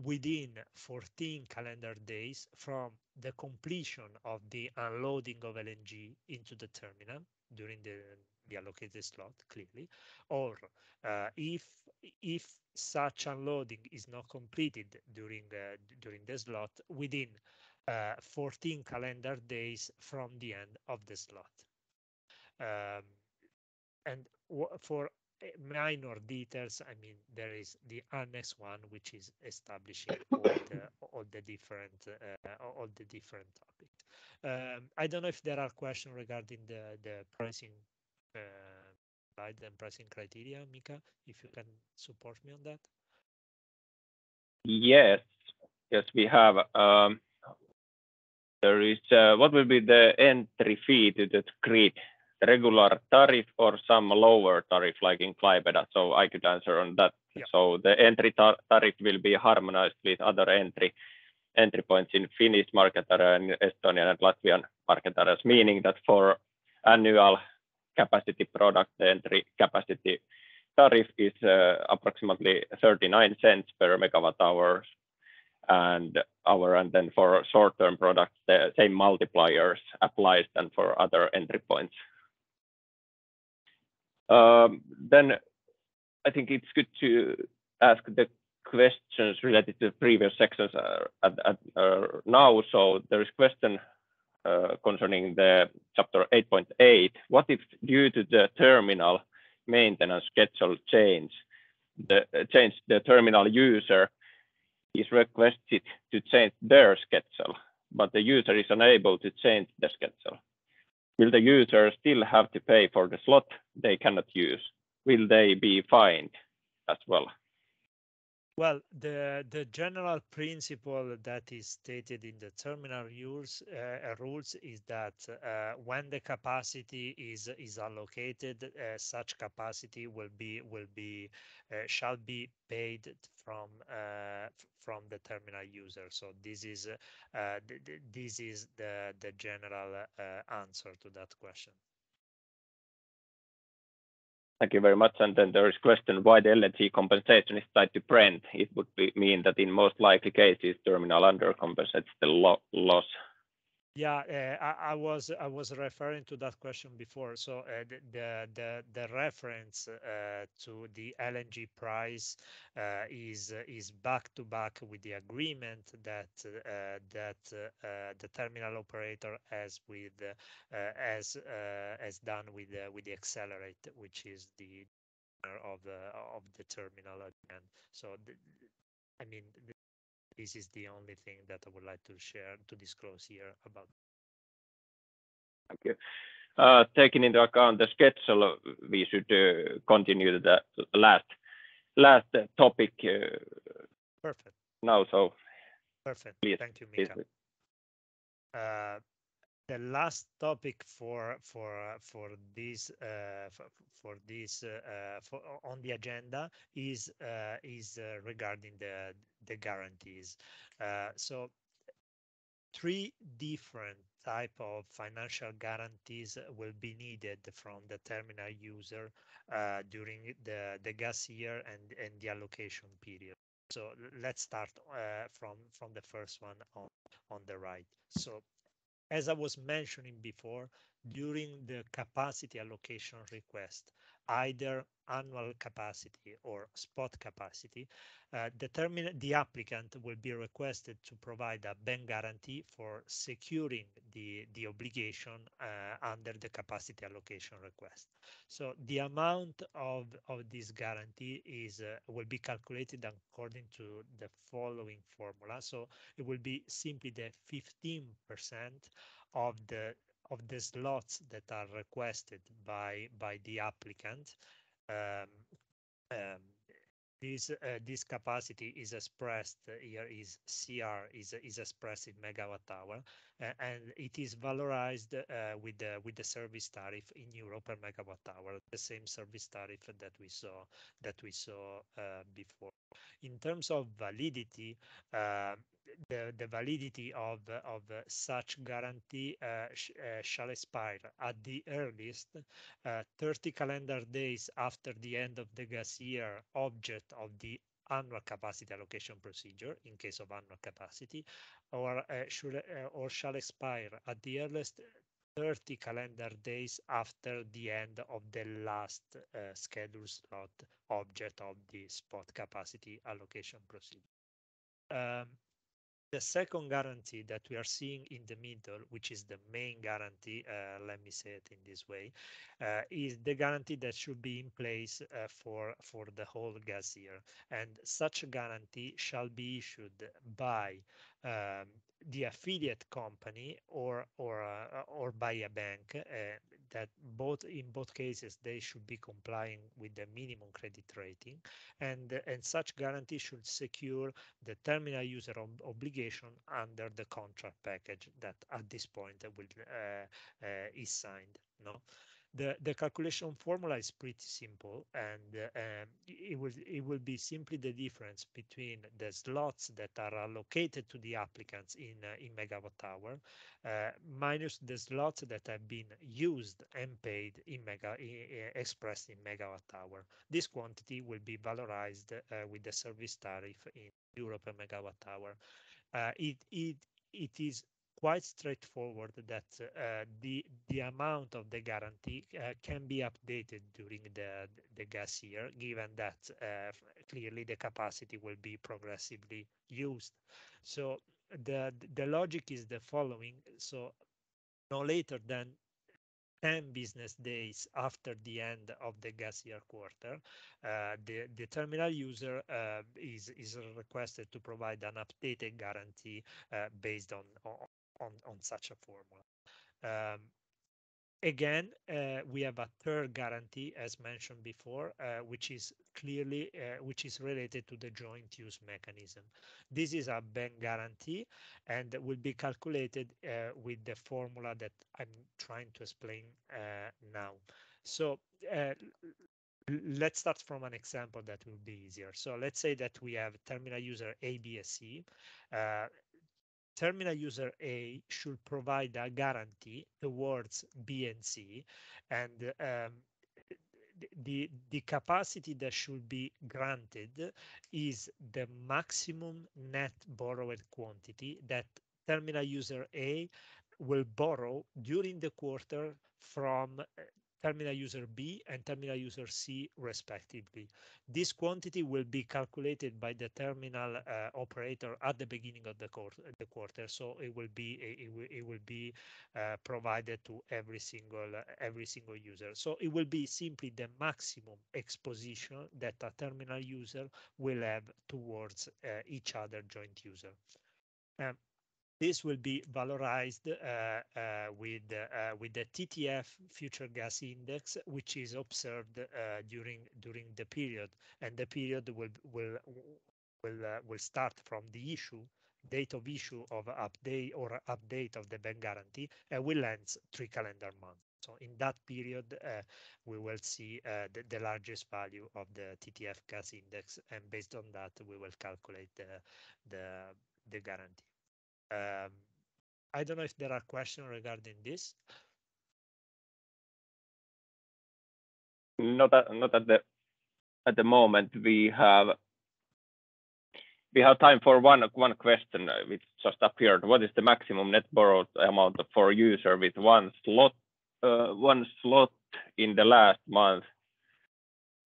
within 14 calendar days from the completion of the unloading of LNG into the terminal during the allocated slot, clearly, or if such unloading is not completed during the slot, within 14 calendar days from the end of the slot. And for minor details, I mean, there is the Annex 1, which is establishing all the different topics. I don't know if there are questions regarding the pricing slide and pricing criteria, Mika, if you can support me on that. Yes, we have. There is what will be the entry fee to the grid, the regular tariff or some lower tariff like in Klaipeda? So I could answer on that. Yeah. So the entry tariff will be harmonized with other entry points in Finnish market area and Estonian and Latvian market areas, meaning that for annual capacity product, the entry capacity tariff is approximately 39 cents per megawatt hour, and then for short-term products, the same multipliers applies than for other entry points. Then I think it's good to ask the questions related to previous sections now. So there is question concerning the chapter 8.8. What if due to the terminal maintenance schedule change, the terminal user is requested to change their schedule, but the user is unable to change the schedule? Will the user still have to pay for the slot they cannot use? Will they be fined as well? Well, the general principle that is stated in the terminal rules is that when the capacity is allocated, such capacity shall be paid from the terminal user. So this is the general answer to that question. Thank you very much. And then there is question why the LNG compensation is tied to Brent. It would mean that in most likely cases, terminal undercompensates the loss. Yeah, I was referring to that question before. So the reference to the LNG price is back to back with the agreement that the terminal operator has with has done with the Accelerate, which is the owner of the terminal again. So I mean. This is the only thing that I would like to share, to disclose here about. Thank you. Taking into account the schedule, we should continue the last topic. Perfect. Now, so. Perfect. Please, thank you, Mika. The last topic for this on the agenda is regarding the guarantees. So three different type of financial guarantees will be needed from the terminal user during the gas year and the allocation period. So let's start from the first one on the right. So as I was mentioning before, during the capacity allocation request, either annual capacity or spot capacity, the applicant will be requested to provide a bank guarantee for securing the obligation under the capacity allocation request. So the amount of this guarantee is will be calculated according to the following formula. So it will be simply the 15% of the slots that are requested by the applicant. Um, um, this capacity is expressed here is CR is expressed in megawatt hour, and it is valorized with the service tariff in euro per megawatt hour, the same service tariff that we saw before. In terms of validity, the validity of such guarantee shall expire at the earliest 30 calendar days after the end of the gas year object of the annual capacity allocation procedure in case of annual capacity, or shall expire at the earliest 30 calendar days after the end of the last scheduled slot object of the spot capacity allocation procedure. The second guarantee that we are seeing in the middle, which is the main guarantee, let me say it in this way, is the guarantee that should be in place for the whole gas year. And such a guarantee shall be issued by the affiliate company or by a bank that in both cases they should be complying with the minimum credit rating, and such guarantee should secure the terminal user obligation under the contract package that at this point is signed. No, the calculation formula is pretty simple, and it will be simply the difference between the slots that are allocated to the applicants in megawatt hour minus the slots that have been used and paid in expressed in megawatt hour. This quantity will be valorized with the service tariff in euro per megawatt hour. It is quite straightforward that the amount of the guarantee can be updated during the gas year, given that clearly the capacity will be progressively used. So the logic is the following. So no later than 10 business days after the end of the gas year quarter, the terminal user is requested to provide an updated guarantee based on such a formula. Again, we have a third guarantee, as mentioned before, which is clearly which is related to the joint use mechanism. This is a bank guarantee and will be calculated with the formula that I'm trying to explain now. So let's start from an example that will be easier. So let's say that we have terminal user A, B, and C. Terminal user A should provide a guarantee towards B and C, and the capacity that should be granted is the maximum net borrowed quantity that terminal user A will borrow during the quarter from terminal user B and terminal user C respectively. This quantity will be calculated by the terminal operator at the beginning of the quarter, so it will be provided to every single user. So it will be simply the maximum exposition that a terminal user will have towards each other joint user. This will be valorized with the TTF future gas index, which is observed during the period, and the period will start from the date of issue of update of the bank guarantee, and will end 3 calendar months. So in that period, we will see the largest value of the TTF gas index, and based on that, we will calculate the guarantee. I don't know if there are questions regarding this. Not at the moment. We have time for one question which just appeared. What is the maximum net borrowed amount for user with one slot in the last month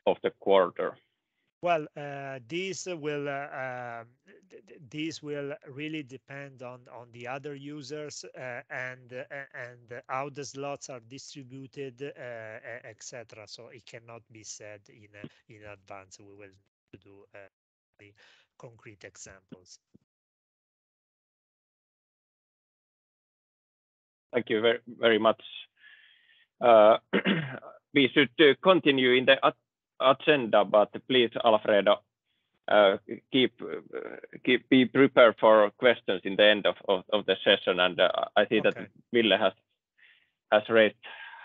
of the quarter? Well, this will really depend on the other users and how the slots are distributed, etc. So it cannot be said in advance. We will do the concrete examples. Thank you very much. We should continue in the agenda, but please, Alfredo, be prepared for questions in the end of the session. And I see that Ville has raised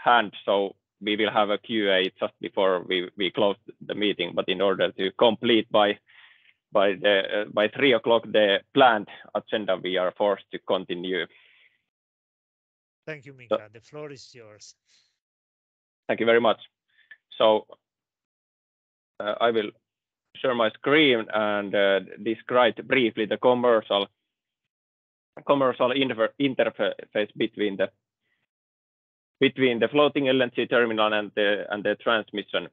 hand, so we will have a QA just before we close the meeting. But in order to complete by 3 o'clock the planned agenda, we are forced to continue. Thank you, Mika. The floor is yours. Thank you very much. So I will share my screen and describe briefly the commercial interface between the floating LNG terminal and the transmission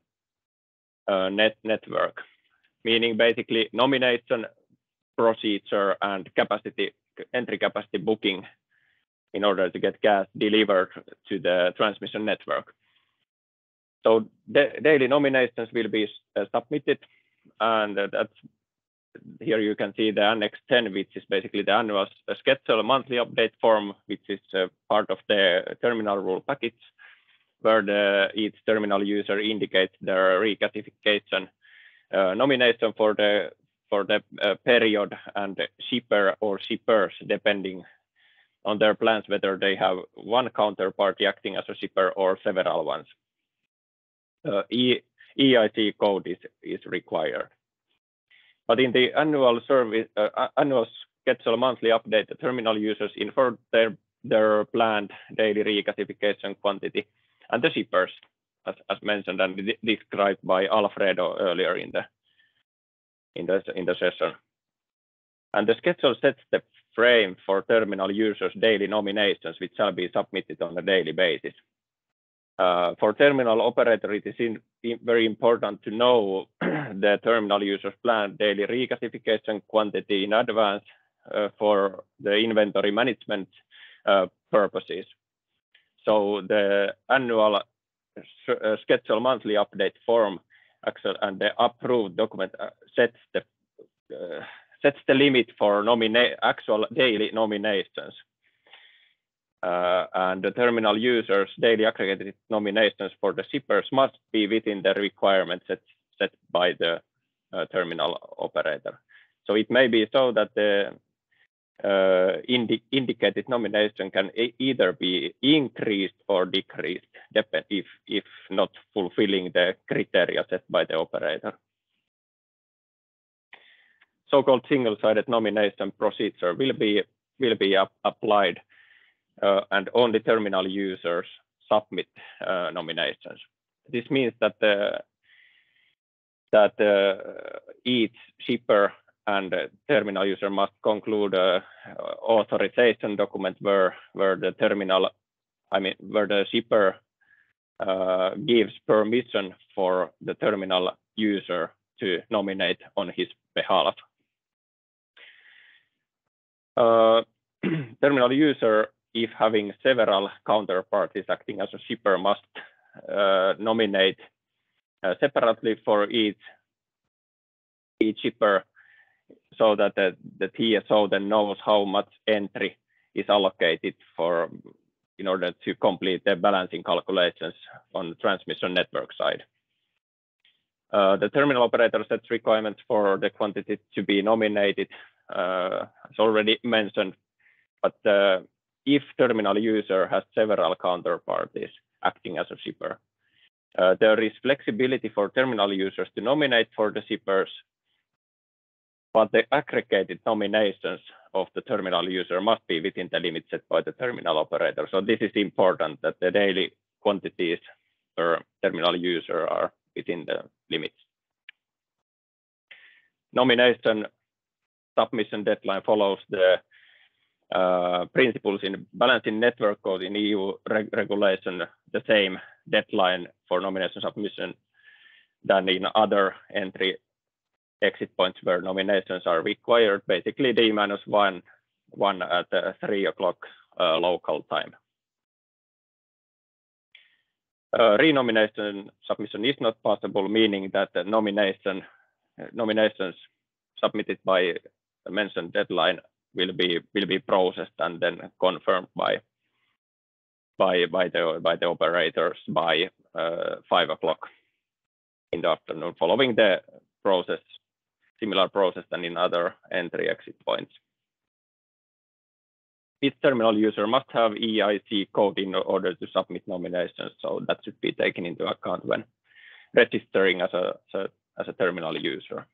network, meaning basically nomination procedure and entry capacity booking in order to get gas delivered to the transmission network. So daily nominations will be submitted, and here you can see the Annex 10, which is basically the annual schedule monthly update form, which is part of the terminal rule package, where each terminal user indicates their regasification nomination for the period, and shipper or shippers, depending on their plans, whether they have one counterparty acting as a shipper or several ones. EIC code is required. But in the annual schedule monthly update, the terminal users inform their planned daily regasification quantity, and the shippers, as mentioned and described by Alfredo earlier in the session. And the schedule sets the frame for terminal users' daily nominations, which shall be submitted on a daily basis. For terminal operator, it is very important to know the terminal user's planned daily regasification quantity in advance for the inventory management purposes. So the annual schedule monthly update form and the approved document sets the limit for actual daily nominations. And the terminal users' daily aggregated nominations for the shippers must be within the requirements set by the terminal operator. So it may be so that the indicated nomination can either be increased or decreased, if not fulfilling the criteria set by the operator. So-called single-sided nomination procedure will be applied, and only terminal users submit nominations. This means that each shipper and terminal user must conclude a authorization document where the shipper gives permission for the terminal user to nominate on his behalf. Terminal user, if having several counterparties acting as a shipper, must nominate separately for each shipper, so that the TSO then knows how much entry is allocated in order to complete the balancing calculations on the transmission network side. The terminal operator sets requirements for the quantity to be nominated, as already mentioned, but if terminal user has several counterparties acting as a shipper, there is flexibility for terminal users to nominate for the shippers, but the aggregated nominations of the terminal user must be within the limit set by the terminal operator. So this is important, that the daily quantities per terminal user are within the limits. Nomination submission deadline follows the principles in balancing network code in EU regulation, the same deadline for nomination submission than in other entry exit points where nominations are required, basically D-1 at 3 o'clock local time. Renomination submission is not possible, meaning that the nominations submitted by the mentioned deadline will be processed and then confirmed by the operators by 5 o'clock in the afternoon, following the similar process than in other entry exit points. Each terminal user must have EIC code in order to submit nominations, so that should be taken into account when registering as a terminal user.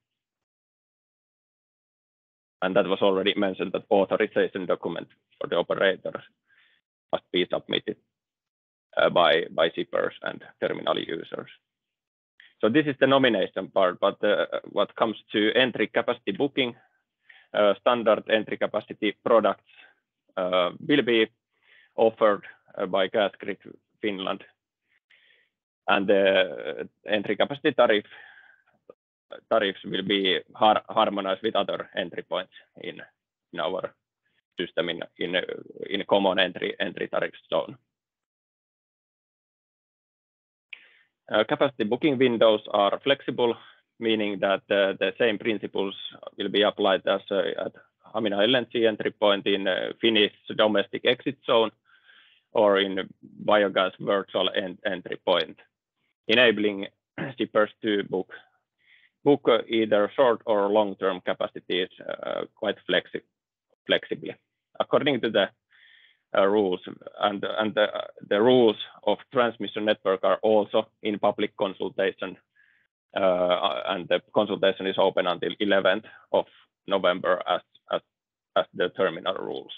And that was already mentioned, that authorization document for the operators must be submitted by shippers and terminal users. So this is the nomination part, but what comes to entry capacity booking, standard entry capacity products will be offered by Gas Grid Finland, and the entry capacity tariffs will be harmonized with other entry points in our system in common entry tariff zone. Capacity booking windows are flexible, meaning that the same principles will be applied as at Hamina LNG entry point in Finnish domestic exit zone or in biogas virtual entry point, enabling shippers to book either short or long-term capacities quite flexibly according to the rules, and the rules of transmission network are also in public consultation, and the consultation is open until 11th of November as the terminal rules.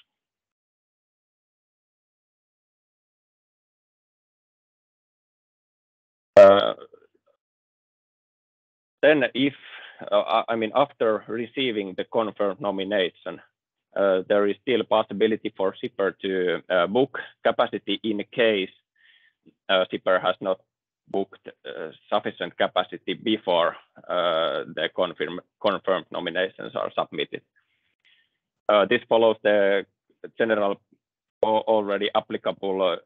Then after receiving the confirmed nomination, there is still a possibility for shipper to book capacity in case shipper has not booked sufficient capacity before the confirmed nominations are submitted. This follows the general already applicable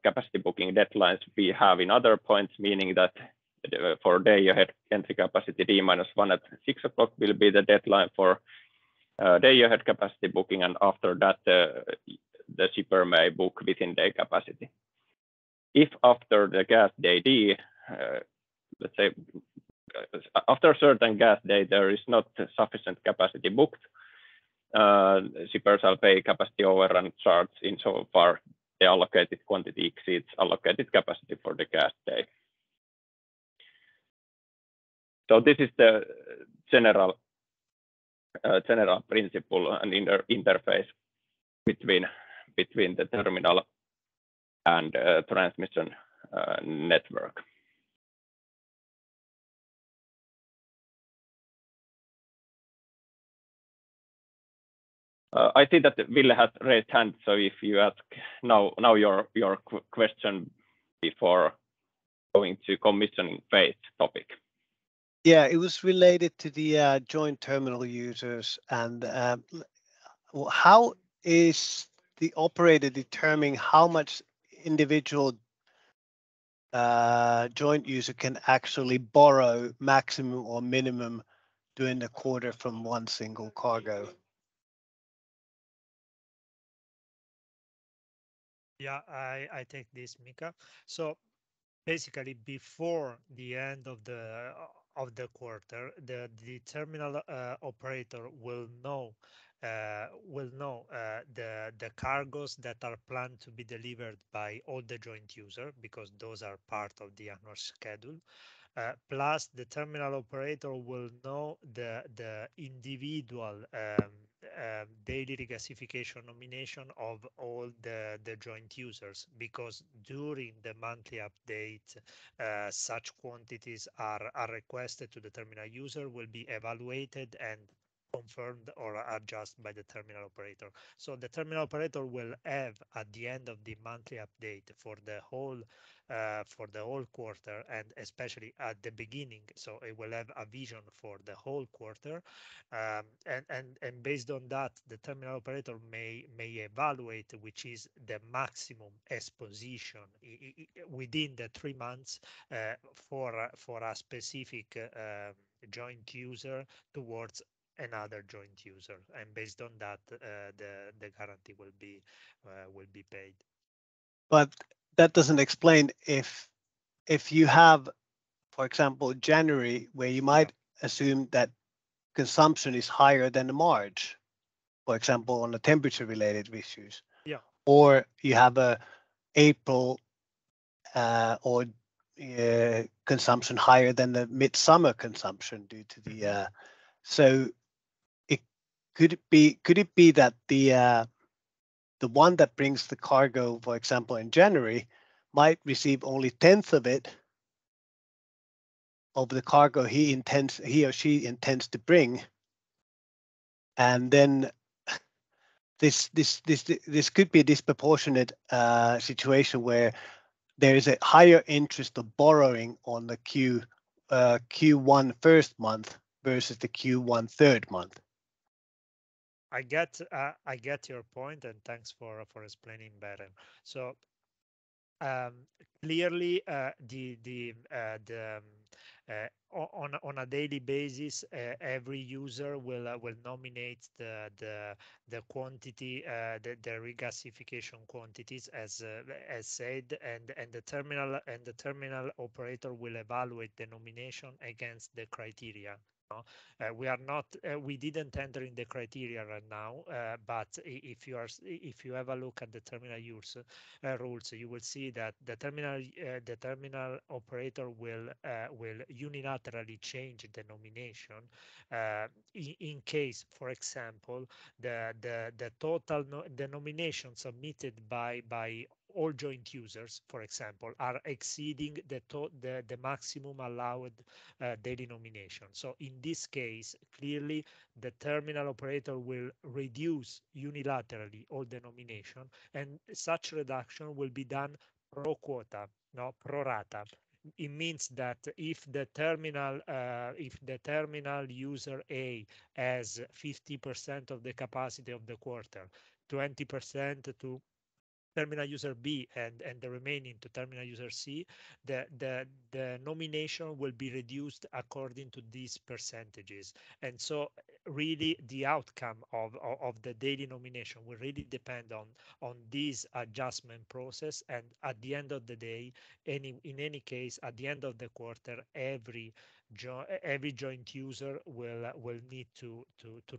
capacity booking deadlines we have in other points, meaning that for day ahead entry capacity D-1 at 6 o'clock will be the deadline for day ahead capacity booking, and after that the shipper may book within day capacity. If after the gas day D, let's say after a certain gas day there is not sufficient capacity booked, shippers shall pay capacity overrun charge insofar the allocated quantity exceeds allocated capacity for the gas day. So this is the general principle and interface between the terminal and transmission network. I see that Ville has raised hand, so if you ask now your question before going to commissioning phase topic. Yeah, it was related to the joint terminal users, and how is the operator determining how much individual joint user can actually borrow maximum or minimum during the quarter from one single cargo? Yeah, I take this, Mika. So basically, before the end of the quarter, the terminal operator will know the cargoes that are planned to be delivered by all the joint user, because those are part of the annual schedule. Plus, the terminal operator will know the individual daily regasification nomination of all the joint users, because during the monthly update, such quantities are requested to the terminal user, will be evaluated and confirmed or adjusted by the terminal operator. So the terminal operator will have at the end of the monthly update for the whole quarter, and especially at the beginning, so it will have a vision for the whole quarter, and based on that, the terminal operator may evaluate which is the maximum exposition within the 3 months for a specific joint user towards another joint user, and based on that, the guarantee will be paid. But that doesn't explain if you have, for example, January, where you might assume that consumption is higher than the March, for example, on the temperature related issues. Yeah. Or you have a April or consumption higher than the midsummer consumption due to the so could it be that the one that brings the cargo, for example, in January, might receive only 1/10 of it, of the cargo he or she intends to bring, and then this could be a disproportionate situation where there is a higher interest of borrowing on the Q1 first month versus the Q1 third month. I get your point, and thanks for explaining better. So clearly, on a daily basis, every user will nominate the quantity, the regasification quantities as said, and the terminal operator will evaluate the nomination against the criteria. We didn't enter in the criteria right now, but if you have a look at the terminal use rules, you will see that the terminal operator will unilaterally change the nomination in case, for example, the total the nomination submitted by all joint users, for example, are exceeding the maximum allowed daily nomination. So in this case, clearly the terminal operator will reduce unilaterally all the nomination, and such reduction will be done pro quota, no pro rata. It means that if the terminal user A has 50% of the capacity of the quarter, 20% to terminal user B, and the remaining to terminal user C, the nomination will be reduced according to these percentages. And so really the outcome of the daily nomination will really depend on this adjustment process, and at the end of the day, in any case, at the end of the quarter, every joint user will need to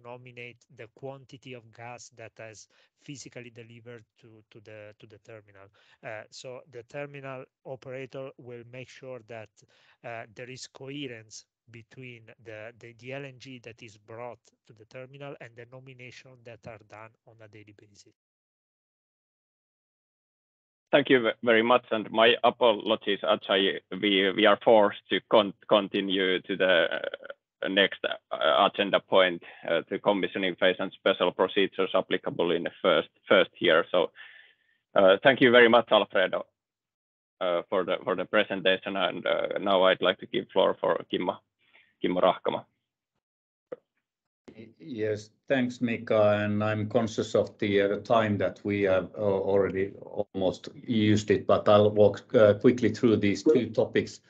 nominate the quantity of gas that has physically delivered to the terminal. So the terminal operator will make sure that there is coherence between the LNG that is brought to the terminal and the nomination that are done on a daily basis. Thank you very much, and my apologies, Ajay. We are forced to continue to the next agenda point, the commissioning phase and special procedures applicable in the first year. So thank you very much, Alfredo, for the presentation, and now I'd like to give floor for Kimmo Rahkama. Yes, thanks, Mika, and I'm conscious of the time that we have already almost used it, but I'll walk quickly through these two topics,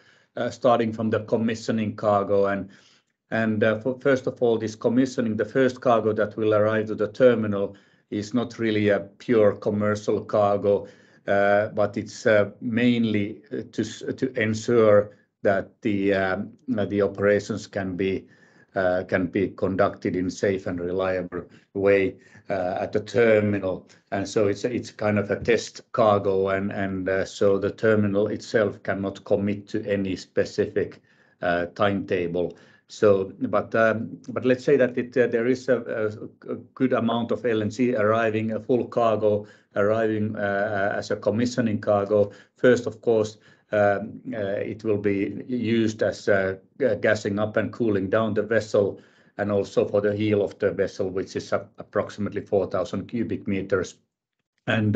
starting from the commissioning cargo. First of all, this commissioning, the first cargo that will arrive to the terminal is not really a pure commercial cargo, but it's mainly to ensure that the operations can be conducted in safe and reliable way at the terminal. And so it's kind of a test cargo, and so the terminal itself cannot commit to any specific timetable. So, but let's say that there is a good amount of LNG arriving, a full cargo arriving as a commissioning cargo. First, of course, it will be used as gassing up and cooling down the vessel, and also for the heel of the vessel, which is approximately 4,000 cubic meters. And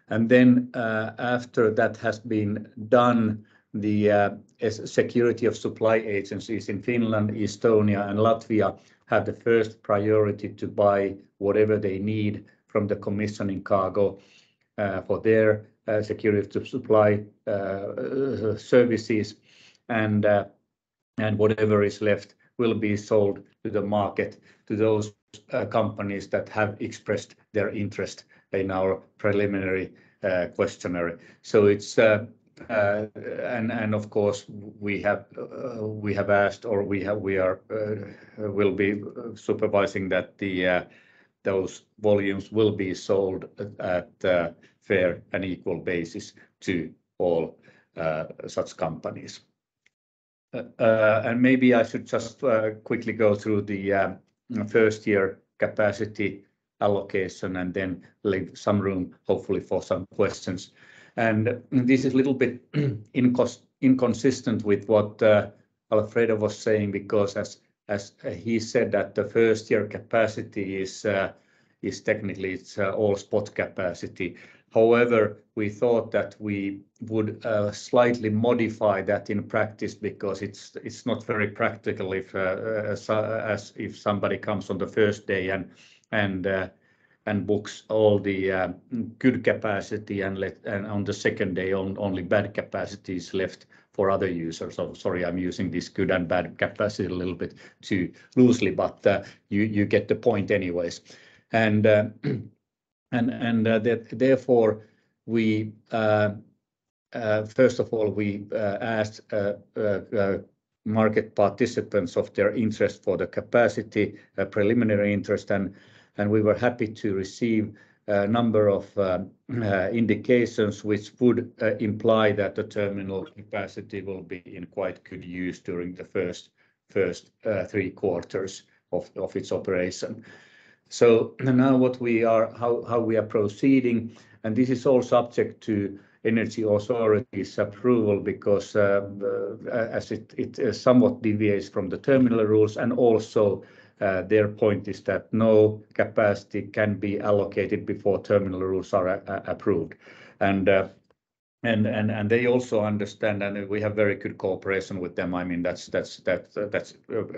then after that has been done, the security of supply agencies in Finland, Estonia, and Latvia have the first priority to buy whatever they need from the commissioning cargo for their security of supply services, and whatever is left will be sold to the market, to those companies that have expressed their interest in our preliminary questionnaire. So it's and of course we have asked, or we will be supervising that those volumes will be sold at fair and equal basis to all such companies. And maybe I should just quickly go through the first year capacity allocation, and then leave some room, hopefully, for some questions. And this is a little bit inconsistent with what Alfredo was saying, because as he said that the first year capacity is technically all spot capacity. However, we thought that we would slightly modify that in practice, because it's not very practical if somebody comes on the first day and books all the good capacity, and on the second day only bad capacity is left for other users. So sorry, I'm using this good and bad capacity a little bit too loosely, but you get the point anyways. And therefore we first of all we asked market participants of their interest for the capacity, preliminary interest, and we were happy to receive a number of indications which would imply that the terminal capacity will be in quite good use during the first 3 quarters of its operation. So now how we are proceeding, and this is all subject to energy authorities' approval, because as it somewhat deviates from the terminal rules, and also their point is that no capacity can be allocated before terminal rules are approved. And they also understand, and we have very good cooperation with them. I mean, that's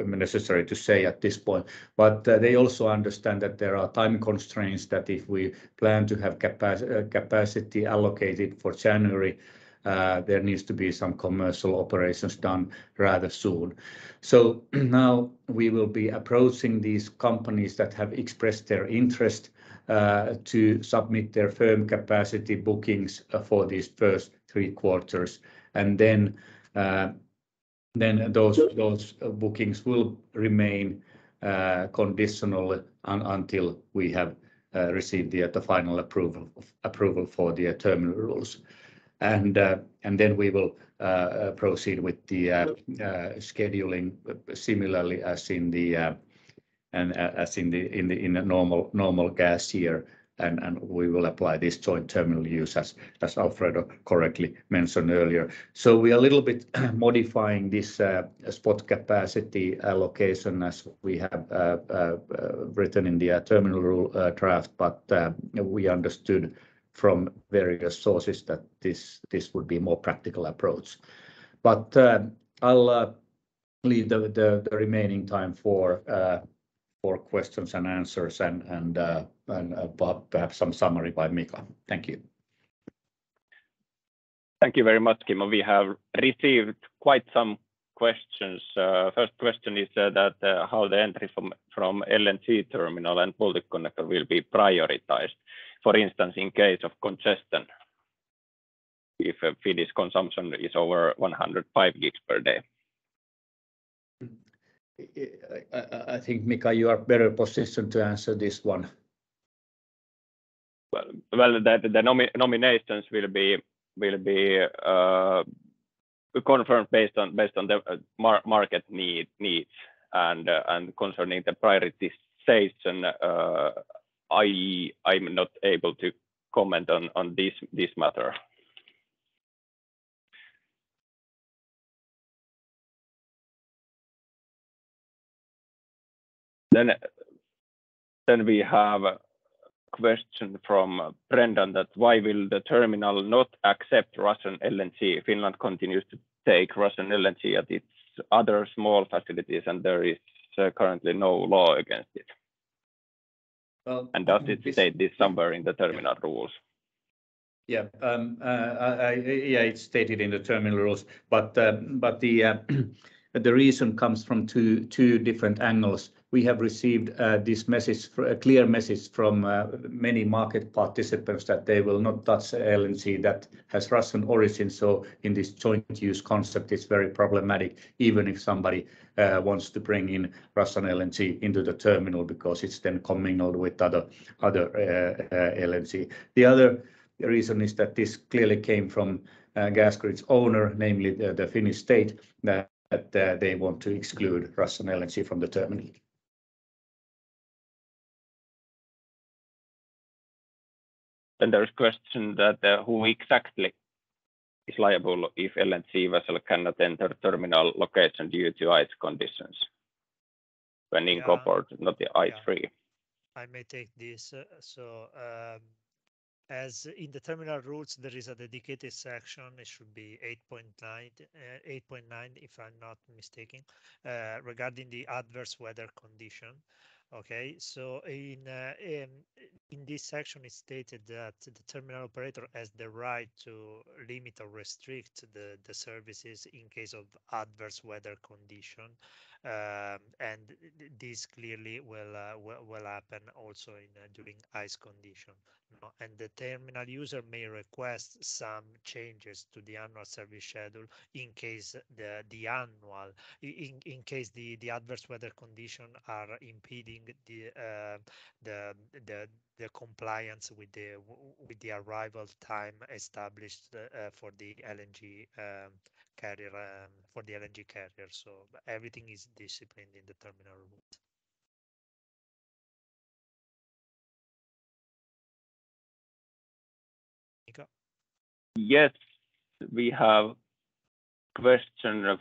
necessary to say at this point. But they also understand that there are time constraints, that if we plan to have capacity allocated for January, there needs to be some commercial operations done rather soon. So now we will be approaching these companies that have expressed their interest to submit their firm capacity bookings for these first 3 quarters, and then those bookings will remain conditional until we have received the final approval for the terminal rules. And then we will proceed with the scheduling similarly as in the normal gas year, and we will apply this joint terminal use as Alfredo correctly mentioned earlier. So we are a little bit modifying this spot capacity allocation as we have written in the terminal rule draft, but we understood from various sources that this would be a more practical approach. But I'll leave the remaining time for questions and answers and perhaps some summary by Mika. Thank you. Thank you very much, Kimmo. We have received quite some questions. First question is that how the entry from LNG terminal and Baltic Connector will be prioritized. For instance, in case of congestion, if Finnish consumption is over 105 gigs per day. I think, Mika, you are better positioned to answer this one. Well, the nominations will be confirmed based on the market needs and concerning the prioritization. I'm not able to comment on this matter. Then we have a question from Brendan that why will the terminal not accept Russian LNG? Finland continues to take Russian LNG at its other small facilities, and there is currently no law against it. Well, and does it state this somewhere in the terminal rules? Yeah, it's stated in the terminal rules, but the reason comes from two different angles. We have received this message, a clear message from many market participants that they will not touch LNG that has Russian origin. So in this joint use concept, it's very problematic, even if somebody wants to bring in Russian LNG into the terminal, because it's then commingled with other LNG. The other reason is that this clearly came from gas grid's owner, namely the Finnish state, that they want to exclude Russian LNG from the terminal. Then there's a question that who exactly is liable if LNG vessel cannot enter terminal location due to ice conditions when incorporated, not the ice free. I may take this. As in the terminal rules, there is a dedicated section. It should be 8.9, if I'm not mistaken, regarding the adverse weather condition. Okay, so in this section, it's stated that the terminal operator has the right to limit or restrict the services in case of adverse weather condition, and this clearly will happen also during ice condition. No? And the terminal user may request some changes to the annual service schedule in case in case the adverse weather condition are impeding the compliance with the arrival time established for the LNG carrier So everything is disciplined in the terminal rules. Mika? Yes, we have question of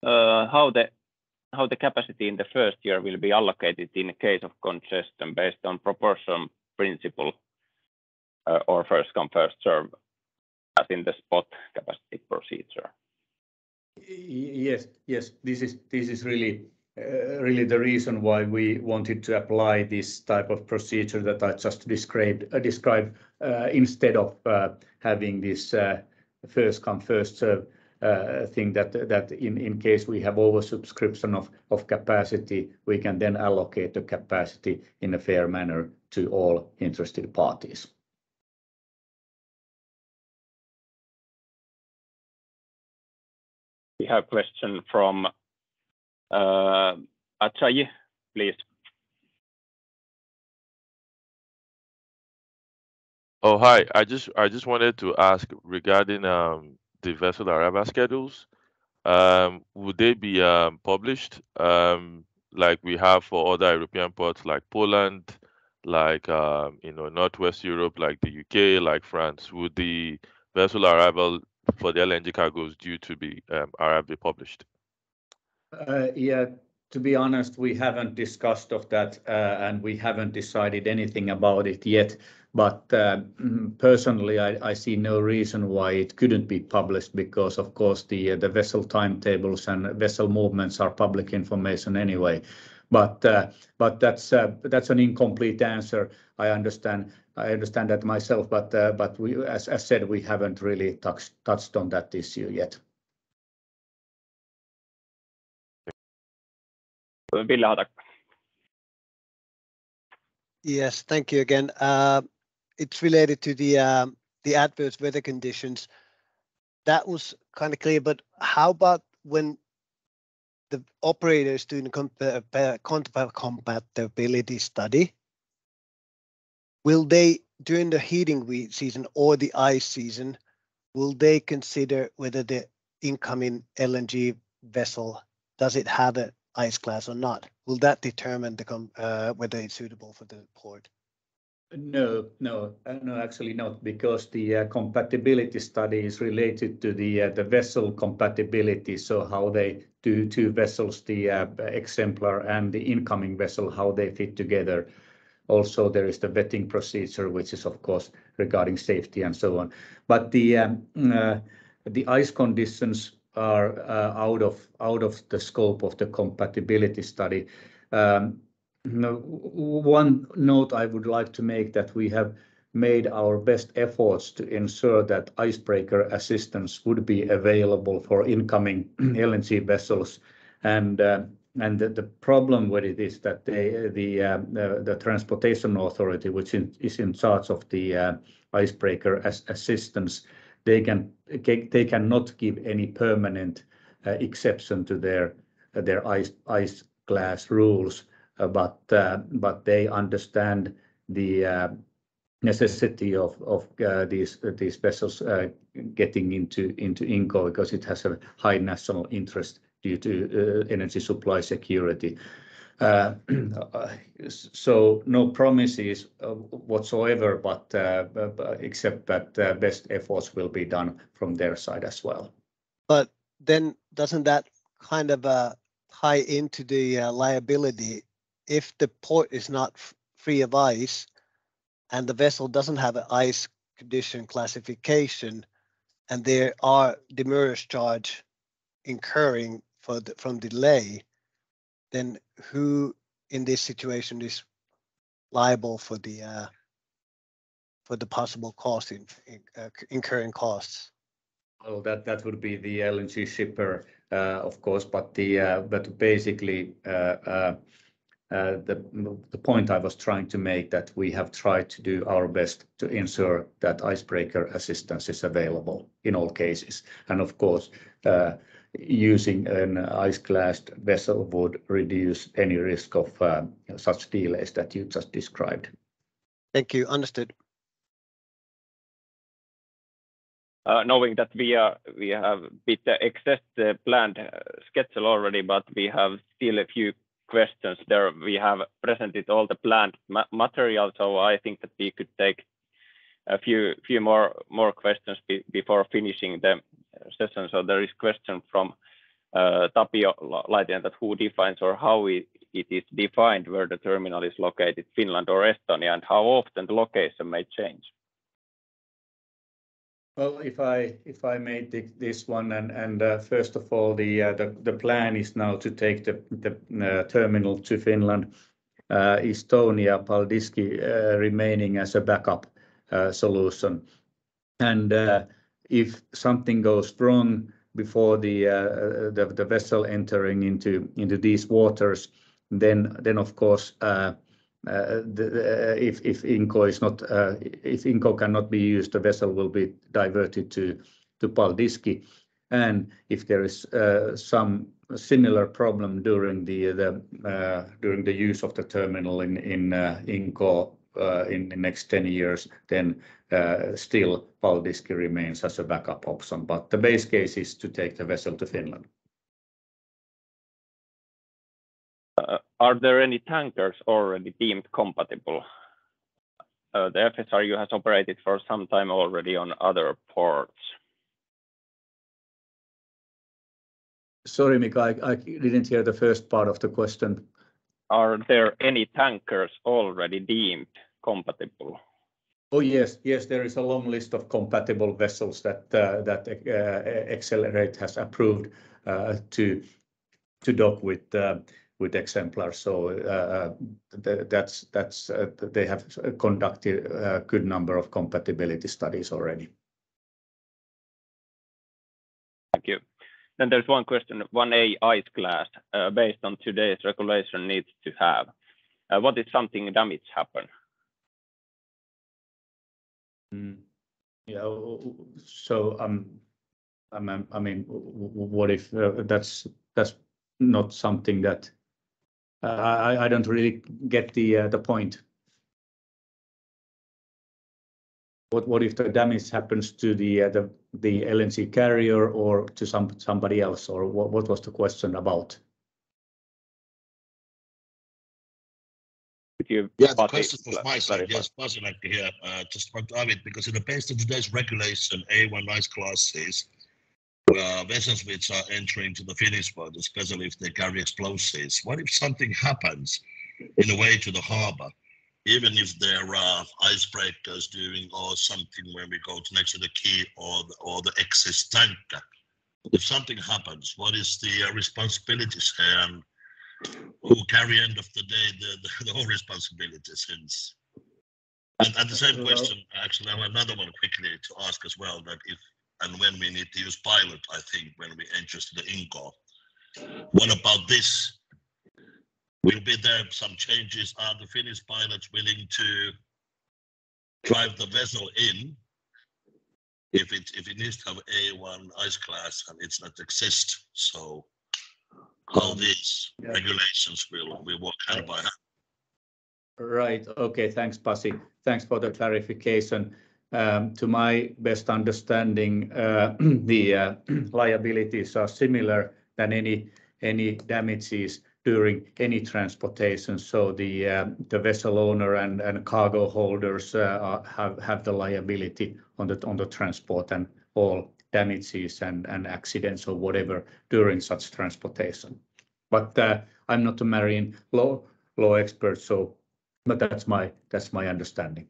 how the capacity in the first year will be allocated in case of congestion based on proportion principle or first come first serve as in the spot capacity procedure. Yes, this is really the reason why we wanted to apply this type of procedure that I just described instead of having this first come first serve thing that in case we have oversubscription of capacity, we can then allocate the capacity in a fair manner to all interested parties. We have a question from Achayi, please. Oh, hi. I just wanted to ask regarding the vessel arrival schedules. Would they be published like we have for other European ports like Poland, like Northwest Europe, like the UK, like France? Would the vessel arrival for the LNG cargoes due to be arrive be published? Yeah, to be honest, we haven't discussed of that, and we haven't decided anything about it yet. But personally, I see no reason why it couldn't be published, because of course the vessel timetables and vessel movements are public information anyway. But that's an incomplete answer. I understand that myself, but we, as said, we haven't really touched on that issue yet. Ville Hatakka. Yes, thank you again. It's related to the adverse weather conditions. That was kind of clear, but how about when the operator is doing a compatibility study? Will they, during the heating season or the ice season, will they consider whether the incoming LNG vessel, does it have an ice class or not? Will that determine whether it's suitable for the port? No, actually not, because the compatibility study is related to the vessel compatibility. So how they do two vessels, the exemplar and the incoming vessel, how they fit together. Also, there is the vetting procedure, which is of course regarding safety and so on. But the ice conditions are out of the scope of the compatibility study. One note I would like to make, that we have made our best efforts to ensure that icebreaker assistance would be available for incoming LNG vessels, and the problem with it is that the transportation authority, which is in charge of the icebreaker assistance, they cannot give any permanent exception to their ice class rules. But they understand the necessity of these vessels getting into INCO, because it has a high national interest due to energy supply security. So no promises whatsoever, but except that best efforts will be done from their side as well. But then doesn't that kind of tie into the liability? If the port is not free of ice and the vessel doesn't have an ice condition classification, and there are demurrage charge incurring from delay, then who in this situation is liable for the possible cost incurring costs? Well, that would be the LNG shipper, of course, but basically the point I was trying to make, that we have tried to do our best to ensure that icebreaker assistance is available in all cases, and of course using an ice-classed vessel would reduce any risk of such delays that you just described. Thank you. Understood. Knowing that we have bit excess the planned schedule already, but we have still a few questions there. We have presented all the planned material, so I think that we could take a few more questions before finishing the session. So there is question from Tapio Laitinen, that who defines or how it is defined where the terminal is located, Finland or Estonia, and how often the location may change. Well, if I may take this one, and first of all, the plan is now to take the terminal to Finland, Estonia, Paldiski remaining as a backup solution. And if something goes wrong before the vessel entering into these waters, then of course if INCO cannot be used, the vessel will be diverted to Paldiski. And if there is some similar problem during the use of the terminal in INCO in the next 10 years, then still Paldiski remains as a backup option. But the base case is to take the vessel to Finland. Are there any tankers already deemed compatible the FSRU has operated for some time already on other ports. Sorry, Mika, I didn't hear the first part of the question. Are there any tankers already deemed compatible? Oh yes, there is a long list of compatible vessels that Accelerate has approved to dock with Exemplar. So they have conducted a good number of compatibility studies already. Thank you. Then there's one question: 1A ice class, based on today's regulation, needs to have. What if something damage happen? Yeah. So I mean, what if that's not something that I don't really get the point. What if the damage happens to the LNG carrier or to somebody else, or what was the question about? Yeah, the question was my side. Yes, Pasi, like to hear just about David, because based on today's regulation, A1 ice classes, vessels which are entering to the Finnish port, especially if they carry explosives, what if something happens in the way to the harbor, even if there are icebreakers doing or something when we go to next to the quay or the excess tanker? If something happens, what is the responsibilities here, and who carry end of the day the whole responsibility since? And the same question, actually, I have another one quickly to ask as well, that if and when we need to use pilot, I think when we enter the INCO. What about this? Will be there some changes? Are the Finnish pilots willing to drive the vessel in if it needs to have A1 ice class and it's not exist? So how these regulations will work hand by hand? Right. Okay. Thanks, Pasi. Thanks for the clarification. To my best understanding, the liabilities are similar than any damages during any transportation. So the vessel owner and cargo holders have the liability on the transport and all damages and accidents or whatever during such transportation. But I'm not a marine law expert, so but that's my understanding.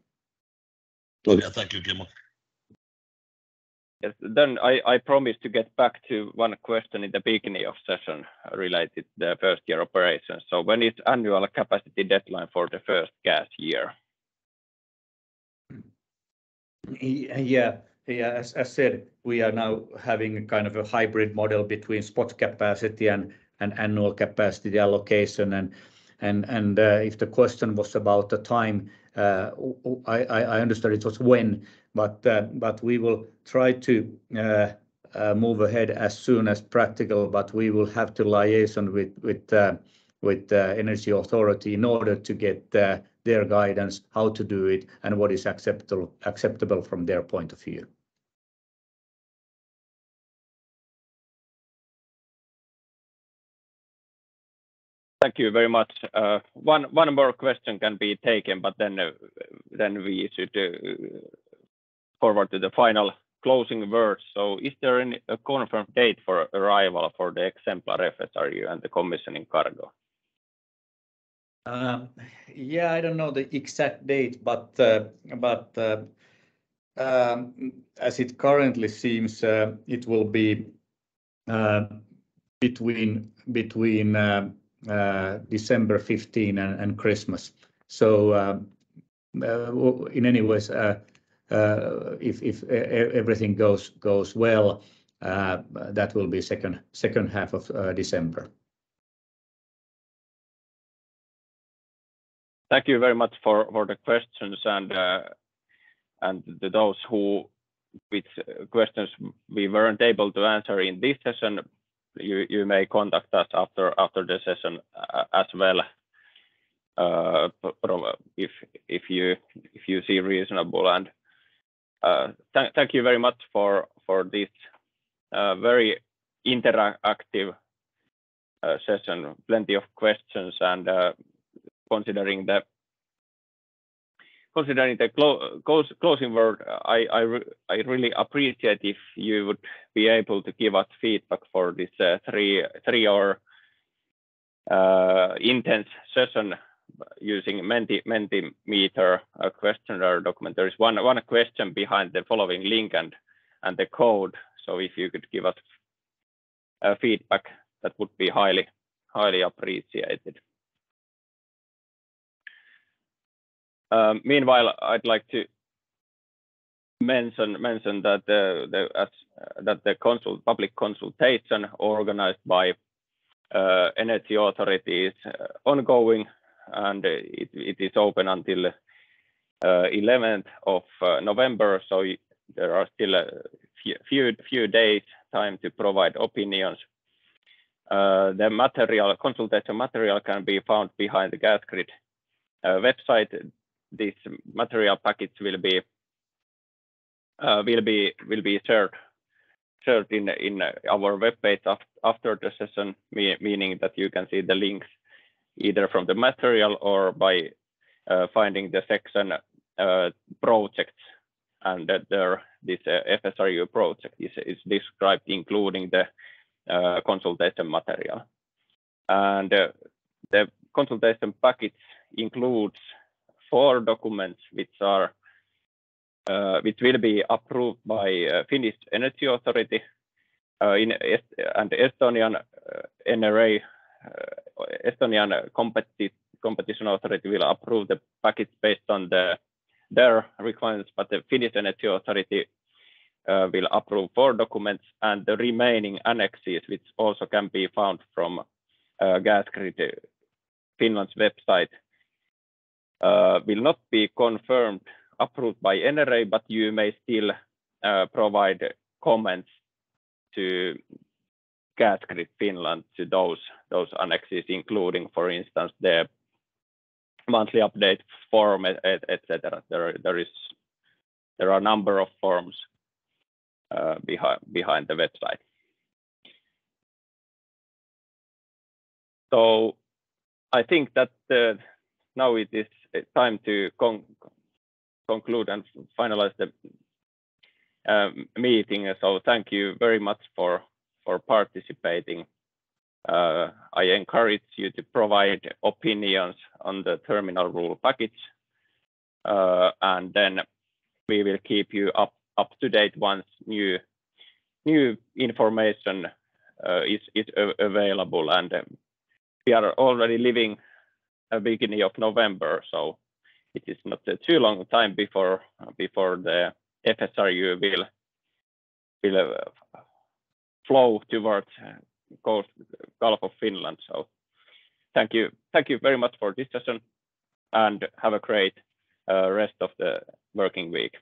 Yeah, thank you, Kimmo. Yes, then I promised to get back to one question in the beginning of session related to the first year operations. So when is annual capacity deadline for the first gas year? Yeah. As said, we are now having a kind of a hybrid model between spot capacity and annual capacity allocation. And if the question was about the time, I understood it was when, but we will try to move ahead as soon as practical. But we will have to liaison with Energy Authority in order to get their guidance how to do it and what is acceptable from their point of view. Thank you very much. One more question can be taken, but then we should forward to the final closing words. So is there a confirmed date for arrival for the Exemplar FSRU and the commissioning cargo? Yeah, I don't know the exact date, but as it currently seems, it will be between December 15 and Christmas. So in any ways, if everything goes well, that will be second half of December. Thank you very much for the questions, and those which questions we weren't able to answer in this session, you may contact us after the session as well, if you see reasonable. And thank you very much for this very interactive session. Plenty of questions, and considering considering the closing word, I really appreciate if you would be able to give us feedback for this 3-hour intense session using Mentimeter questionnaire document. There is one question behind the following link and the code. So if you could give us feedback, that would be highly appreciated. Meanwhile, I'd like to mention that the public consultation organized by energy authority is ongoing, and it is open until 11th of November. So there are still a few days time to provide opinions. The consultation material can be found behind the gas grid website. This material package will be shared in our webpage after the session, meaning that you can see the links either from the material or by finding the section projects, and that this FSRU project is described, including the consultation material. And the consultation package includes 4 documents which will be approved by Finnish Energy Authority and Estonian NRA, Estonian Competition Authority will approve the package based on their requirements, but the Finnish Energy Authority will approve 4 documents, and the remaining annexes, which also can be found from Gas Grid Finland's website, will not be confirmed approved by NRA, but you may still provide comments to Gas Grid Finland to those annexes, including, for instance, the monthly update form, etc. There are a number of forms behind the website. So I think that now it is time to conclude and finalize the meeting. So thank you very much for participating. I encourage you to provide opinions on the terminal rule package, and then we will keep you up to date once new information is available. And we are already living a beginning of November, so it is not a too long time before the FSRU will flow towards Gulf of Finland. So thank you very much for this session, and have a great rest of the working week.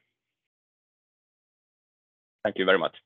Thank you very much.